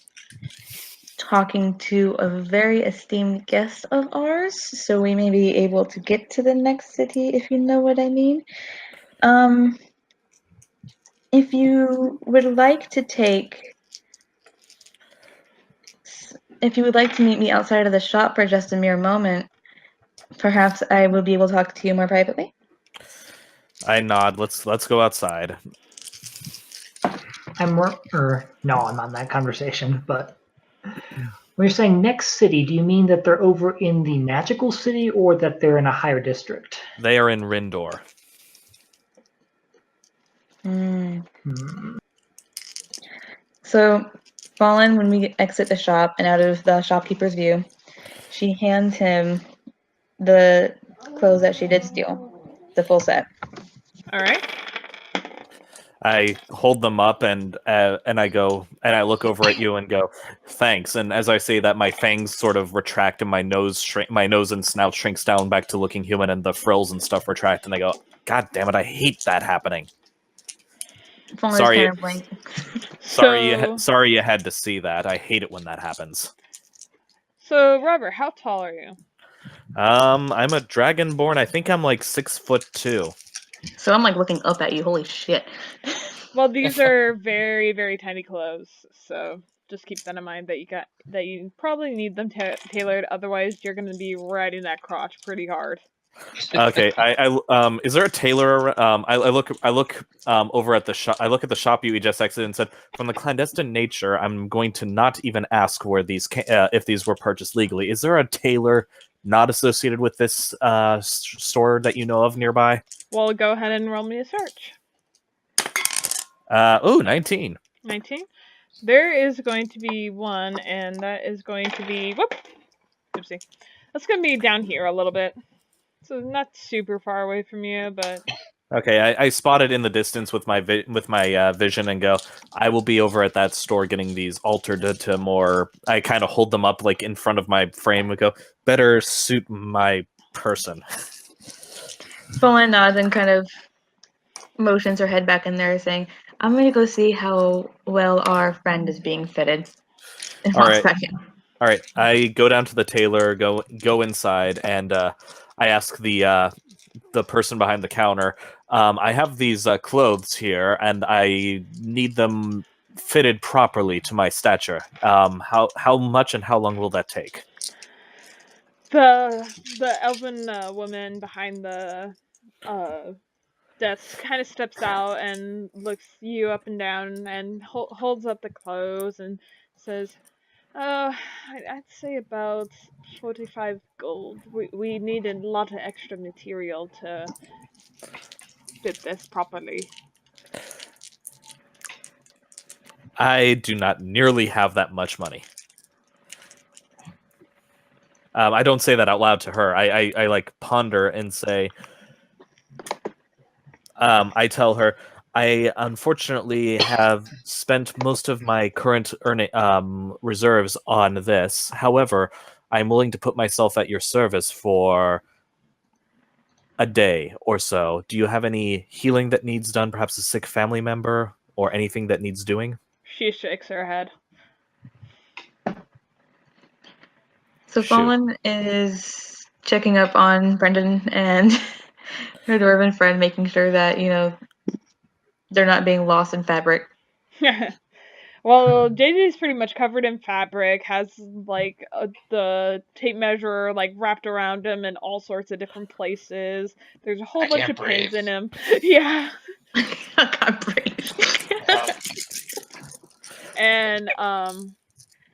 talking to a very esteemed guest of ours, so we may be able to get to the next city, if you know what I mean. If you would like to meet me outside of the shop for just a mere moment, perhaps I will be able to talk to you more privately." I nod. Let's go outside. I'm not in that conversation, but When you're saying next city, do you mean that they're over in the magical city or that they're in a higher district? They are in Rindor. Hmm. Hmm. So, Fallen, when we exit the shop and out of the shopkeeper's view, she hands him the clothes that she did steal, the full set. All right. I hold them up and I go and I look over at you and go, thanks. And as I say that, my fangs sort of retract and my nose and snout shrinks down back to looking human, and the frills and stuff retract. And I go, God damn it, I hate that happening. Fallen Sorry, kind of blank. sorry you had to see that. I hate it when that happens. So Robert, how tall are you? I'm a dragonborn. I think I'm like 6'2". So I'm like looking up at you. Holy shit. Well, these are very, very tiny clothes, so just keep that in mind that you probably need them tailored. Otherwise, you're going to be riding that crotch pretty hard. Okay, is there a tailor? I look over at the shop. I look at the shop you just exited and said, from the clandestine nature, I'm going to not even ask where these if these were purchased legally. Is there a tailor not associated with this store that you know of nearby? Well, go ahead and roll me a search. 19. 19. There is going to be one, and that is going to be oopsie. That's going to be down here a little bit. So not super far away from you, but Okay, I spot it in the distance with my vision and go, I will be over at that store getting these altered to more. I kind of hold them up like in front of my frame and go, better suit my person. Fallen nods and kind of motions her head back in there, saying, I'm going to go see how well our friend is being fitted. And All walks right. back in. All right, I go down to the tailor, go inside, and I ask the person behind the counter. I have these clothes here, and I need them fitted properly to my stature. How much and how long will that take? the elven woman behind the desk kind of steps out and looks you up and down and holds up the clothes and says, I'd say about 45 gold. We need a lot of extra material to fit this properly. I do not nearly have that much money. I don't say that out loud to her. I like ponder and say, I tell her, I unfortunately have spent most of my current reserves on this. However, I'm willing to put myself at your service for a day or so. Do you have any healing that needs done? Perhaps a sick family member or anything that needs doing? She shakes her head. So Shoot. Fallen is checking up on Brendan and her dwarven friend, making sure that, they're not being lost in fabric. Well, JJ's pretty much covered in fabric, has like the tape measure like wrapped around him in all sorts of different places. There's a whole I bunch can't of pins breathe. in him. Yeah. God breathe. And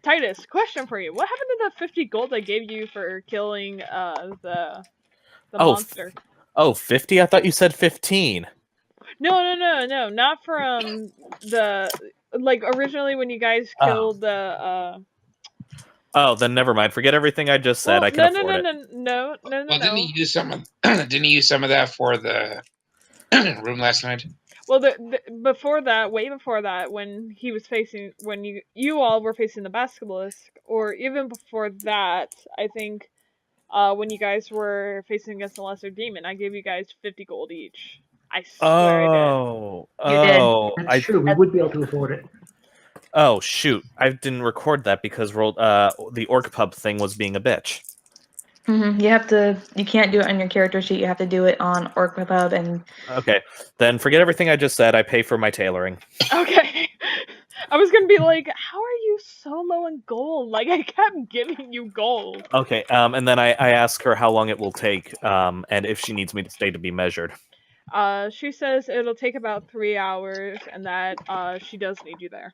Titus, question for you. What happened to the 50 gold I gave you for killing the monster? 50? I thought you said 15. No, not from the like originally when you guys killed the Oh, then never mind. Forget everything I just said. well, I can afford it. no. Well, didn't he use some of didn't he use some of that for the room last night? Well, before that, way before that, when he was facing, when you all were facing the basilisk, or even before that, I think, when you guys were facing against the lesser demon, I gave you guys 50 gold each. I swear You did. That's true. We would be able to afford it. Oh shoot! I didn't record that because the orc pub thing was being a bitch. You can't do it on your character sheet. You have to do it on Orc Pub and. Okay, then forget everything I just said. I pay for my tailoring. Okay. I was gonna be like, how are you so low in gold? Like, I kept giving you gold. Okay, and then I ask her how long it will take, and if she needs me to stay to be measured. She says it'll take about 3 hours, and that she does need you there.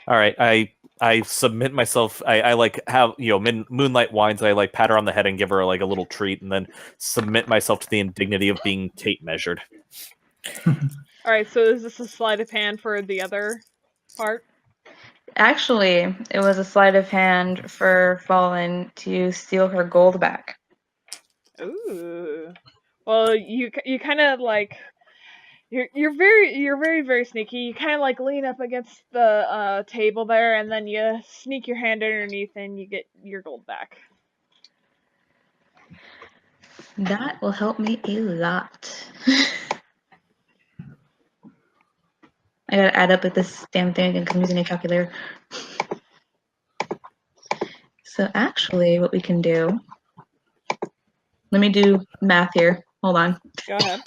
All right, I I submit myself. I like have moonlight wines. I like pat her on the head and give her like a little treat, and then submit myself to the indignity of being tape measured. All right, so is this a sleight of hand for the other part? Actually, it was a sleight of hand for Fallen to steal her gold back. Ooh. Well, you kind of like you're very sneaky. You kind of like lean up against the table there, and then you sneak your hand underneath, and you get your gold back. That will help me a lot. I gotta add up with this damn thing because I'm using a calculator. So actually, what we can do, let me do math here. Hold on. Go ahead.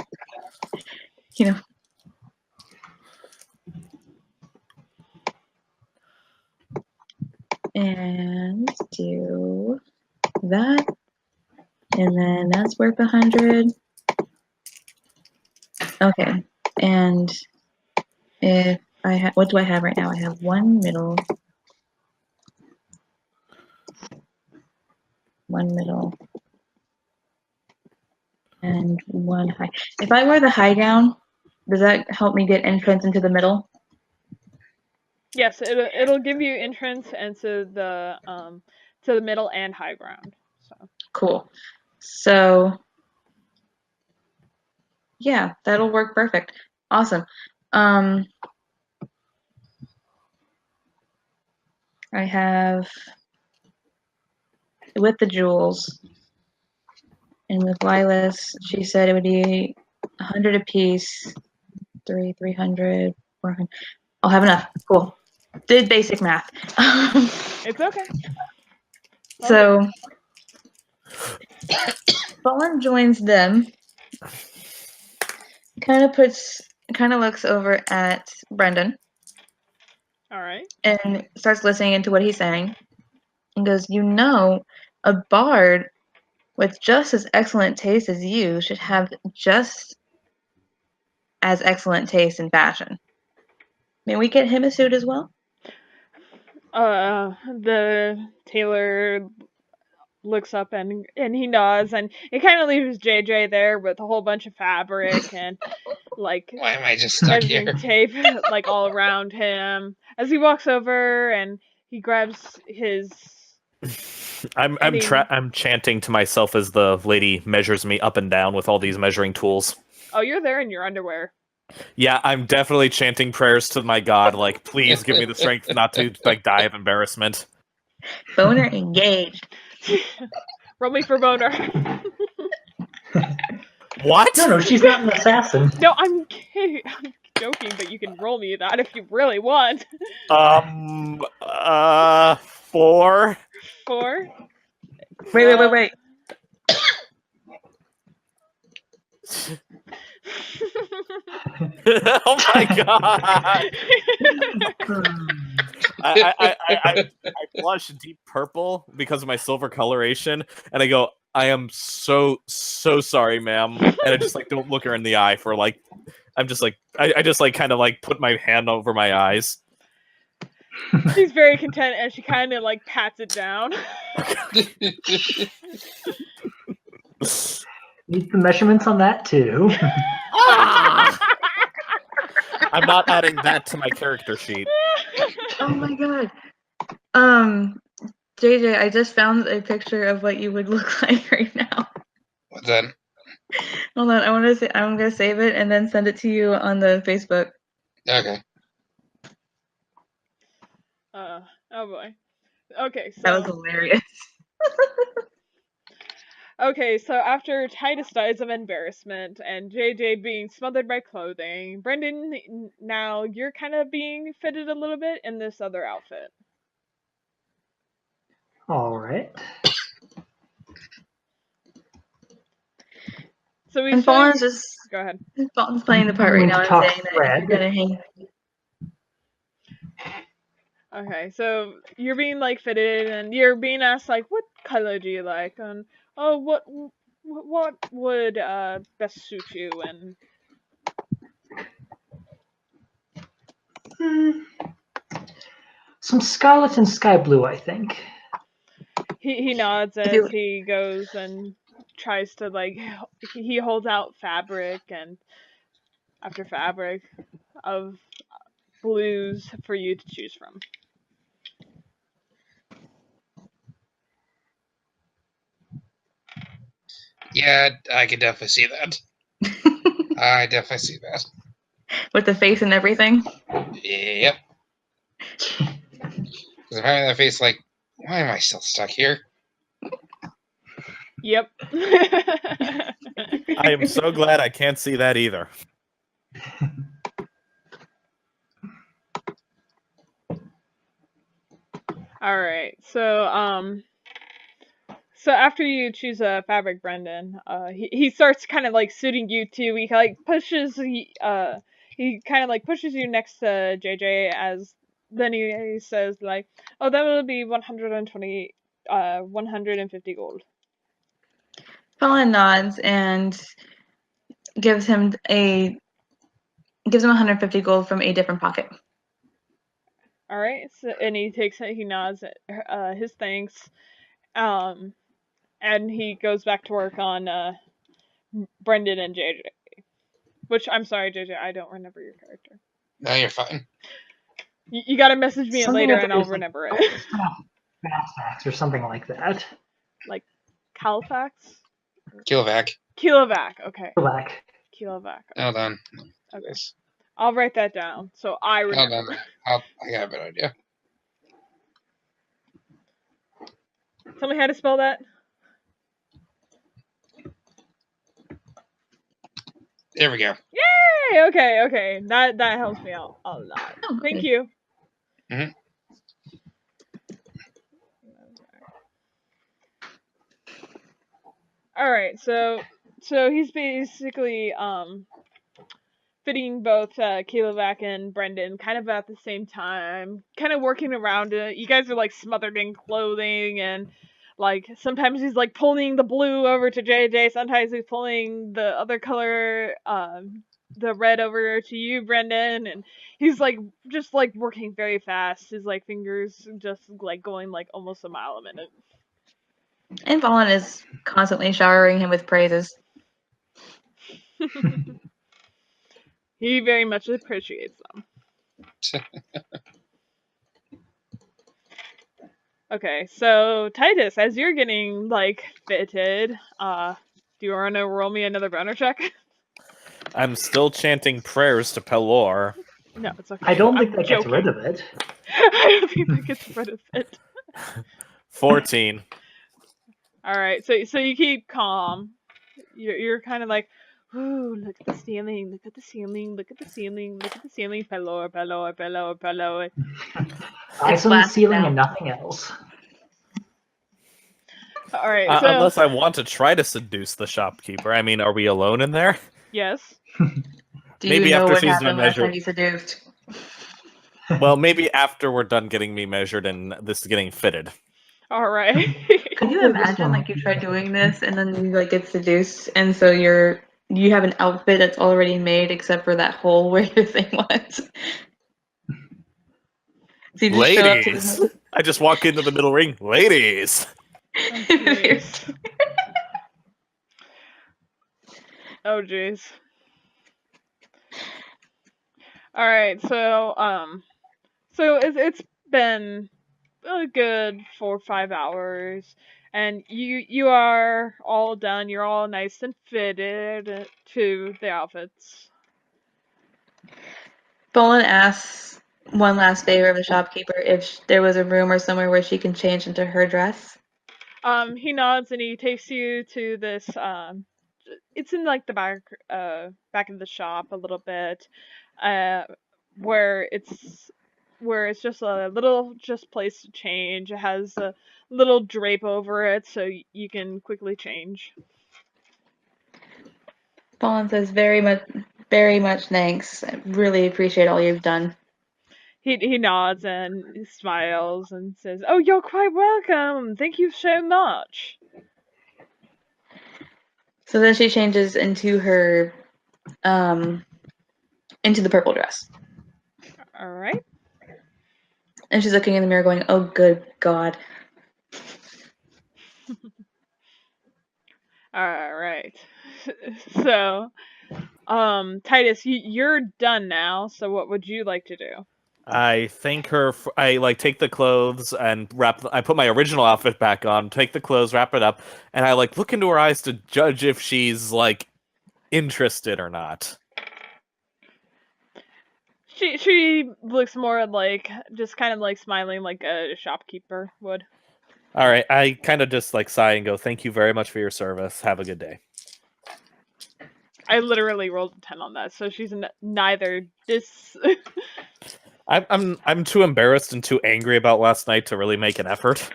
You know. And do that. And then that's worth 100. Okay. And if I have, what do I have right now? I have one middle, and one high. If I wear the high gown, does that help me get entrance into the middle? Yes, it'll give you entrance into the middle and high ground. So Cool. So yeah, that'll work perfect. Awesome. I have with the jewels and with Lilas, she said it would be 100 apiece, 300, 400. I'll have enough. Cool. Did basic math. it's okay. So Fallen joins them. Kind of looks over at Brendan. All right. And starts listening into what he's saying. And goes, a bard with just as excellent taste as you should have just as excellent taste in fashion. May we get him a suit as well? The tailor looks up and he nods, and it kind of leaves JJ there with a whole bunch of fabric and like Why am I just stuck here? measuring tape like all around him as he walks over and he grabs his. I'm chanting to myself as the lady measures me up and down with all these measuring tools. Oh, you're there in your underwear. Yeah, I'm definitely chanting prayers to my god, like, please give me the strength not to like die of embarrassment. Boner engaged. Roll me for boner. What? No, she's not an assassin. No, I'm kidding. I'm joking, but you can roll me that if you really want. 4. 4. Wait. Oh my god! I blush deep purple because of my silver coloration, and I go, I am so sorry, ma'am. And I just like don't look her in the eye for like, I'm just like, I just like kind of like put my hand over my eyes. She's very content and she kind of like pats it down. Need the measurements on that too. I'm not adding that to my character sheet. Oh my god. JJ, I just found a picture of what you would look like right now. What's that? Hold on, I'm gonna save it and then send it to you on the Facebook. Okay. Oh boy. Okay, so That was hilarious. okay, so after Titus dies of embarrassment and JJ being smothered by clothing, Brendan, now you're kind of being fitted a little bit in this other outfit. All right. So we And Fallen's just go ahead. Fallen's playing the part right now and saying that if you're gonna hang. Okay, so you're being like fitted and you're being asked like, what color do you like? And oh, what would best suit you? And Some scarlet and sky blue, I think. He nods If as you- he goes and tries to like he holds out fabric and after fabric of blues for you to choose from. Yeah, I can definitely see that. I definitely see that. With the face and everything. Yep. Because I'm having that face like, why am I still stuck here? Yep. I am so glad I can't see that either. All right. So after you choose a fabric, Brendan, he starts kind of like suiting you too. He like pushes he kind of like pushes you next to JJ as then he says like, oh, that will be 150 gold. Fallen nods and gives him 150 gold from a different pocket. All right. So and he nods his thanks, and he goes back to work on Brendan and JJ. Which I'm sorry, JJ, I don't remember your character. No, you're fine. You gotta message me Something later with- and I'll it's like- remember it. Fast or something like that. Like Califax? Kilovac. Kilovac, okay. Back. Kilovac. Hold on. Okay. Yes. I'll write that down so I Hold remember. on. I got a better idea. Tell me how to spell that. There we go. Yay! Okay. That helps me out a lot. Oh, Thank okay. you. Mhm. Alright, so he's basically fitting both Kilovac and Brendan kind of at the same time, kind of working around it. You guys are like smothered in clothing, and like sometimes he's like pulling the blue over to JJ, sometimes he's pulling the other color, the red over to you, Brendan, and he's like just like working very fast. His like fingers just like going like almost a mile a minute. And Fallen is constantly showering him with praises. He very much appreciates them. Okay, so Titus, as you're getting like fitted, do you want to roll me another boner check? I'm still chanting prayers to Pelor. No, it's okay. I don't I'm think that gets joking. rid of it. I don't think that gets rid of it. 14. All right, so you keep calm. You're kind of like, ooh, look at the ceiling, look at the ceiling, look at the ceiling, look at the ceiling, Pelor. Eyes on the blasting ceiling down. and nothing else. All right, so Unless I want to try to seduce the shopkeeper. I mean, are we alone in there? yes. Do Maybe you know after what she's happened done last time measuring. you seduced? Well, maybe after we're done getting me measured and this getting fitted. All right. Could you Hopefully this imagine one- like you try doing this and then you like get seduced and so you have an outfit that's already made except for that hole where your thing was. So you just show up to Ladies! I just walk into the middle ring. Ladies! Oh, jeez. Oh, jeez. All right, so it's been a good 4 or 5 hours, and you are all done. You're all nice and fitted to the outfits. Bolin asks one last favor of the shopkeeper if there was a room or somewhere where she can change into her dress. He nods and he takes you to this. It's in like the back of the shop a little bit, where it's just a little place to change. It has a little drape over it, so you can quickly change. Bolin says very much thanks. I really appreciate all you've done. He nods and he smiles and says, "Oh, you're quite welcome. Thank you so much." So then she changes into her into the purple dress. All right. And she's looking in the mirror going, oh, good God. All right. So, Titus, you're done now. So, what would you like to do? I thank her. I like take the clothes and wrap. I put my original outfit back on. Take the clothes, wrap it up, and I like look into her eyes to judge if she's like interested or not. She looks more like just kind of like smiling like a shopkeeper would. All right, I kind of just like sigh and go, "Thank you very much for your service. Have a good day." I literally rolled a 10 on that, so she's neither dis. I'm too embarrassed and too angry about last night to really make an effort.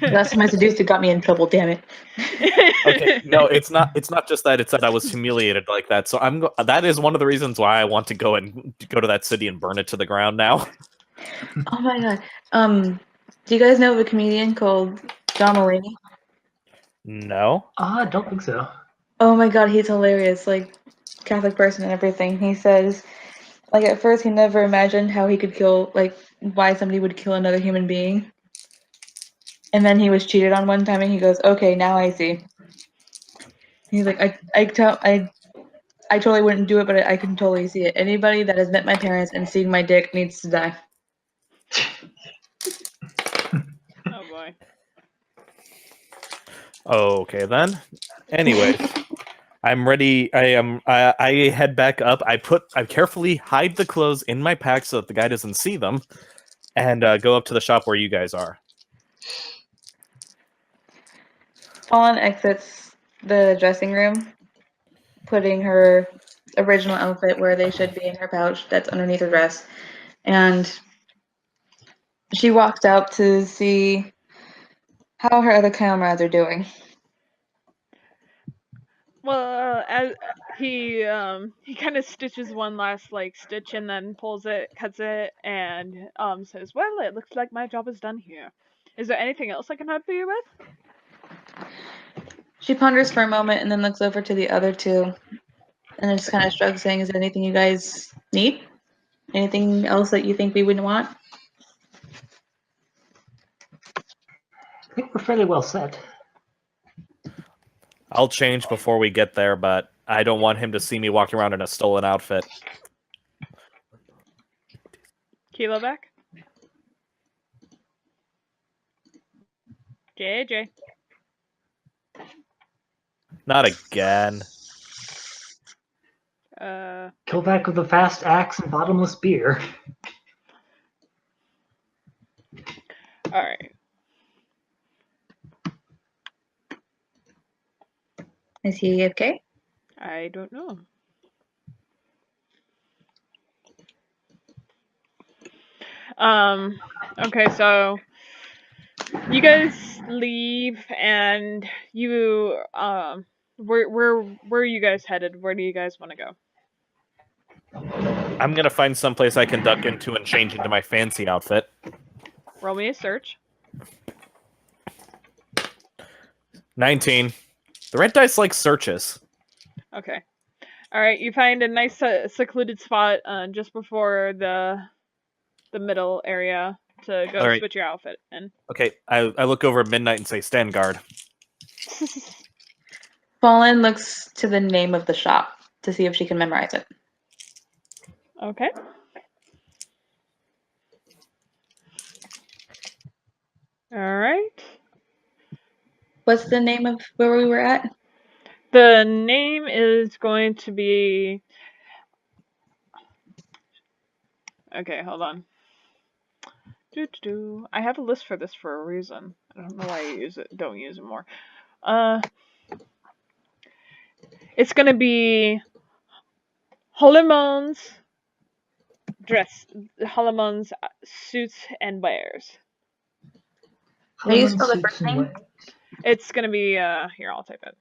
Last time I seduced it got me in trouble, damn it. Okay, no, it's not. It's not just that. It's that I was humiliated like that. So that is one of the reasons why I want to go to that city and burn it to the ground now. Oh my God. Do you guys know of a comedian called John Mulaney? No. I don't think so. Oh my God, he's hilarious. Like, Catholic person and everything. He says, like, at first he never imagined how he could kill, like, why somebody would kill another human being. And then he was cheated on one time and he goes, okay, now I see. He's like, I totally wouldn't do it, but I can totally see it. Anybody that has met my parents and seen my dick needs to die. Oh boy. Okay then. Anyways, I'm ready. I head back up. I carefully hide the clothes in my pack so that the guy doesn't see them, and go up to the shop where you guys are. Fawn exits the dressing room, putting her original outfit where they should be in her pouch that's underneath her dress. And she walks out to see how her other comrades are doing. Well, as he kind of stitches one last like stitch and then pulls it, cuts it, and says, "Well, it looks like my job is done here. Is there anything else I can help you with?" She ponders for a moment and then looks over to the other two and then just kind of shrugs, saying, is there anything you guys need? Anything else that you think we would want? I think we're fairly well set. I'll change before we get there, but I don't want him to see me walking around in a stolen outfit. Kilo back. JJ. Not again. Kill back with a fast axe and bottomless beer. All right. Is he okay? I don't know. Okay, so you guys leave and you where are you guys headed? Where do you guys want to go? I'm gonna find someplace I can duck into and change into my fancy outfit. Roll me a search. 19. The red dice like searches. Okay. All right, you find a nice secluded spot just before the middle area to go All right. switch your outfit in. Okay, I look over at midnight and say, stand guard. Fallen looks to the name of the shop to see if she can memorize it. Okay. All right. What's the name of where we were at? The name is going to be... Okay, hold on. I have a list for this for a reason. I don't know why I don't use it more. It's gonna be Holomon's suits and wares. How do you Holloman spell the suits first and name? wares. It's gonna be here. I'll type it.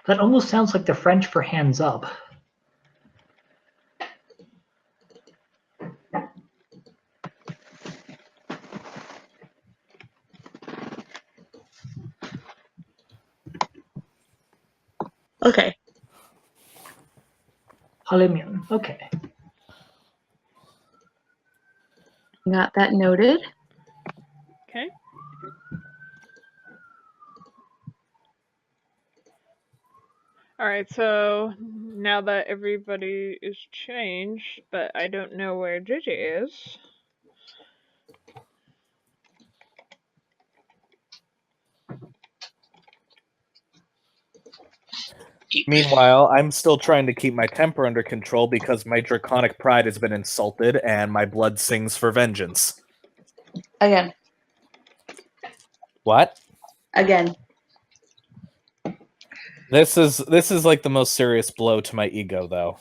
That almost sounds like the French for hands up. Okay. Holloman. Okay. Got that noted. Okay. Alright, so now that everybody is changed, but I don't know where JJ is. Meanwhile, I'm still trying to keep my temper under control because my draconic pride has been insulted and my blood sings for vengeance. Again. What? Again. This is like the most serious blow to my ego, though.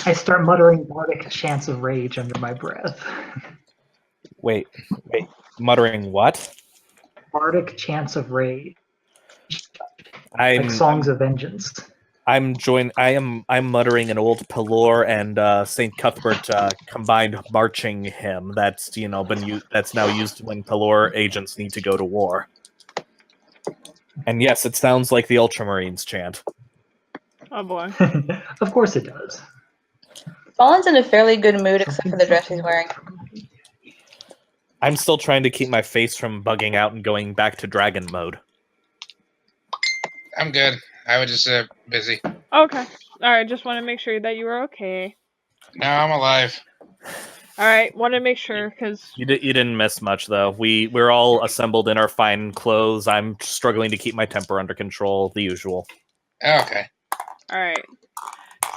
I start muttering bardic chants of rage under my breath. Wait. Muttering what? Bardic chants of rage, I'm like songs of vengeance. I'm muttering an old Pelor and Saint Cuthbert combined marching hymn that's that's now used when Pelor agents need to go to war. And yes, it sounds like the Ultramarines chant. Oh boy. Of course it does. Fallen's in a fairly good mood except for the dress he's wearing. I'm still trying to keep my face from bugging out and going back to dragon mode. I'm good. I was just busy. Okay. Alright, just want to make sure that you were okay. No, I'm alive. Alright, want to make sure, because... You didn't miss much, though. We're all assembled in our fine clothes. I'm struggling to keep my temper under control, the usual. Okay. Alright.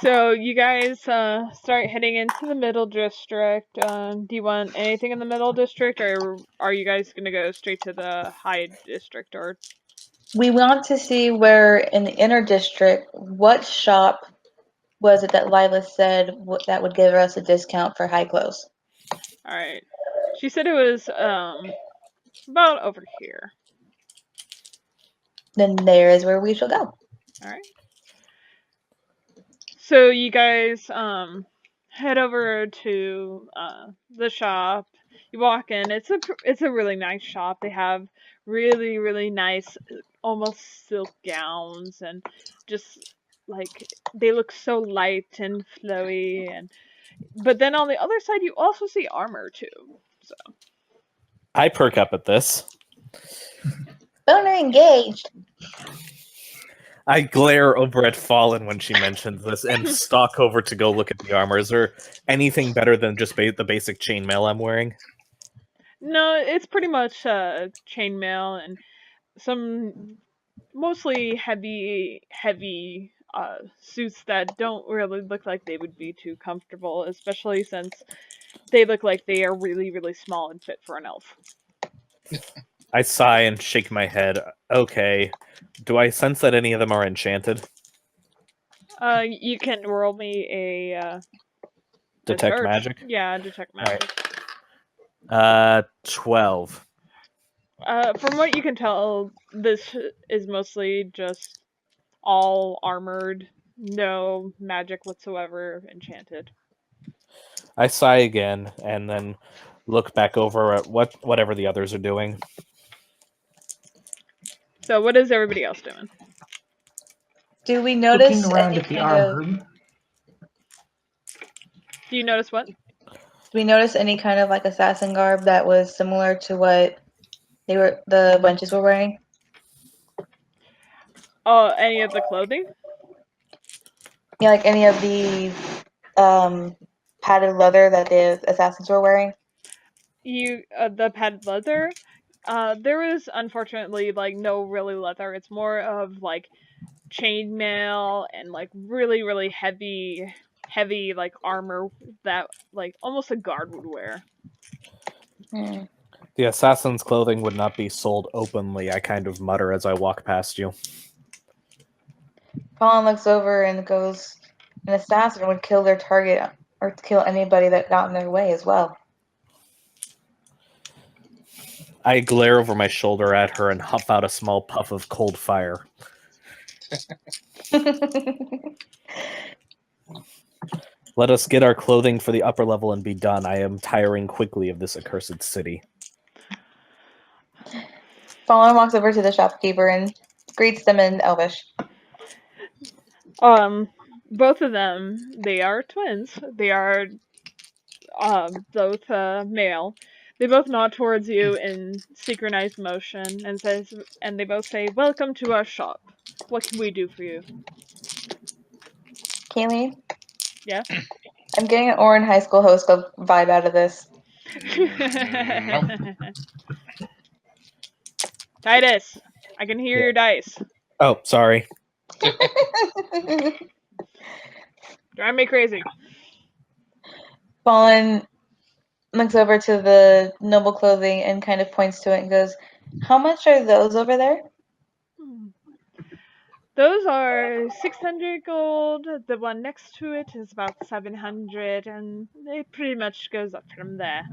So, you guys start heading into the middle district. Do you want anything in the middle district, or are you guys going to go straight to the high district, or... We want to see where in the inner district, what shop was it that Lila said that would give us a discount for high clothes? Alright. She said it was about over here. Then there is where we shall go. Alright. So you guys head over to the shop. You walk in. It's a really nice shop. They have really, really nice almost silk gowns, and just like they look so light and flowy. And but then on the other side you also see armor too. So I perk up at this. Boner engaged. I glare over at Fallen when she mentions this and stalk over to go look at the armor. Is there anything better than just the basic chainmail I'm wearing? no, it's pretty much chainmail and some mostly heavy suits that don't really look like they would be too comfortable, especially since they look like they are really, really small and fit for an elf. I sigh and shake my head. Okay. Do I sense that any of them are enchanted? You can roll me a Detect search. magic? Yeah, detect magic. Alright. 12. From what you can tell, this is mostly just all armored, no magic whatsoever enchanted. I sigh again and then look back over at whatever the others are doing. So what is everybody else doing? Do we notice Looking around any at the kind of, armor. Do you notice what? do we notice any kind of like assassin garb that was similar to what the wenches were wearing? Oh, any of the clothing? Yeah, like any of the padded leather that the assassins were wearing? The padded leather? There is unfortunately like no really leather. It's more of like chainmail and like really, really heavy like armor that like almost a guard would wear. The assassin's clothing would not be sold openly, I kind of mutter as I walk past you. Colin looks over and goes, an assassin would kill their target or kill anybody that got in their way as well. I glare over my shoulder at her and huff out a small puff of cold fire. Let us get our clothing for the upper level and be done. I am tiring quickly of this accursed city. Colin walks over to the shopkeeper and greets them in Elvish. Both of them, they are twins. They are both male. They both nod towards you in synchronized motion and they both say, "Welcome to our shop. What can we do for you?" Kaylee, Yeah. I'm getting an Orin High School host vibe out of this. Nope. Titus, I can hear Yeah. your dice. Oh, sorry. Drive me crazy. Fallen looks over to the noble clothing and kind of points to it and goes, "How much are those over there?" Those are 600 gold. The one next to it is about 700, and it pretty much goes up from there.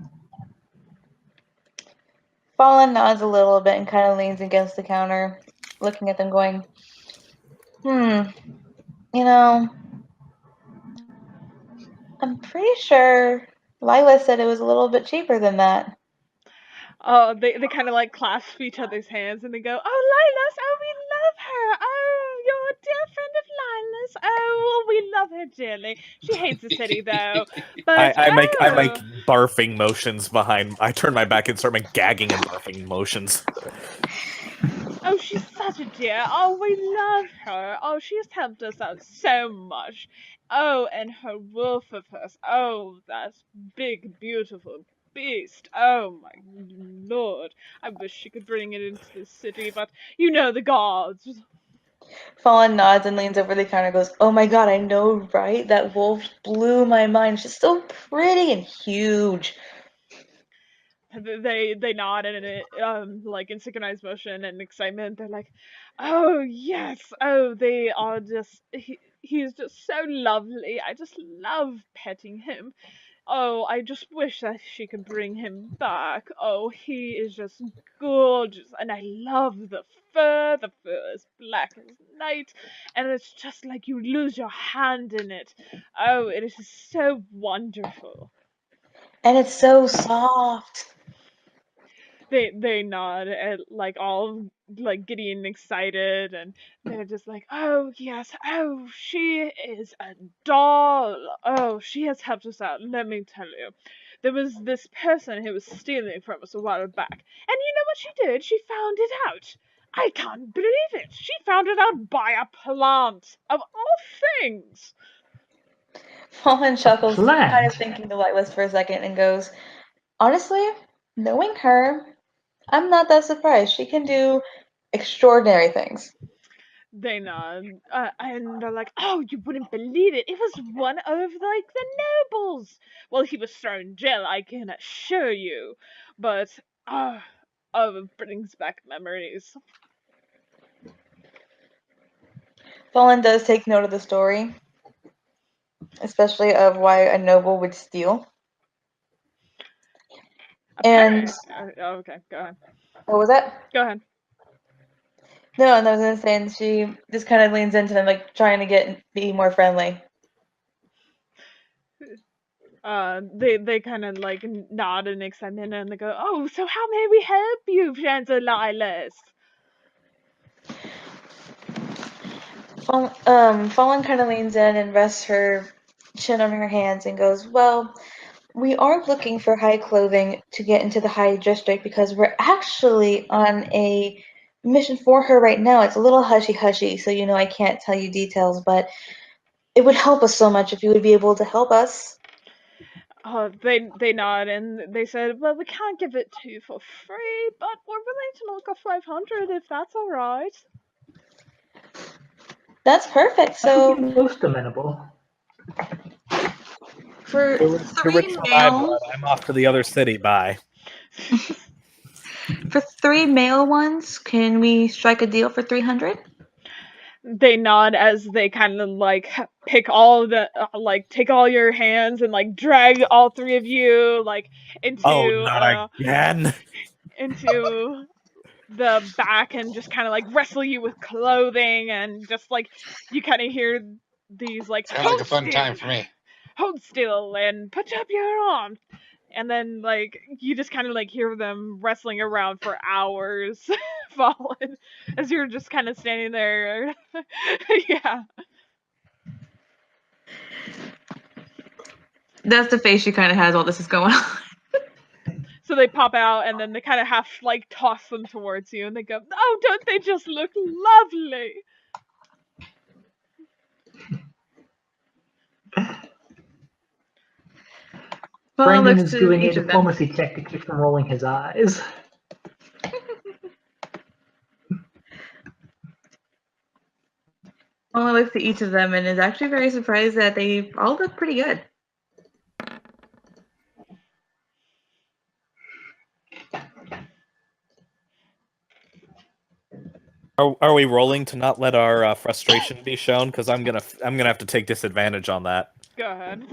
Fallen nods a little bit and kind of leans against the counter, looking at them going, you know, I'm pretty sure Lila said it was a little bit cheaper than that. Oh, they kind of like clasp each other's hands and they go, "Oh, Lilas, oh, we love her. Oh, you're a dear friend of Lilas. Oh, we love her dearly. She hates the city though, but I make barfing motions behind. I turn my back and start making gagging and barfing motions. oh, she's such a dear. Oh, we love her. Oh, she's helped us out so much. Oh, and her wolf of hers. Oh, that big, beautiful beast. Oh, my lord. I wish she could bring it into the city, but you know the gods." Fallen nods and leans over the counter and goes, "Oh my god, I know, right? That wolf blew my mind. She's so pretty and huge." They nod and like in synchronized motion and excitement. They're like, "Oh yes, oh they are just he's just so lovely. I just love petting him. Oh, I just wish that she could bring him back. Oh, he is just gorgeous, and I love the fur. The fur is black as night, and it's just like you lose your hand in it. Oh, it is so wonderful." And it's so soft. They nod and like all like giddy and excited, and they're just like, "Oh yes, oh she is a doll. Oh, she has helped us out. Let me tell you, there was this person who was stealing from us a while back, and you know what she did? She found it out. I can't believe it. She found it out by a plant of all things." Fallen chuckles, kind of Plant? thinking the light list for a second, and goes, "Honestly, knowing her, I'm not that surprised. She can do extraordinary things." They nod, and they're like, "Oh, you wouldn't believe it! It was one of like the nobles. Well, he was thrown in jail, I can assure you. But it brings back memories." Fallen does take note of the story, especially of why a noble would steal. And Okay, go ahead. what was that? Go ahead. No, and I was gonna say, and she just kind of leans into them, like trying to be more friendly. They kind of like nod in excitement and they go, "Oh, so how may we help you, Lilas?" Fallen kind of leans in and rests her chin on her hands and goes, "Well, we are looking for high clothing to get into the high district because we're actually on a mission for her right now. It's a little hushy-hushy, so I can't tell you details, but it would help us so much if you would be able to help us." They nod and they said, "Well, we can't give it to you for free, but we're willing to knock off 500 if that's all right." That's perfect. That would So be most amenable. for You're rich 3 for my male, blood. I'm off to the other city. Bye. for 3 male ones, can we strike a deal for 300? They nod as they kind of like pick all the like take all your hands and like drag all three of you like Oh, into not again. into the back and just kind of like wrestle you with clothing and just like you kind of hear these like Sounds like a fun time for me. hold still and put up your arms, and then like you just kind of like hear them wrestling around for hours. Fallen as you're just kind of standing there. Yeah. That's the face she kind of has while this is going on. So they pop out, and then they kind of half like toss them towards you, and they go, "Oh, don't they just look lovely?" Fallen Brendan looks is to doing a each of them. diplomacy technically from rolling his eyes. Fallen looks to each of them and is actually very surprised that they all look pretty good. Are we rolling to not let our frustration be shown? Because I'm gonna have to take disadvantage on that. Go ahead.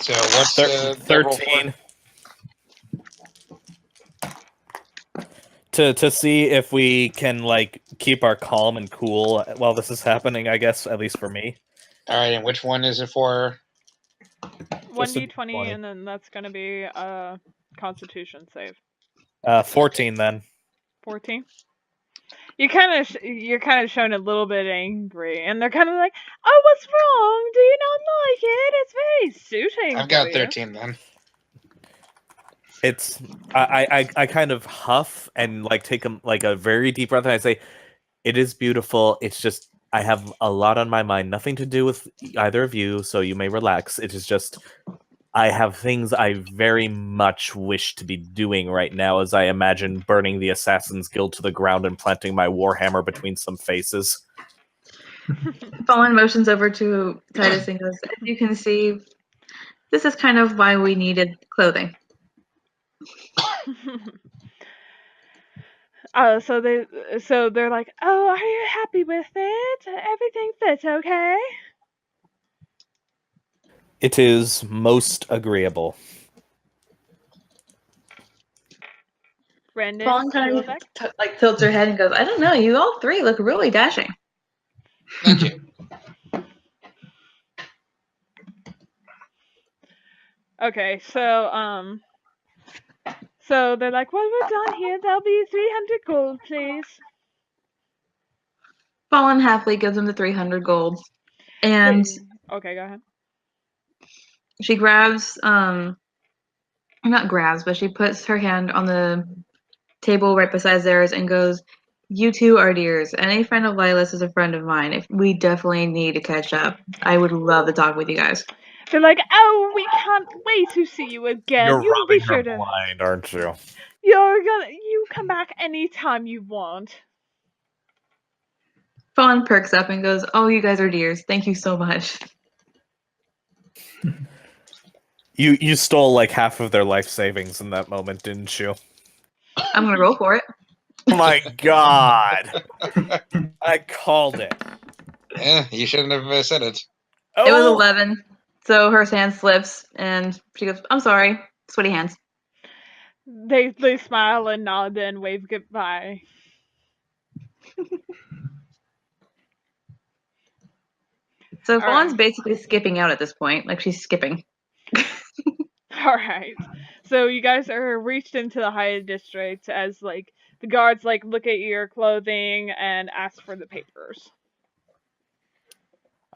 So what's the roll for? 13. To see if we can like keep our calm and cool while this is happening. I guess at least for me. All right, and which one is it for? 1d20, 20. and then that's gonna be a Constitution save. 14 then. 14. You're kind of showing a little bit angry, and they're kind of like, "Oh, what's wrong? Do you not like it? It's very suiting." I've got for you." 13 then. It's I kind of huff and like take a very deep breath and I say, "It is beautiful. It's just I have a lot on my mind. Nothing to do with either of you, so you may relax. It is just I have things I very much wish to be doing right now as I imagine burning the Assassin's Guild to the ground and planting my warhammer between some faces." Fallen motions over to Titus and goes, "As you can see, this is kind of why we needed clothing." So they're like, "Oh, are you happy with it? Everything fits okay?" It is most agreeable. Brendan, Fallen kind skill of check. like tilts her head and goes, "I don't know. You all three look really dashing." Thank you. Okay, so they're like, "Well, we're done here. There'll be 300 gold, please." Fallen happily gives him the 300 gold, and Okay, go ahead. she grabs, not grabs, but she puts her hand on the table right beside theirs and goes, "You two are dears. Any friend of Lila's is a friend of mine. If we definitely need to catch up. I would love to talk with you guys." They're like, "Oh, we can't wait to see you again. You're You be rubbing sure her to. blind, aren't you? You come back anytime you want." Fawn perks up and goes, "Oh, you guys are dears. Thank you so much." You stole like half of their life savings in that moment, didn't you? I'm gonna roll for it. Oh my god! I called it. You shouldn't have said it. It was Oh, 11. So her hand slips and she goes, "I'm sorry." Sweaty hands. They smile and nod and wave goodbye. So All Fawn's right. basically skipping out at this point. Like she's skipping. All right. So you guys are reached into the Hyatt district as like the guards like look at your clothing and ask for the papers.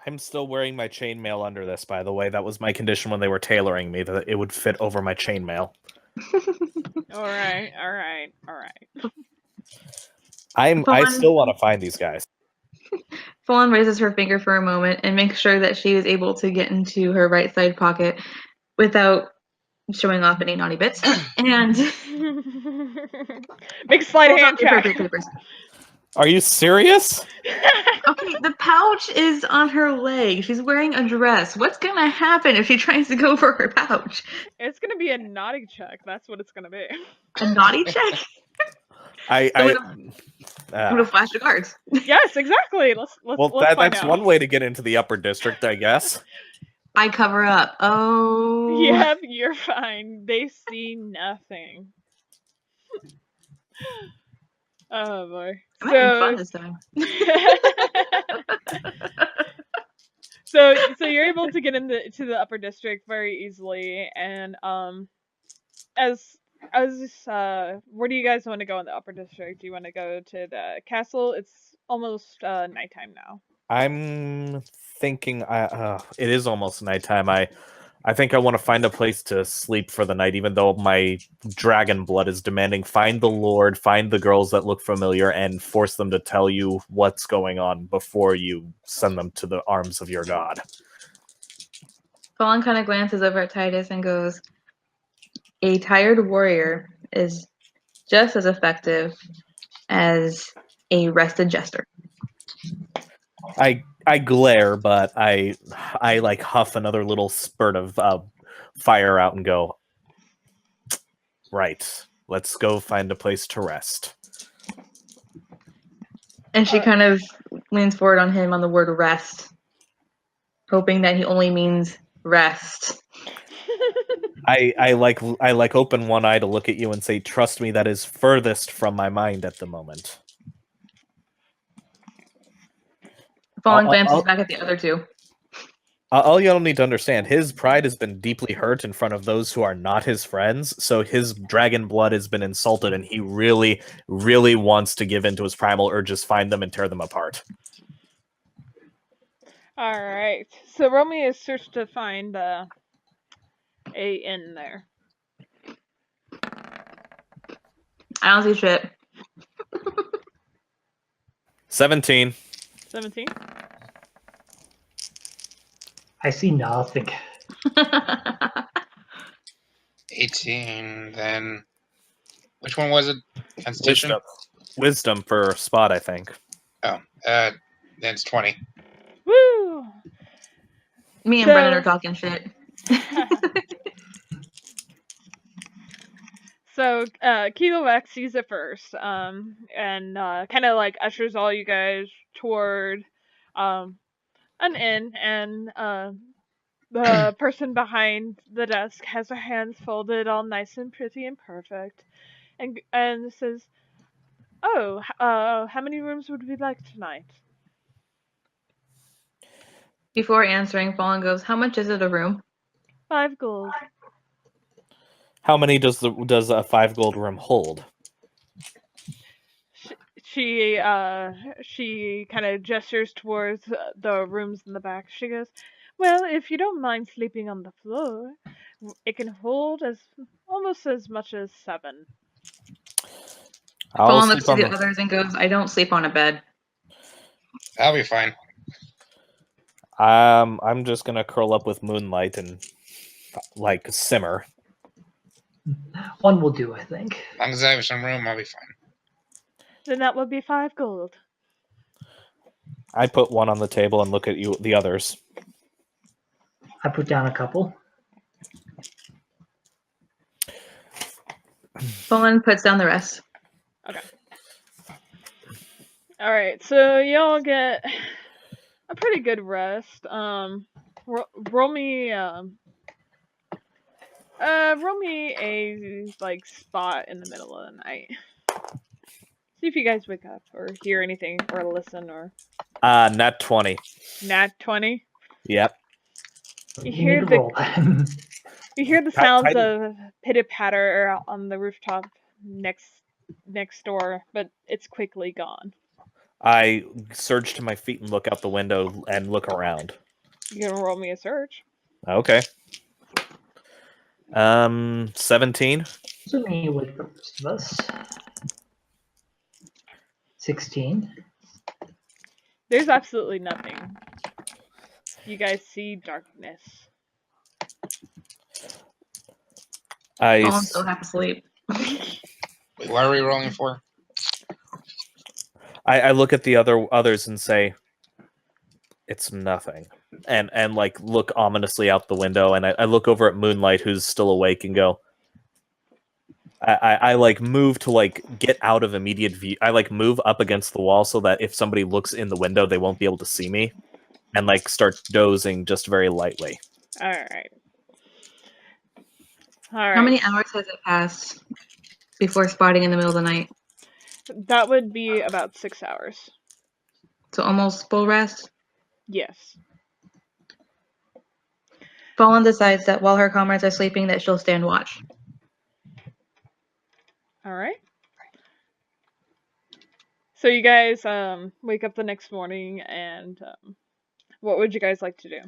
I'm still wearing my chainmail under this, by the way. That was my condition when they were tailoring me, that it would fit over my chainmail. All right. I still want to find these guys. Fawn raises her finger for a moment and makes sure that she is able to get into her right side pocket without showing off any naughty bits. And Big sleight of pulls out hand the check. appropriate papers. Are you serious? Okay, the pouch is on her leg. She's wearing a dress. What's gonna happen if she tries to go for her pouch? It's gonna be a naughty check. That's what it's gonna be. A naughty check? I'm I'm gonna flash the cards. Yes, exactly. Let's well, find that's out. one way to get into the upper district, I guess. I cover up. Oh. Yep, you're fine. They see nothing. Oh boy. I'm having fun this time. So you're able to get to the upper district very easily, and as where do you guys want to go in the upper district? Do you want to go to the castle? It's almost nighttime now. I'm thinking it is almost nighttime. I think I want to find a place to sleep for the night, even though my dragon blood is demanding find the Lord, find the girls that look familiar, and force them to tell you what's going on before you send them to the arms of your god. Fallen kind of glances over at Titus and goes, a tired warrior is just as effective as a rested jester. I glare, but I like huff another little spurt of fire out and go, right, let's go find a place to rest. And she kind of leans forward on him on the word rest, hoping that he only means rest. I like open one eye to look at you and say, trust me, that is furthest from my mind at the moment. Fallen glances back at the other two. All y'all need to understand, his pride has been deeply hurt in front of those who are not his friends, so his dragon blood has been insulted, and he really, really wants to give in to his primal urges, find them, and tear them apart. Alright, so roll me a search to find a inn there. I don't see shit. 17. 17? I see nothing. 18, then... Which one was it? Constitution? Wisdom for Spot, I think. Oh, then it's 20. Woo! Me and Brennan are talking shit. So, Kilo Vex sees it first, and kind of like ushers all you guys toward an inn, and the person behind the desk has her hands folded all nice and pretty and perfect, and says, "Oh, how many rooms would we like tonight?" Before answering, Fallen goes, how much is it a room? 5 gold. How many does a 5 gold room hold? She kind of gestures towards the rooms in the back. She goes, "Well, if you don't mind sleeping on the floor, it can hold almost as much as 7." Fallen looks to the others and goes, I don't sleep on a bed. That'll be fine. I'm just gonna curl up with Moonlight and like simmer. One will do, I think. As long as I have some room, I'll be fine. Then that would be 5 gold. I put one on the table and look at you, the others. I put down a couple. Fallen puts down the rest. Okay. All right, so y'all get a pretty good rest. Roll me a like spot in the middle of the night. See if you guys wake up or hear anything or listen or. Nat 20. Nat 20. Yep. You hear the sounds of pitter patter on the rooftop next door, but it's quickly gone. I surge to my feet and look out the window and look around. You gonna roll me a search? Okay. 17. So me with the rest of us. 16. There's absolutely nothing. You guys see darkness. Fallen's still half asleep. Wait, what are we rolling for? I look at the others and say, it's nothing. And like look ominously out the window, and I look over at Moonlight, who's still awake, and go, I like move to like get out of immediate view. I like move up against the wall so that if somebody looks in the window, they won't be able to see me, and like start dozing just very lightly. All right. How many hours has it passed before spotting in the middle of the night? That would be about 6 hours. So almost full rest? Yes. Fallen decides that while her comrades are sleeping, that she'll stand watch. All right. So you guys wake up the next morning, and what would you guys like to do?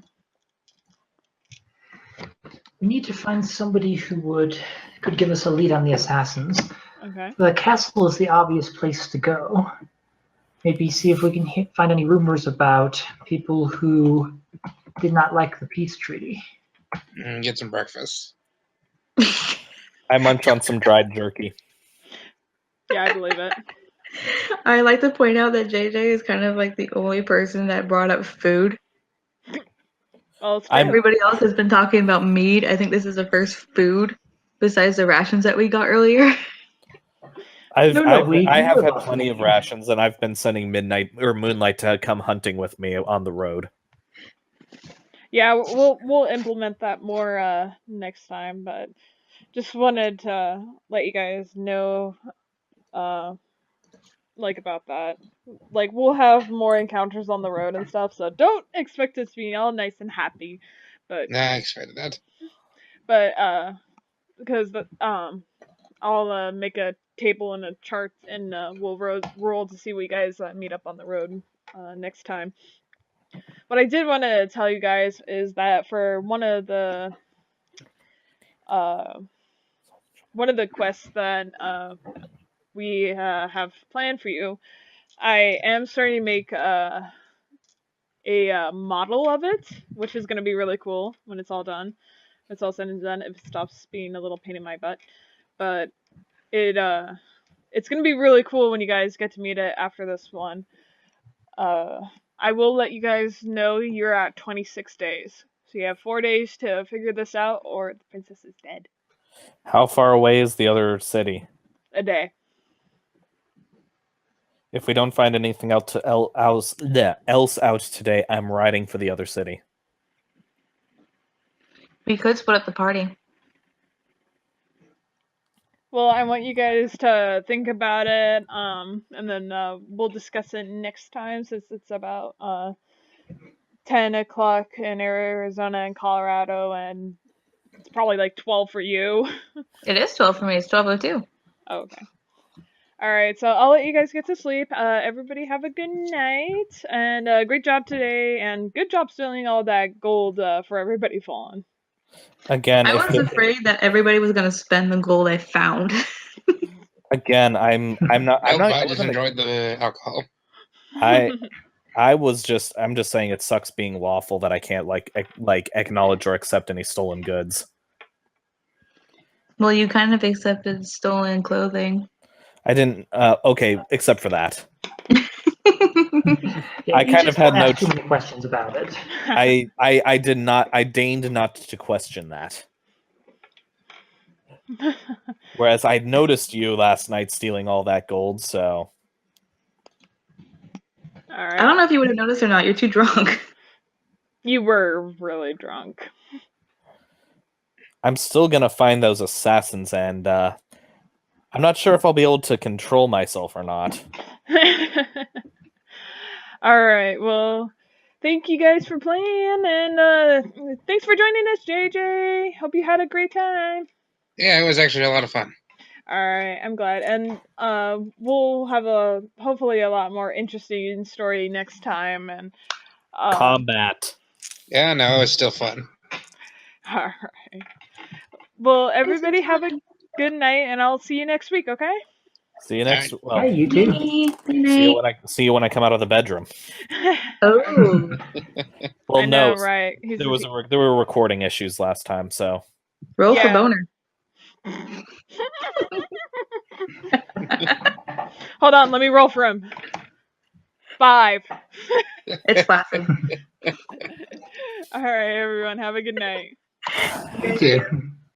We need to find somebody who could give us a lead on the assassins. Okay. The castle is the obvious place to go. Maybe see if we can find any rumors about people who did not like the peace treaty. Get some breakfast. I munch on some dried jerky. Yeah, I believe it. I like to point out that JJ is kind of like the only person that brought up food. Well, it's I'm- true. Everybody else has been talking about meat. I think this is the first food besides the rations that we got earlier. I we have knew had about plenty of food. rations, and I've been sending Midnight or Moonlight to come hunting with me on the road. Yeah, we'll implement that more next time, but just wanted to let you guys know like about that. Like we'll have more encounters on the road and stuff, so don't expect it to be all nice and happy. But Nah, I expected that. because I'll make a table and a chart, and we'll roll to see what you guys meet up on the road next time. What I did want to tell you guys is that for one of the quests that we have planned for you, I am starting to make a model of it, which is going to be really cool when it's all done. It's all said and done. If it stops being a little pain in my butt, but it's going to be really cool when you guys get to meet it after this one. I will let you guys know you're at 26 days. So you have 4 days to figure this out, or the princess is dead. How far away is the other city? A day. If we don't find anything else out today, I'm riding for the other city. We could split up the party. Well, I want you guys to think about it, and then we'll discuss it next time, since it's about 10 o'clock in Arizona and Colorado, and it's probably like 12 for you. It is 12 for me. It's 12:02. Oh, okay. Alright, so I'll let you guys get to sleep. Everybody have a good night, and great job today, and good job stealing all that gold for everybody falling. Again, I was afraid that everybody was going to spend the gold I found. Again, I'm not. Nope, I I just wasn't. enjoyed the alcohol. I'm just saying it sucks being lawful that I can't like acknowledge or accept any stolen goods. Well, you kind of accepted stolen clothing. I didn't. Okay, except for that. Yeah, I you kind just of had don't no ask too many questions about it. I did not. I deigned not to question that. Whereas I noticed you last night stealing all that gold, so. Alright. I don't know if you would have noticed or not. You're too drunk. You were really drunk. I'm still gonna find those assassins, and I'm not sure if I'll be able to control myself or not. Alright, well, thank you guys for playing, and thanks for joining us, JJ. Hope you had a great time. Yeah, it was actually a lot of fun. Alright, I'm glad. And we'll have hopefully a lot more interesting story next time. And Combat. Yeah, no, it was still fun. Alright. Well, everybody have a good night, and I'll see you next week, okay? See you next. Well, Hey, you too. see you when I come out of the bedroom. Oh. Well, I know, no, right? there were recording issues last time, so. Roll for Yeah. boner. Hold on, let me roll for him. 5. It's classic. Alright, everyone, have a good night. You too.